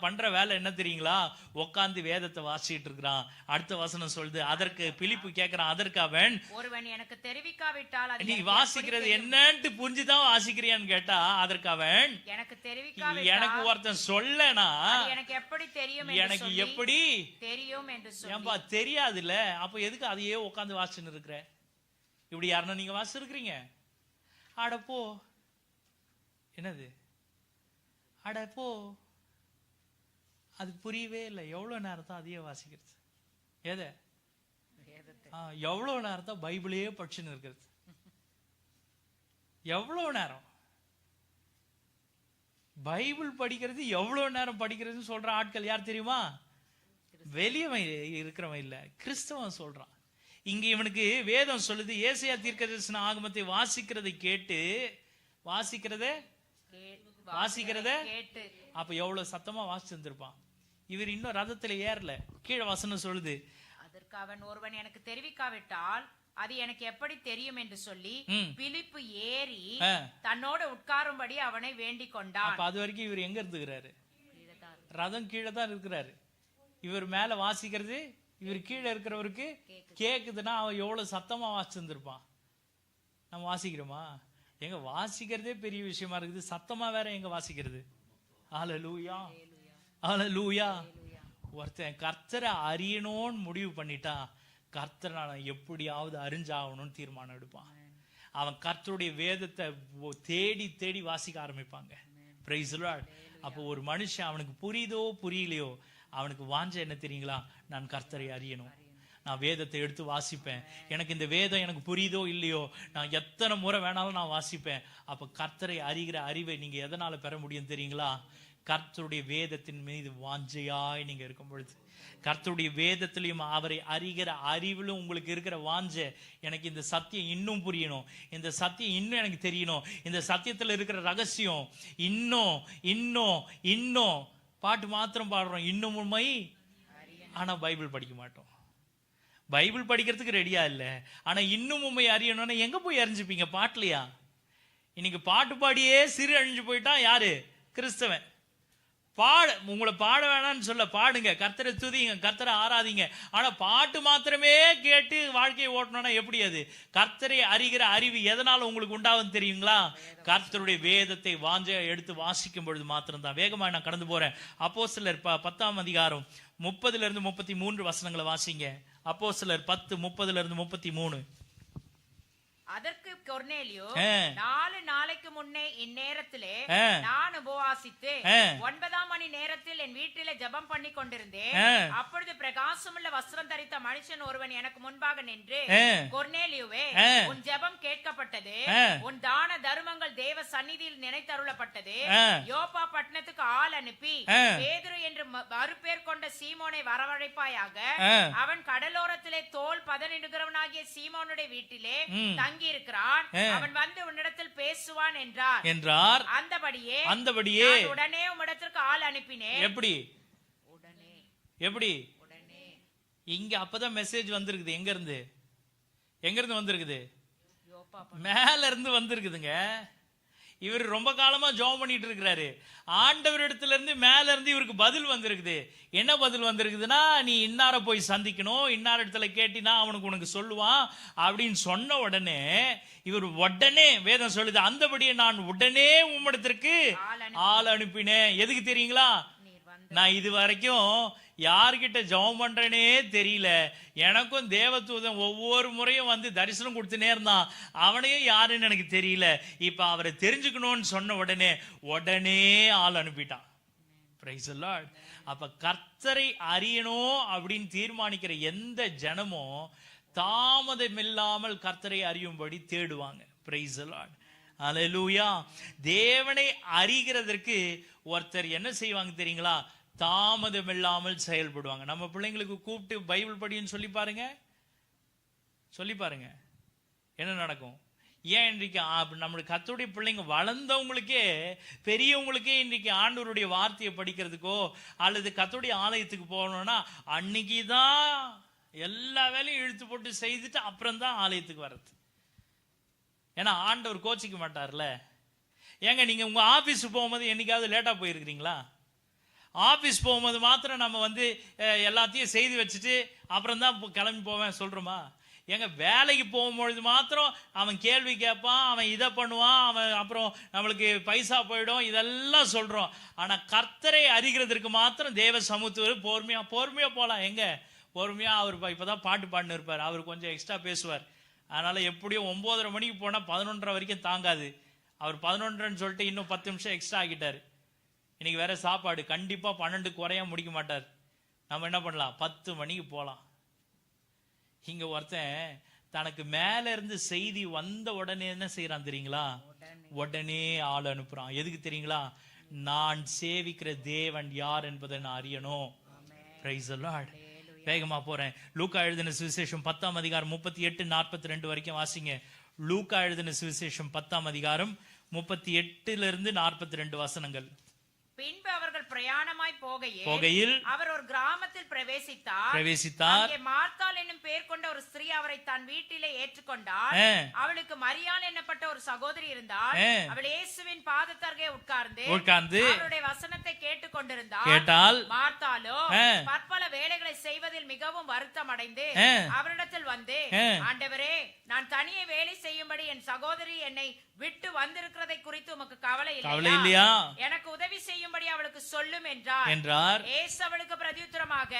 பண்ற வேலை என்ன தெரியுங்களா? உட்கார்ந்து வேதத்தை வாசிட்டு இருக்கிறான். அடுத்த வசனம் சொல்லுது, அதற்கு பிலிப்பு கேட்கிறான், அதற்கு அவன், ஒருவன் எனக்கு தெரிவிக்காவிட்டால் நீ வாசிக்கிறது என்னன்னு புரிஞ்சுதான் வாசிக்கிறியான்னு கேட்டா, அதற்கு அவன், எனக்கு தெரிவிக்காவிட்டால், எனக்கு ஒருத்தன் சொல்லனா எனக்கு எப்படி தெரியும்? எனக்கு எப்படி தெரியும் என்று சொல்லி. ஏன்பா தெரியாது இல்ல? அப்ப எதுக்கு அதையே உட்கார்ந்து வாசிச்சுன்னு இருக்கிற? இப்படி யாருன்னா நீங்க வாசிச்சிருக்கிறீங்க? அடப்போ, என்னது அடப்போ, அது புரியவே இல்லை. எவ்வளவு நேரம் தான் அதையே வாசிக்கிறது? எதை? எவ்வளவு நேரம் தான் பைபிளையே படிச்சுன்னு இருக்கிறது? எவ்வளவு நேரம் பைபிள் படிக்கிறது? எவ்வளவு நேரம் படிக்கிறதுன்னு சொல்ற ஆட்கள் யார் தெரியுமா? வெளியவன் இருக்கிறவன் இல்ல, கிறிஸ்தவன் சொல்றான். இங்க இவனுக்கு வேதம் சொல்லுது, ஏசாயா தீர்க்கதரிசன ஆகமத்தை வாசிக்கிறதை கேட்டு, வாசிக்கிறத அப்ப எவ்வளவு சத்தமா வாசிச்சிருந்திருப்பான். இவர் இன்னும் ரதத்துல ஏறல. கீழே வசனம் சொல்லுது, அதற்கு அவன், ஒருவன் எனக்கு தெரிவிக்காவிட்டால் அது எனக்கு எப்படி தெரியும் என்று சொல்லி பிலிப்பு ஏறி தன்னோட உட்காரும்படி அவனை வேண்டிக் கொண்டான். அது வரைக்கும் இவர் எங்க இருந்துக்கிறாரு? ரதம் கீழே தான் இருக்கிறாரு. இவர் மேல வாசிக்கிறது இவர் கீழே இருக்கிறவருக்கு கேக்குதுன்னா அவன் எவ்வளவு சத்தமா வாசிச்சிருந்திருப்பான். நம்ம வாசிக்கிறோமா? எங்க வாசிக்கிறதே பெரிய விஷயமா இருக்குது, சத்தமா வேற எங்க வாசிக்கிறது? ஹல்லேலூயா, ஹல்லேலூயா. ஒருத்தன் கர்த்தரை அறியணும்னு முடிவு பண்ணிட்டா, கர்த்தரை நான் எப்படியாவது அறிஞ்சாகணும்னு தீர்மானம் எடுப்பான். அவன் கர்த்தருடைய வேதத்தை தேடி தேடி வாசிக்க ஆரம்பிப்பாங்க. Price the Lord. அப்போ ஒரு மனுஷன் அவனுக்கு புரியுதோ புரியலையோ, அவனுக்கு வாஞ்ச என்ன தெரியுங்களா? நான் கர்த்தரை அறியணும், நான் வேதத்தை எடுத்து வாசிப்பேன். எனக்கு இந்த வேதம் எனக்கு புரியுதோ இல்லையோ, நான் எத்தனை முறை வேணாலும் நான் வாசிப்பேன். அப்ப கர்த்தரை அறிகிற அறிவை நீங்க எதனால பெற முடியும் தெரியுங்களா? கர்த்தருடைய வேதத்தின் மீது வாஞ்சையாய் நீங்க இருக்கும் பொழுது, கர்த்தருடைய வேதத்திலையும் அவரை அறிகிற அறிவிலும் உங்களுக்கு இருக்கிற வாஞ்சை, எனக்கு இந்த சத்தியம் இன்னும் புரியணும், இந்த சத்தியம் இன்னும் எனக்கு தெரியணும், இந்த சத்தியத்தில் இருக்கிற ரகசியம் இன்னும் இன்னும் இன்னும். பாட்டு மாத்திரம் பாடுறோம் இன்னும் உண்மை, ஆனா பைபிள் படிக்க மாட்டோம். பைபிள் படிக்கிறதுக்கு ரெடியா இல்லை, ஆனா இன்னும் உண்மை அறியணும்னா எங்க போய் அறிஞ்சுப்பீங்க? பாட்டுலையா? இன்னைக்கு பாட்டு பாடியே சிறு அழிஞ்சு போயிட்டா யாரு? கிறிஸ்தவன். உங்களை பாட வேணாம்னு சொல்ல, பாடுங்க, கர்த்தரை துதிங்க, கர்த்தரை ஆராதிங்க. ஆனா பாட்டு மாத்திரமே கேட்டு வாழ்க்கையை ஓட்டணும்னா எப்படி? அது கர்த்தரை அறிகிற அறிவு எதனால உங்களுக்கு உண்டாகும் தெரியுங்களா? கர்த்தருடைய வேதத்தை வாஞ்ச எடுத்து வாசிக்கும் பொழுது மாத்திரம்தான். வேகமா நான் கடந்து போறேன். அப்போஸ்தலர் 10ஆம் அதிகாரம் 30-33 வசனங்களை வாசிங்க. அப்போஸ்தலர் 10:30-33. அதற்கு கொர்நேலியு, 4 நாளைக்கு முன்னே இந்நேரத்திலே நான் உபவாசித்து 9ஆம் மணி நேரத்தில் என் வீட்டிலே ஜெபம் பண்ணி கொண்டிருந்தேன். அப்பொழுது பிரகாசமுள்ள வஸ்திரம் தரித்த மனுஷன் ஒருவன் எனக்கு முன்பாக நின்று, கொர்நேலியுவே, உன் ஜெபம் கேட்கப்பட்டது, உன் தான தர்மங்கள் தேவ சந்நிதியில் நினைத்தருளப்பட்டது. யோப்பா பட்டணத்துக்கு ஆள் அனுப்பி பேதுரு என்று மறுபேர் கொண்ட சீமோனை வரவழைப்பாயாக. அவன் கடலோரத்திலே தோல் பதனிடுகிறவனாகிய சீமோனுடைய வீட்டிலே தங்கி இருக்கிறான். அவன் வந்து உன்னிடத்தில் பேசுவான் என்றார். அந்தபடியே உடனே உம்மிடத்திற்கு ஆள் அனுப்பினேன். எப்படி? இங்க அப்பதான் மெசேஜ் வந்திருக்குது. எங்க இருந்து வந்திருக்குது? மேல இருந்து வந்திருக்குதுங்க. இவர் ரொம்ப காலமா ஜெபம் பண்ணிட்டு இருக்கிறாரு. ஆண்டவர் இடத்துல இருந்து மேல இருந்து இவருக்கு பதில் வந்திருக்குது. என்ன பதில் வந்திருக்குதுன்னா, நீ இன்னார போய் சந்திக்கணும், இன்னார இடத்துல கேட்டினா அவனுக்கு உனக்கு சொல்லுவான் அப்படின்னு சொன்ன உடனே இவர் உடனே வேதம் சொல்லுது, அந்தபடியே நான் உடனே உம்மிடத்திற்கு ஆள் அனுப்பினேன். எதுக்கு தெரியுங்களா? நான் இது வரைக்கும் யார்கிட்ட ஜெபம் பண்றேனே தெரியல. எனக்கும் தேவதூதன் ஒவ்வொரு முறையும் வந்து தரிசனம் கொடுத்துனே இருந்தான். அவனையும் யாருன்னு எனக்கு தெரியல. இப்ப அவரை தெரிஞ்சுக்கணும்னு சொன்ன உடனே ஆள் அனுப்பிட்டான். Price the Lord. அப்ப கர்த்தரை அறியணும் அப்படின்னு தீர்மானிக்கிற எந்த ஜனமும் தாமதமில்லாமல் கர்த்தரை அறியும்படி தேடுவாங்க. Praise the Lord. அல்லேலூயா. தேவனை அறிகிறதற்கு ஒருத்தர் என்ன செய்வாங்க தெரியுங்களா? தாமதமில்லாமல் செயல்படுவாங்க. நம்ம பிள்ளைங்களுக்கு கூப்பிட்டு பைபிள் படின்னு சொல்லி பாருங்க, என்ன நடக்கும்? ஏன் இன்றைக்கு நம்மளுடைய கர்த்தருடைய பிள்ளைங்க வளர்ந்தவங்களுக்கே பெரியவங்களுக்கே இன்றைக்கு ஆண்டவருடைய வார்த்தையை படிக்கிறதுக்கோ அல்லது கர்த்தருடைய ஆலயத்துக்கு போகணும்னா அன்னைக்கு தான் எல்லா வேலையும் இழுத்து போட்டு செய்துட்டு அப்புறம் தான் ஆலயத்துக்கு வர்றது. ஏன்னா ஆண்டவர் கோச்சிக்க மாட்டார்ல. ஏங்க நீங்க உங்க ஆபீஸ் போகும்போது என்னைக்காவது லேட்டா போயிருக்கிறீங்களா? ஆபீஸ் போகும்போது மாத்திரம் நம்ம வந்து எல்லாத்தையும் செய்து வச்சுட்டு அப்புறம் தான் கிளம்பி போவேன் சொல்றோமா? எங்க வேலைக்கு போகும்பொழுது மாத்திரம் அவன் கேள்வி கேட்பான், அவன் இதை பண்ணுவான், அவன் அப்புறம் நம்மளுக்கு பைசா போயிடும், இதெல்லாம் சொல்றோம். ஆனா கர்த்தரை அறிகிறதுக்கு மாத்திரம் தேவ சமூகத்தவர் பொறுமையா போலாம். எங்க பொறுமையா அவர் இப்பதான் பாட்டு பாடினு இருப்பார், அவர் கொஞ்சம் எக்ஸ்ட்ரா பேசுவார். அதனால எப்படியும் 9:30 மணிக்கு போனா 11:30 வரைக்கும் தாங்காது. அவர் 11:30 சொல்லிட்டு இன்னும் 10 நிமிஷம் எக்ஸ்ட்ரா ஆக்கிட்டாரு. இன்னைக்கு வேற சாப்பாடு கண்டிப்பா 12 குறையா முடிக்க மாட்டார். நம்ம என்ன பண்ணலாம்? 10 மணிக்கு போலாம். இங்க ஒருத்தன் தனக்கு மேல இருந்து செய்தி வந்த உடனே என்ன செய்யறான் தெரியுங்களா? உடனே ஆள் அனுப்புறான். எதுக்கு தெரியுங்களா? நான் சேவிக்கிற தேவன் யார் என்பதை நான் அறியணும். Price the Lord. வேகமா போறேன். லூக்கா எழுதின சுவிசேஷம் 10ஆம் அதிகாரம் 38-42 வரைக்கும் வாசிங்க. லூக்கா எழுதின சுவிசேஷம் 10ஆம் அதிகாரம் 38-42 வசனங்கள். பின்பு அவர்கள் பிரயாணமாய் போகையில் அவர் ஒரு கிராமத்தில் பிரவேசித்தார். அங்கே மார்த்தாள் என்னும் பெயர் கொண்ட ஒரு ஸ்திரீ அவரை தன் வீட்டிலே ஏற்றுக்கொண்டார். அவளுக்கு மரியாள் என்னப்பட்ட ஒரு சகோதரி இருந்தாள். அவள் இயேசுவின் பாதத்தருகே உட்கார்ந்து அவருடைய வசனத்தை கேட்டுக் கொண்டிருந்தாள். மார்த்தாளோ பற்பல வேலைகளை செய்வதில் மிகவும் வருத்தம் அடைந்து அவரிடத்தில் வந்து, ஆண்டவரே, நான் தனியே வேலை செய்யும்படி என் சகோதரி என்னை விட்டு வந்திருக்கிறதை குறித்து உமக்கு கவலை இல்லையா? எனக்கு உதவி செய்யும்படி அவளுக்கு சொல்லும் என்றார். இயேசு அவளுக்கு பிரதியுத்தரமாக,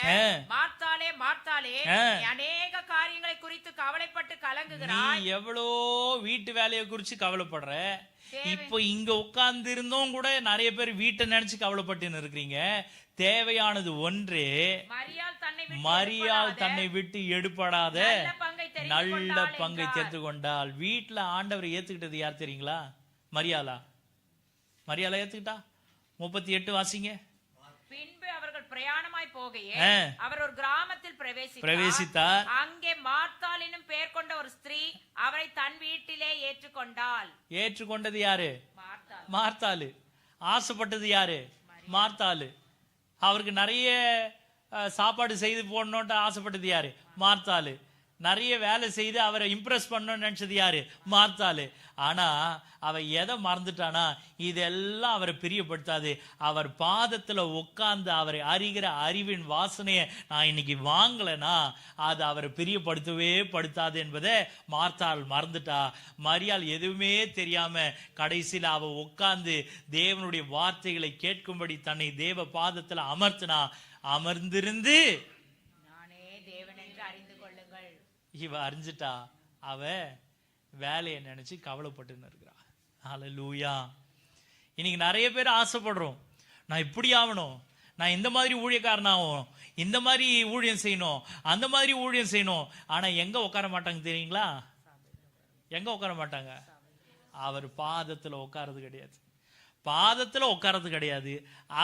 மார்த்தாளே மார்த்தாளே, அநேக காரியங்களை குறித்து கவலைப்பட்டு கலங்குகிறாய். நீ எவ்வளோ வீட்டு வேலையை குறிச்சு கவலைப்படுற. இப்போ இங்க உட்கார்ந்து இருந்தோம் கூட நிறைய பேர் வீட்டை நினைச்சு கவலைப்பட்டு இருக்கிறீங்க. தேவையானது ஒன்றே, மரியாள் தன்னை விட்டு எடுபடாத நல்ல பங்கை தெரிந்து கொண்டால். வீட்டுல ஆண்டவரை ஏத்துக்கிட்டது யார் தெரியுங்களா? மரியாளா ஏத்துக்கிட்டா? 38 வாசிங்க. பின்பு அவர்கள் பிரயாணமாய் போகையே அவர் ஒரு கிராமத்தில் பிரவேசித்தார். அங்கே மார்த்தாள் என்னும் பெயர் கொண்ட ஒரு ஸ்திரீ அவரை தன் வீட்டிலே ஏற்றுக்கொண்டாள். ஏற்றுக்கொண்டது யாரு? மார்த்தாள். ஆசைப்பட்டது யாரு? மார்த்தாள். அவருக்கு நிறைய சாப்பாடு செய்து போடணும்ட்டு ஆசைப்பட்டது யாரு? மார்த்தாள். நிறைய வேலை செய்து அவரை இம்ப்ரெஸ் பண்ணணும்னு நினைச்சது யாரு? மார்த்தாள். ஆனா அவ எதை மறந்துட்டானா, இதெல்லாம் அவரை பிரியப்படுத்தாது. அவர் பாதத்துல உட்கார்ந்து அவரை அறிகிற அறிவின் வாசனையை நான் இன்னைக்கு வாங்கலைன்னா அது அவரை பிரியப்படுத்தவே படுத்தாது என்பதை மார்த்தாள் மறந்துட்டா. மரியாள் எதுவுமே தெரியாம கடைசியில் அவ உட்கார்ந்து தேவனுடைய வார்த்தைகளை கேட்கும்படி தன்னை தேவ பாதத்துல அமர்த்தினா. அமர்ந்திருந்து நானே தேவன் என்று அறிந்து கொள்ளுங்கள். இவ அறிஞ்சிட்டா. அவ வேலையை நினைச்சு கவலைப்பட்டு இருக்கிறா. ஹல்லேலூயா. இன்னைக்கு நிறைய பேர் ஆசைப்படுறோம், நான் இப்படி ஆகணும், நான் இந்த மாதிரி ஊழியக்காரனாகும், இந்த மாதிரி ஊழியம் செய்யணும், அந்த மாதிரி ஊழியம் செய்யணும். ஆனா எங்க உட்கார மாட்டாங்க தெரியுங்களா? எங்க உட்கார மாட்டாங்க? அவர் பாதத்துல உட்கார்றது கிடையாது. பாதத்துல உட்கார்றது கிடையாது.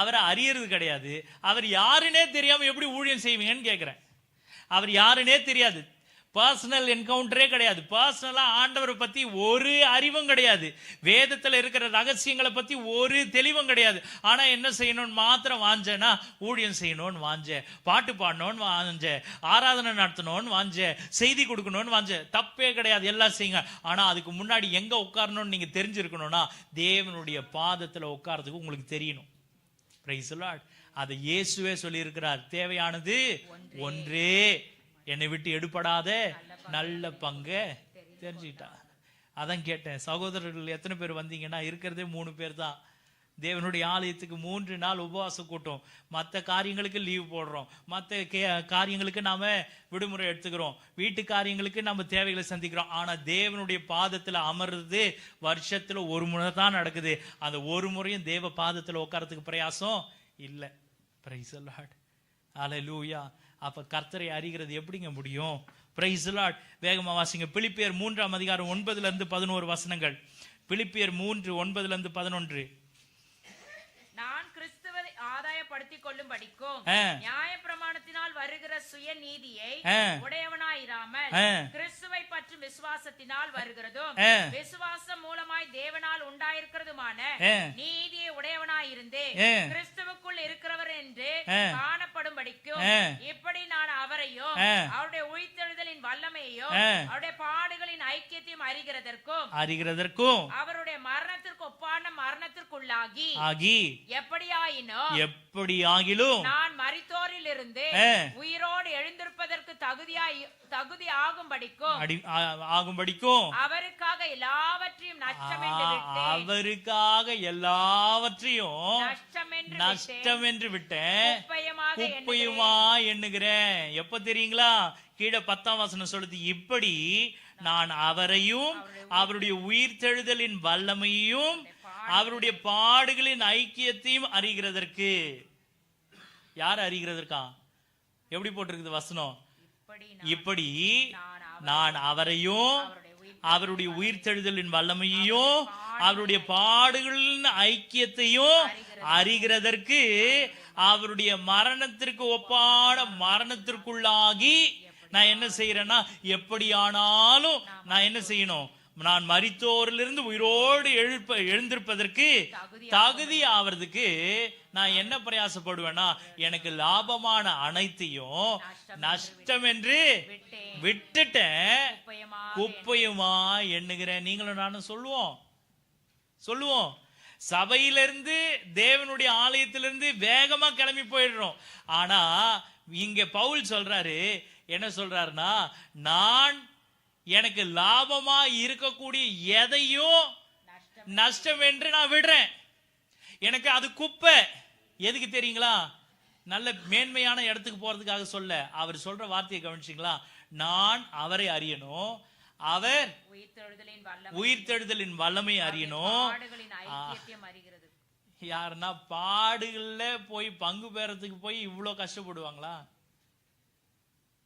அவரை அறியறது கிடையாது. அவர் யாருன்னே தெரியாம எப்படி ஊழியம் செய்வீங்கன்னு கேட்கிறேன். அவர் யாருன்னே தெரியாது. பர்சனல் என்கவுண்டரே கிடையாது. பர்சனலா ஆண்டவரை பத்தி ஒரு அறிவும் கிடையாது. வேதத்துல இருக்கிற ரகசியங்களை பத்தி ஒரு தெளிவும் கிடையாது. ஆனா என்ன செய்யணும்னு மாத்திரம் வாஞ்சேன்னா, ஊழியம் செய்யணும்னு வாஞ்ச, பாட்டு பாடணும்னு வாஞ்ச, ஆராதனை நடத்தணும்னு வாஞ்ச, செய்தி கொடுக்கணும்னு வாஞ்ச. தப்பே கிடையாது, எல்லாம் செய்யுங்க. ஆனா அதுக்கு முன்னாடி எங்க உட்காரணும்னு நீங்க தெரிஞ்சிருக்கணும்னா தேவனுடைய பாதத்துல உட்கார்றதுக்கு உங்களுக்கு தெரியணும். Price the Lord. அதை இயேசுவே சொல்லி இருக்கிறார். தேவையானது ஒன்றே, என்னை விட்டு எடுபடாத நல்ல பங்கு தெரிஞ்சுக்கிட்டா. அதான் கேட்டேன், சகோதரர்கள் எத்தனை பேர் வந்தீங்கன்னா? இருக்கிறதே 3 பேர் தான். தேவனுடைய ஆலயத்துக்கு 3 நாள் உபவாச கூட்டம். மற்ற காரியங்களுக்கு லீவ் போடுறோம், மற்ற காரியங்களுக்கு நாம விடுமுறை எடுத்துக்கிறோம், வீட்டு காரியங்களுக்கு நம்ம தேவைகளை சந்திக்கிறோம். ஆனா தேவனுடைய பாதத்துல அமர்றது வருஷத்துல ஒரு முறை தான் நடக்குது. அந்த ஒரு முறையும் தேவ பாதத்துல உட்காரத்துக்கு பிரயாசம் இல்லை. Praise the Lord. ஹல்லேலூயா. அப்ப கர்த்தரை அறிகிறது எப்படிங்க முடியும்? Praise the Lord. வேகமா வாசிங்க. பிலிப்பியர் 3ஆம் அதிகாரம் 9-11 வசனங்கள். பிலிப்பியர் 3:9-11. நான் கிறிஸ்துவை ஆதாயப்படுத்திக் கொள்ளும்படிக்கும் நியாயப்பிரமாணத்தினால் வருகிற சுய நீதியை உடையவனாயிராமல் கிறிஸ்துவை பற்றும் விசுவாசத்தினால் வருகிறதும் விசுவாசம் மூலமாய் தேவனால் உண்டாயிருக்கிறதுமான நீதியை உடையவனாயிருந்து கிறிஸ்துவுக்குள் இருக்கிறவர் என்று காணப்படும்படிக்கும் இப்படி நான் அவரையும் அவருடைய உயிர்த்தெழுதலின் வல்லமையையும் அவருடைய பாடுகளின் ஐக்கியத்தையும் அறிகிறதற்கும் அவருடைய மரணத்திற்கு ஒப்பான மரணத்திற்குள்ளாகி எப்படியாயினும் நான் மரித்தோரில் இருந்து உயிரோடு எழுந்திருப்பதற்கு தகுதி ஆகும்படிக்கும் அவருக்காக எல்லாவற்றையும் நஷ்டம் என்று விட்டேன், குப்பையுமா எண்ணுகிறேன். எப்ப தெரியுங்களா? கீழே 10ஆம் வசனம் சொல்லுது, இப்படி நான் அவரையும் அவருடைய உயிர்த்தெழுதலின் வல்லமையையும் அவருடைய பாடுகளின் ஐக்கியத்தையும் அறிகிறதற்கு. யார் அறிகிறதற்கா? எப்படி போட்டிருக்குது வசனம்? இப்படி நான் அவரையும் அவருடைய உயிர்த்தெழுதலின் வல்லமையையும் அவருடைய பாடுகளின் ஐக்கியத்தையும் அறிகிறதற்கு அவருடைய மரணத்திற்கு ஒப்பான மரணத்திற்குள்ளாகி நான் என்ன செய்யறேன்னா, எப்படியானாலும் நான் என்ன செய்யணும்? நான் மரித்தோரிலிருந்து உயிரோடு எழுந்திருப்பதற்கு தகுதி ஆவறதுக்கு நான் என்ன பிரயாசப்படுவேன்னா, எனக்கு லாபமான அனைத்தையும் நஷ்டம் என்று விட்டுட்டேன், குப்பையுமா எண்ணுகிறேன். நீங்களும் நானும் சொல்லுவோம். சபையிலிருந்து தேவனுடைய ஆலயத்திலிருந்து வேகமா கிளம்பி போயிடுறோம். ஆனா இங்க பவுல் சொல்றாரு, என்ன சொல்றாருன்னா, நான் எனக்கு லாபமா இருக்கக்கூடிய எதையும் நஷ்டம் என்று நான் விடுறேன். எனக்கு அது குப்பை. எதுக்கு தெரியுங்களா? நல்ல மேன்மையான இடத்துக்கு போறதுக்காக சொல்ல. அவர் சொல்ற வார்த்தையை கவனிச்சிங்களா? நான் அவரை அறியணும், அவர் உயிர்த்தெழுதலின் வல்லமை அறியணும். யாருன்னா பாடுகள்ல போய் பங்கு பெறத்துக்கு போய் இவ்வளவு கஷ்டப்படுவாங்களா?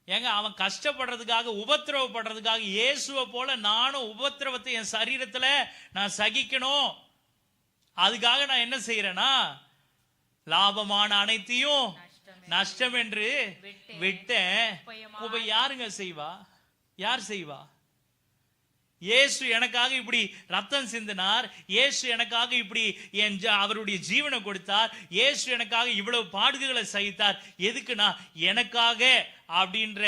ஏங்க, அவன் கஷ்டப்படுறதுக்காக, உபத்திரவப்படுறதுக்காக இயேசுவை போல நானும் உபத்திரவத்தை என் சரீரத்துல நான் சகிக்கணும். அதுக்காக நான் என்ன செய்யறேன்னா, லாபமான அனைத்தையும் நஷ்டம் என்று விட்டேன். இப்ப யாருங்க செய்வா? யார் செய்வா? இயேசு எனக்காக இப்படி ரத்தம் சிந்தினார், இயேசு எனக்காக இப்படி அவருடைய ஜீவனை கொடுத்தார், இயேசு எனக்காக இவ்வளவு பாடுகளை சகித்தார். எதுக்குன்னா எனக்காக அப்படின்ற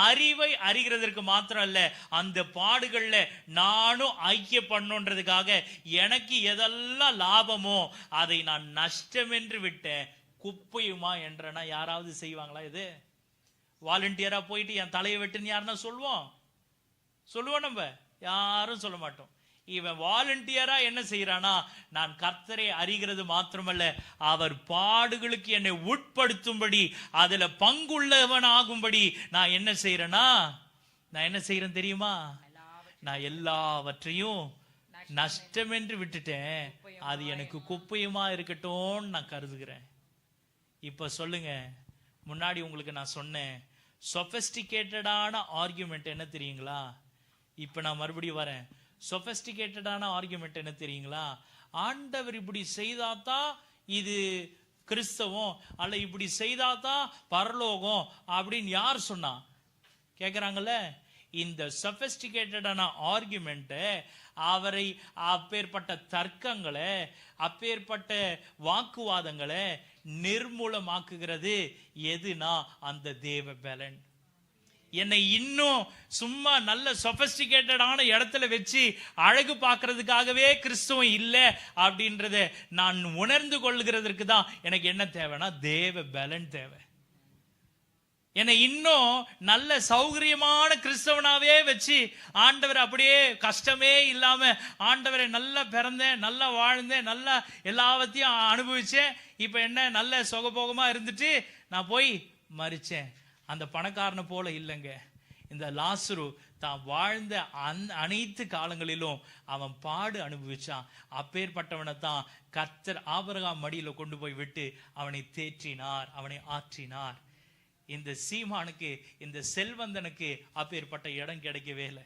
அறிவை அறிகிறதற்கு மாத்திரம் அல்ல, அந்த பாடுகள்ல நானும் ஐக்கிய பண்ணுன்றதுக்காக எனக்கு எதெல்லாம் லாபமோ அதை நான் நஷ்டம் என்று விட்டேன். குப்பையுமா என்றனா யாராவது செய்வாங்களா? இது வாலண்டியரா போயிட்டு என் தலையை வெட்டுன்னு யாருன்னா சொல்லுவோம்? நம்ம யாரும் சொல்ல மாட்டோம். இவன் வாலண்டியரா என்ன செய்யறானா, நான் கர்த்தரை அறிகிறது மாத்திரமல்ல, அவர் பாடுகளுக்கு என்னை உட்படுத்தும்படி, அதுல பங்குள்ளவன் ஆகும்படி நான் என்ன செய்யறேன்னா, நான் என்ன செய்யறேன் தெரியுமா? நான் எல்லாவற்றையும் நஷ்டம் என்று விட்டுட்டேன். அது எனக்கு குப்பையுமா இருக்கட்டும் நான் கருதுகிறேன். இப்ப சொல்லுங்க, முன்னாடி உங்களுக்கு நான் சொன்னேன் சொபிஸ்டிகேட்டடான ஆர்குமெண்ட் என்ன தெரியுங்களா? இப்ப நான் மறுபடியும் வரேன். சொபிஸ்டிகேட்டடான ஆர்குமெண்ட் என்ன தெரியுங்களா? ஆண்டவர் இப்படி செய்தாதான் இது கிறிஸ்தவம், அல்ல இப்படி செய்தாதான் பரலோகம் அப்படின்னு யார் சொன்னா? கேக்குறாங்கல்ல. இந்த சொபிஸ்டிகேட்டடான ஆர்குமெண்ட் அவரை அப்பேற்பட்ட தர்க்கங்களை, அப்பேற்பட்ட வாக்குவாதங்களை நிர்மூலமாக்குகிறது. எதுனா அந்த தேவ பலன். என்னை இன்னும் சும்மா நல்ல சொபிஸ்டிகேட்டடான இடத்துல வச்சு அழகு பார்க்கறதுக்காகவே கிறிஸ்துவம் இல்லை அப்படின்றத நான் உணர்ந்து கொள்கிறதற்கு தான் எனக்கு என்ன தேவைன்னா தேவ பலன் தேவை. என்னை இன்னும் நல்ல சௌகரியமான கிறிஸ்தவனாவே வச்சு ஆண்டவர் அப்படியே கஷ்டமே இல்லாம ஆண்டவரை நல்லா பிறந்தேன், நல்லா வாழ்ந்தேன், நல்லா எல்லாவற்றையும் அனுபவிச்சேன், இப்ப என்ன நல்ல சுகபோகமா இருந்துட்டு நான் போய் மரிச்சேன். அந்த பணக்காரனை போல இல்லைங்க. இந்த லாசரு தான் வாழ்ந்த அனைத்து காலங்களிலும் அவன் பாடு அனுபவிச்சான். அப்பேற்பட்டவனை தான் கர்த்தர் ஆபிரகாம் மடியில கொண்டு போய் விட்டு அவனை தேற்றினார், அவனை ஆற்றினார். இந்த சீமானுக்கு, இந்த செல்வந்தனுக்கு அப்பேற்பட்ட இடம் கிடைக்கவே இல்லை.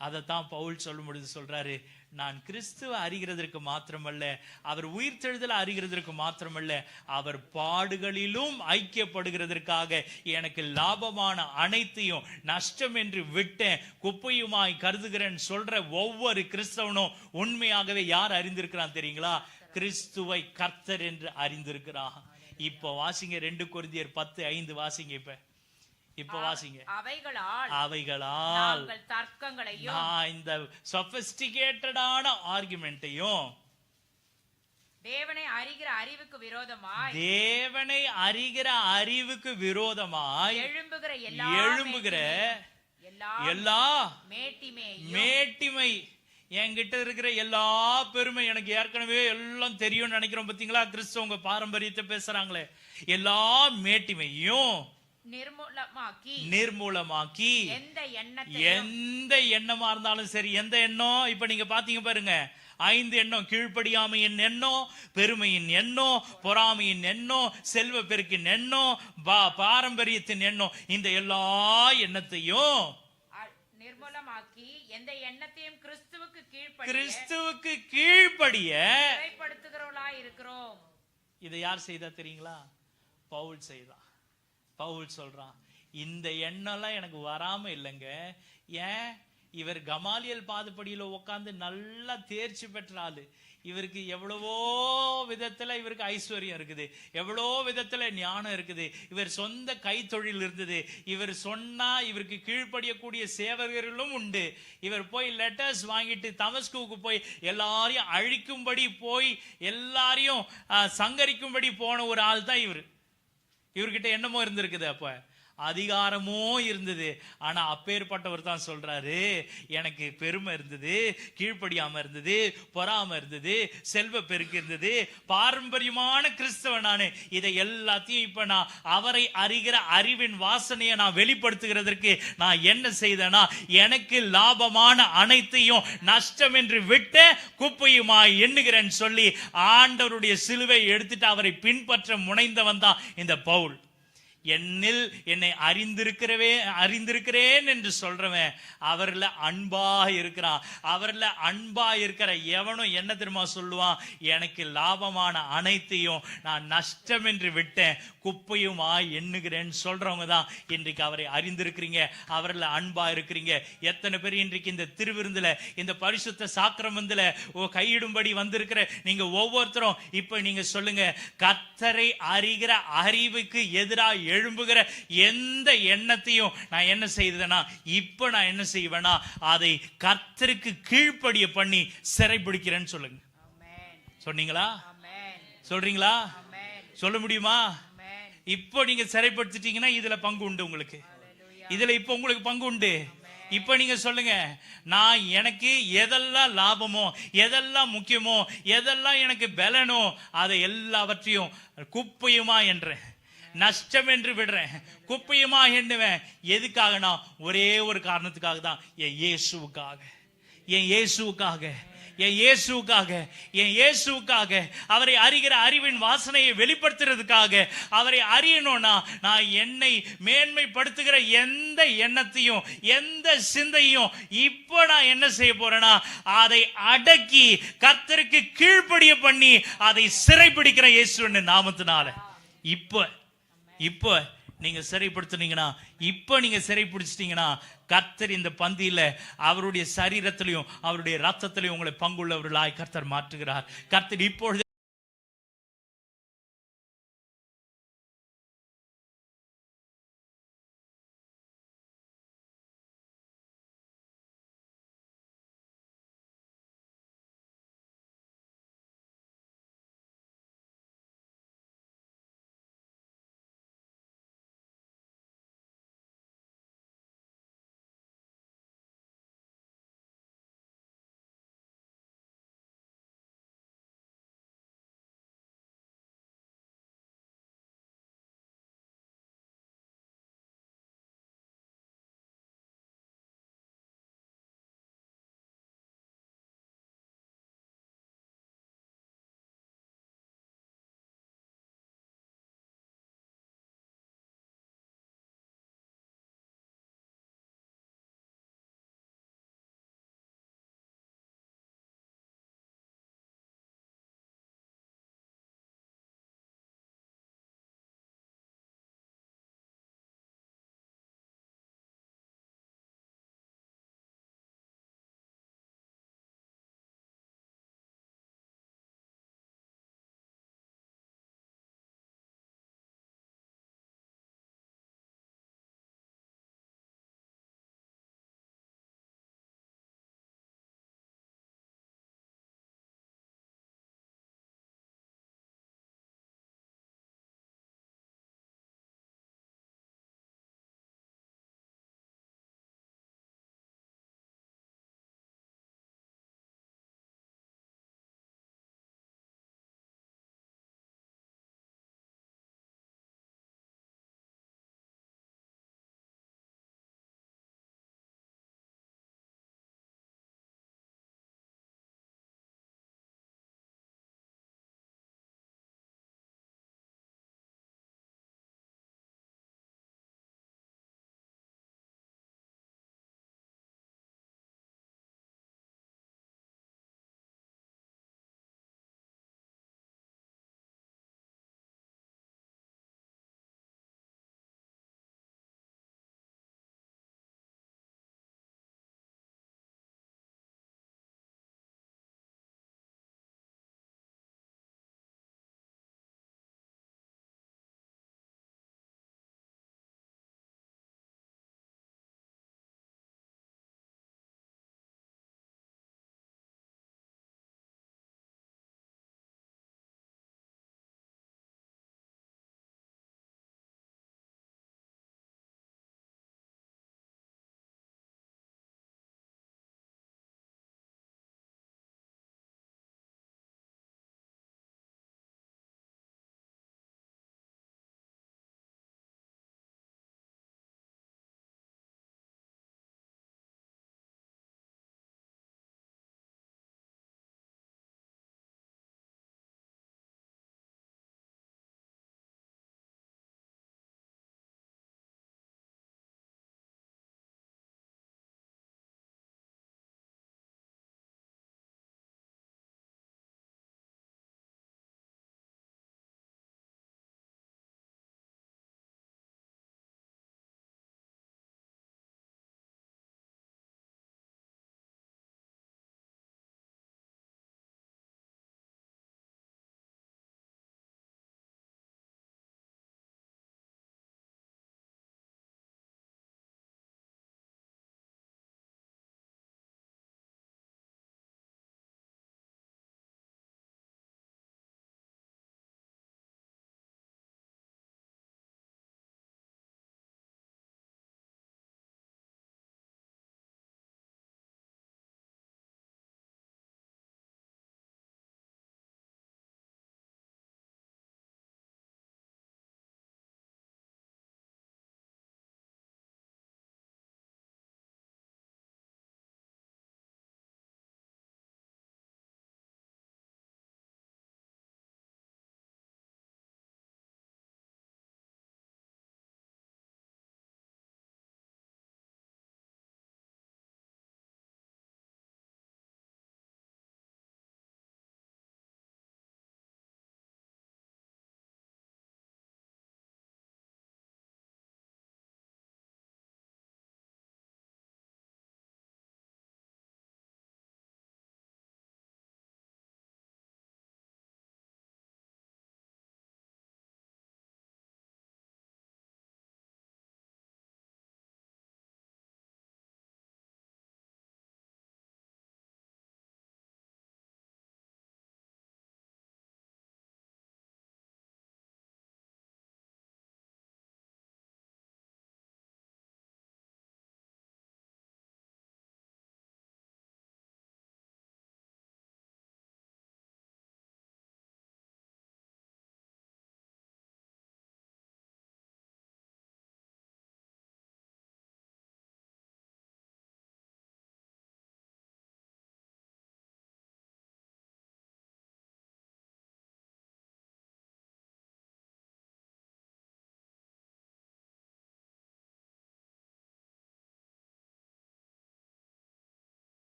அதைத்தான் பவுல் சொல்லும் பொழுது சொல்றாரு, நான் கிறிஸ்துவ அறிகிறதற்கு மாத்திரமல்ல, அவர் உயிர்த்தெழுதல அறிகிறதற்கு மாத்திரமல்ல, அவர் பாடுகளிலும் ஐக்கியப்படுகிறதற்காக எனக்கு லாபமான அனைத்தையும் நஷ்டம் என்று விட்டேன், குப்பையுமாய் கருதுகிறேன் சொல்ற ஒவ்வொரு கிறிஸ்தவனும் உண்மையாகவே யார் அறிந்திருக்கிறான் தெரியுங்களா? கிறிஸ்துவை கர்த்தர் என்று அறிந்திருக்கிறான். இப்ப வாசிங்க 2 கொரிந்தியர் 10:5 வாசிங்க. இப்ப வாசிங்க. அவைகளால் தர்க்கங்களையும், நான் இந்த சொபிஸ்டிகேட்டடான ஆர்குமெண்ட்டையும், தேவனை அறிகிற அறிவுக்கு விரோதமாய் எழும்புகிற எல்லா மேட்டிமை, என்கிட்ட இருக்கிற எல்லா பெருமை, எனக்கு ஏற்கனவே எல்லாம் தெரியும் நினைக்கிறோம் பாத்தீங்களா? கிறிஸ்தவங்க பாரம்பரியத்தை பேசுறாங்களே, எல்லா மேட்டிமையும் நிர்மூலமாக்கி எந்த எண்ணமா இருந்தாலும் சரி, எந்த எண்ணம் இப்ப நீங்க பாத்தீங்க பாருங்க, 5 எண்ணம்: கீழ்ப்படியாமையின் எண்ணம், பெருமையின் எண்ணம், பொறாமையின் எண்ணம், செல்வ பெருக்கின் எண்ணம், பாரம்பரியத்தின் எண்ணம். இந்த எல்லா எண்ணத்தையும் நிர்மூலமாக்கி எந்த எண்ணத்தையும் கிறிஸ்துவுக்கு கீழ்ப்படிய இருக்கிறோம். இதை யார் செய்தா தெரியுங்களா? பவுல் செய்தான். பவுல் சொல்றான், இந்த எண்ணம்லாம் எனக்கு வராம இல்லைங்க. ஏன்? இவர் கமாலியல் பாதுபடியில உட்கார்ந்து நல்லா தேர்ச்சி பெற்ற ஆளு. இவருக்கு எவ்வளவோ விதத்துல இவருக்கு ஐஸ்வர்யம் இருக்குது, எவ்வளோ விதத்துல ஞானம் இருக்குது, இவர் சொந்த கைத்தொழில் இருந்தது, இவர் சொன்னா இவருக்கு கீழ்ப்படியக்கூடிய சேவகர்களும் உண்டு. இவர் போய் லெட்டர்ஸ் வாங்கிட்டு தமஸ்குவுக்கு போய் எல்லாரையும் அழிக்கும்படி போய் எல்லாரையும் சங்கரிக்கும்படி போன ஒரு ஆள் தான் இவர். இவர்கிட்ட என்னமோ இருந்திருக்குது, அப்ப அதிகாரமும் இருந்தது. ஆனா அப்பேற்பட்டவர் தான் சொல்றாரு, எனக்கு பெருமை இருந்தது, கீழ்ப்படியாம இருந்தது, பொறாம இருந்தது, செல்வ பெருக்கு இருந்தது, பாரம்பரியமான கிறிஸ்தவன் நானு. இதை எல்லாத்தையும் இப்ப நான் அவரை அறிகிற அறிவின் வாசனையை நான் வெளிப்படுத்துகிறதற்கு நான் என்ன செய்தேன்னா, எனக்கு லாபமான அனைத்தையும் நஷ்டம் என்று விட்ட குப்பையுமாய் எண்ணுகிறேன் சொல்லி ஆண்டவருடைய சிலுவை எடுத்துட்டு அவரை பின்பற்ற முனைந்தவன் தான் இந்த பவுல். என்னில் என்னை அறிந்திருக்கிறேன் என்று சொல்றவன் அவர்ல அன்பா இருக்கிறான். அவர்ல அன்பா இருக்கிற எவனும் என்ன தெரியுமா சொல்லுவான்? எனக்கு லாபமான அனைத்தையும் நான் நஷ்டம் என்று விட்டேன், குப்பையுமா எண்ணுகிறேன்னு சொல்றவங்க தான் இன்றைக்கு அவரை அறிந்திருக்கிறீங்க, அவர்ல அன்பா இருக்கிறீங்க. எத்தனை பேர் இன்றைக்கு இந்த திருவிருந்துல, இந்த பரிசுத்த சாக்கிரமத்துல கையிடும்படி வந்திருக்கிற நீங்க ஒவ்வொருத்தரும் இப்ப நீங்க சொல்லுங்க, கர்த்தரை அறிகிற அறிவுக்கு எதிராக எழும்புகிற எந்த எண்ணத்தையும் நான் என்ன செய்தேன்னா, இப்ப நான் என்ன செய்வேனா, அதை கர்த்தருக்கு கீழ்ப்படிய பண்ணி சிறைபிடிக்கிறேன்னு சொல்லுங்க. சொன்னீங்களா? சொல்றீங்களா? சொல்ல முடியுமா? இப்போ நீங்க சிறைப்படுத்திட்டீங்கன்னா இதுல பங்கு உண்டு உங்களுக்கு. இதுல இப்ப உங்களுக்கு பங்கு உண்டு. இப்ப நீங்க சொல்லுங்க, நான் எனக்கு எதெல்லாம் லாபமோ, எதெல்லாம் முக்கியமோ, எதெல்லாம் எனக்கு பலனோ, அதை எல்லாவற்றையும் குப்பையுமா என்றேன், நஷ்டம் என்று விடுறேன், குப்பையுமா எண்ணுவேன். எதுக்காகனா ஒரே ஒரு காரணத்துக்காக தான், என் இயேசுவுக்காக, என் இயேசுவுக்காக, என் இயேசுவுக்காக, என் இயேசுவுக்காக, அவரை அறிகிற அறிவின் வாசனையை வெளிப்படுத்துறதுக்காக. அவரை அறியணும்னா நான் என்னை மேன்மைப்படுத்துகிற எந்த எண்ணத்தையும் எந்த சிந்தையும் இப்போ நான் என்ன செய்ய போறேன்னா, அதை அடக்கி கர்த்தருக்கு கீழ்ப்படிய பண்ணி அதை சிறைப்பிடிக்கிற இயேசுவின் நாமத்தினால. இப்போ நீங்க சிறைப்படுத்தினீங்கன்னா, இப்ப நீங்க சிறைப்பிடிச்சிட்டீங்கன்னா, கர்த்தர் இந்த பந்தியில அவருடைய சரீரத்திலையும் அவருடைய ரத்தத்திலையும் உங்களை பங்குள்ளவர்களாய் கர்த்தர் மாற்றுகிறார். கர்த்தர் இப்பொழுது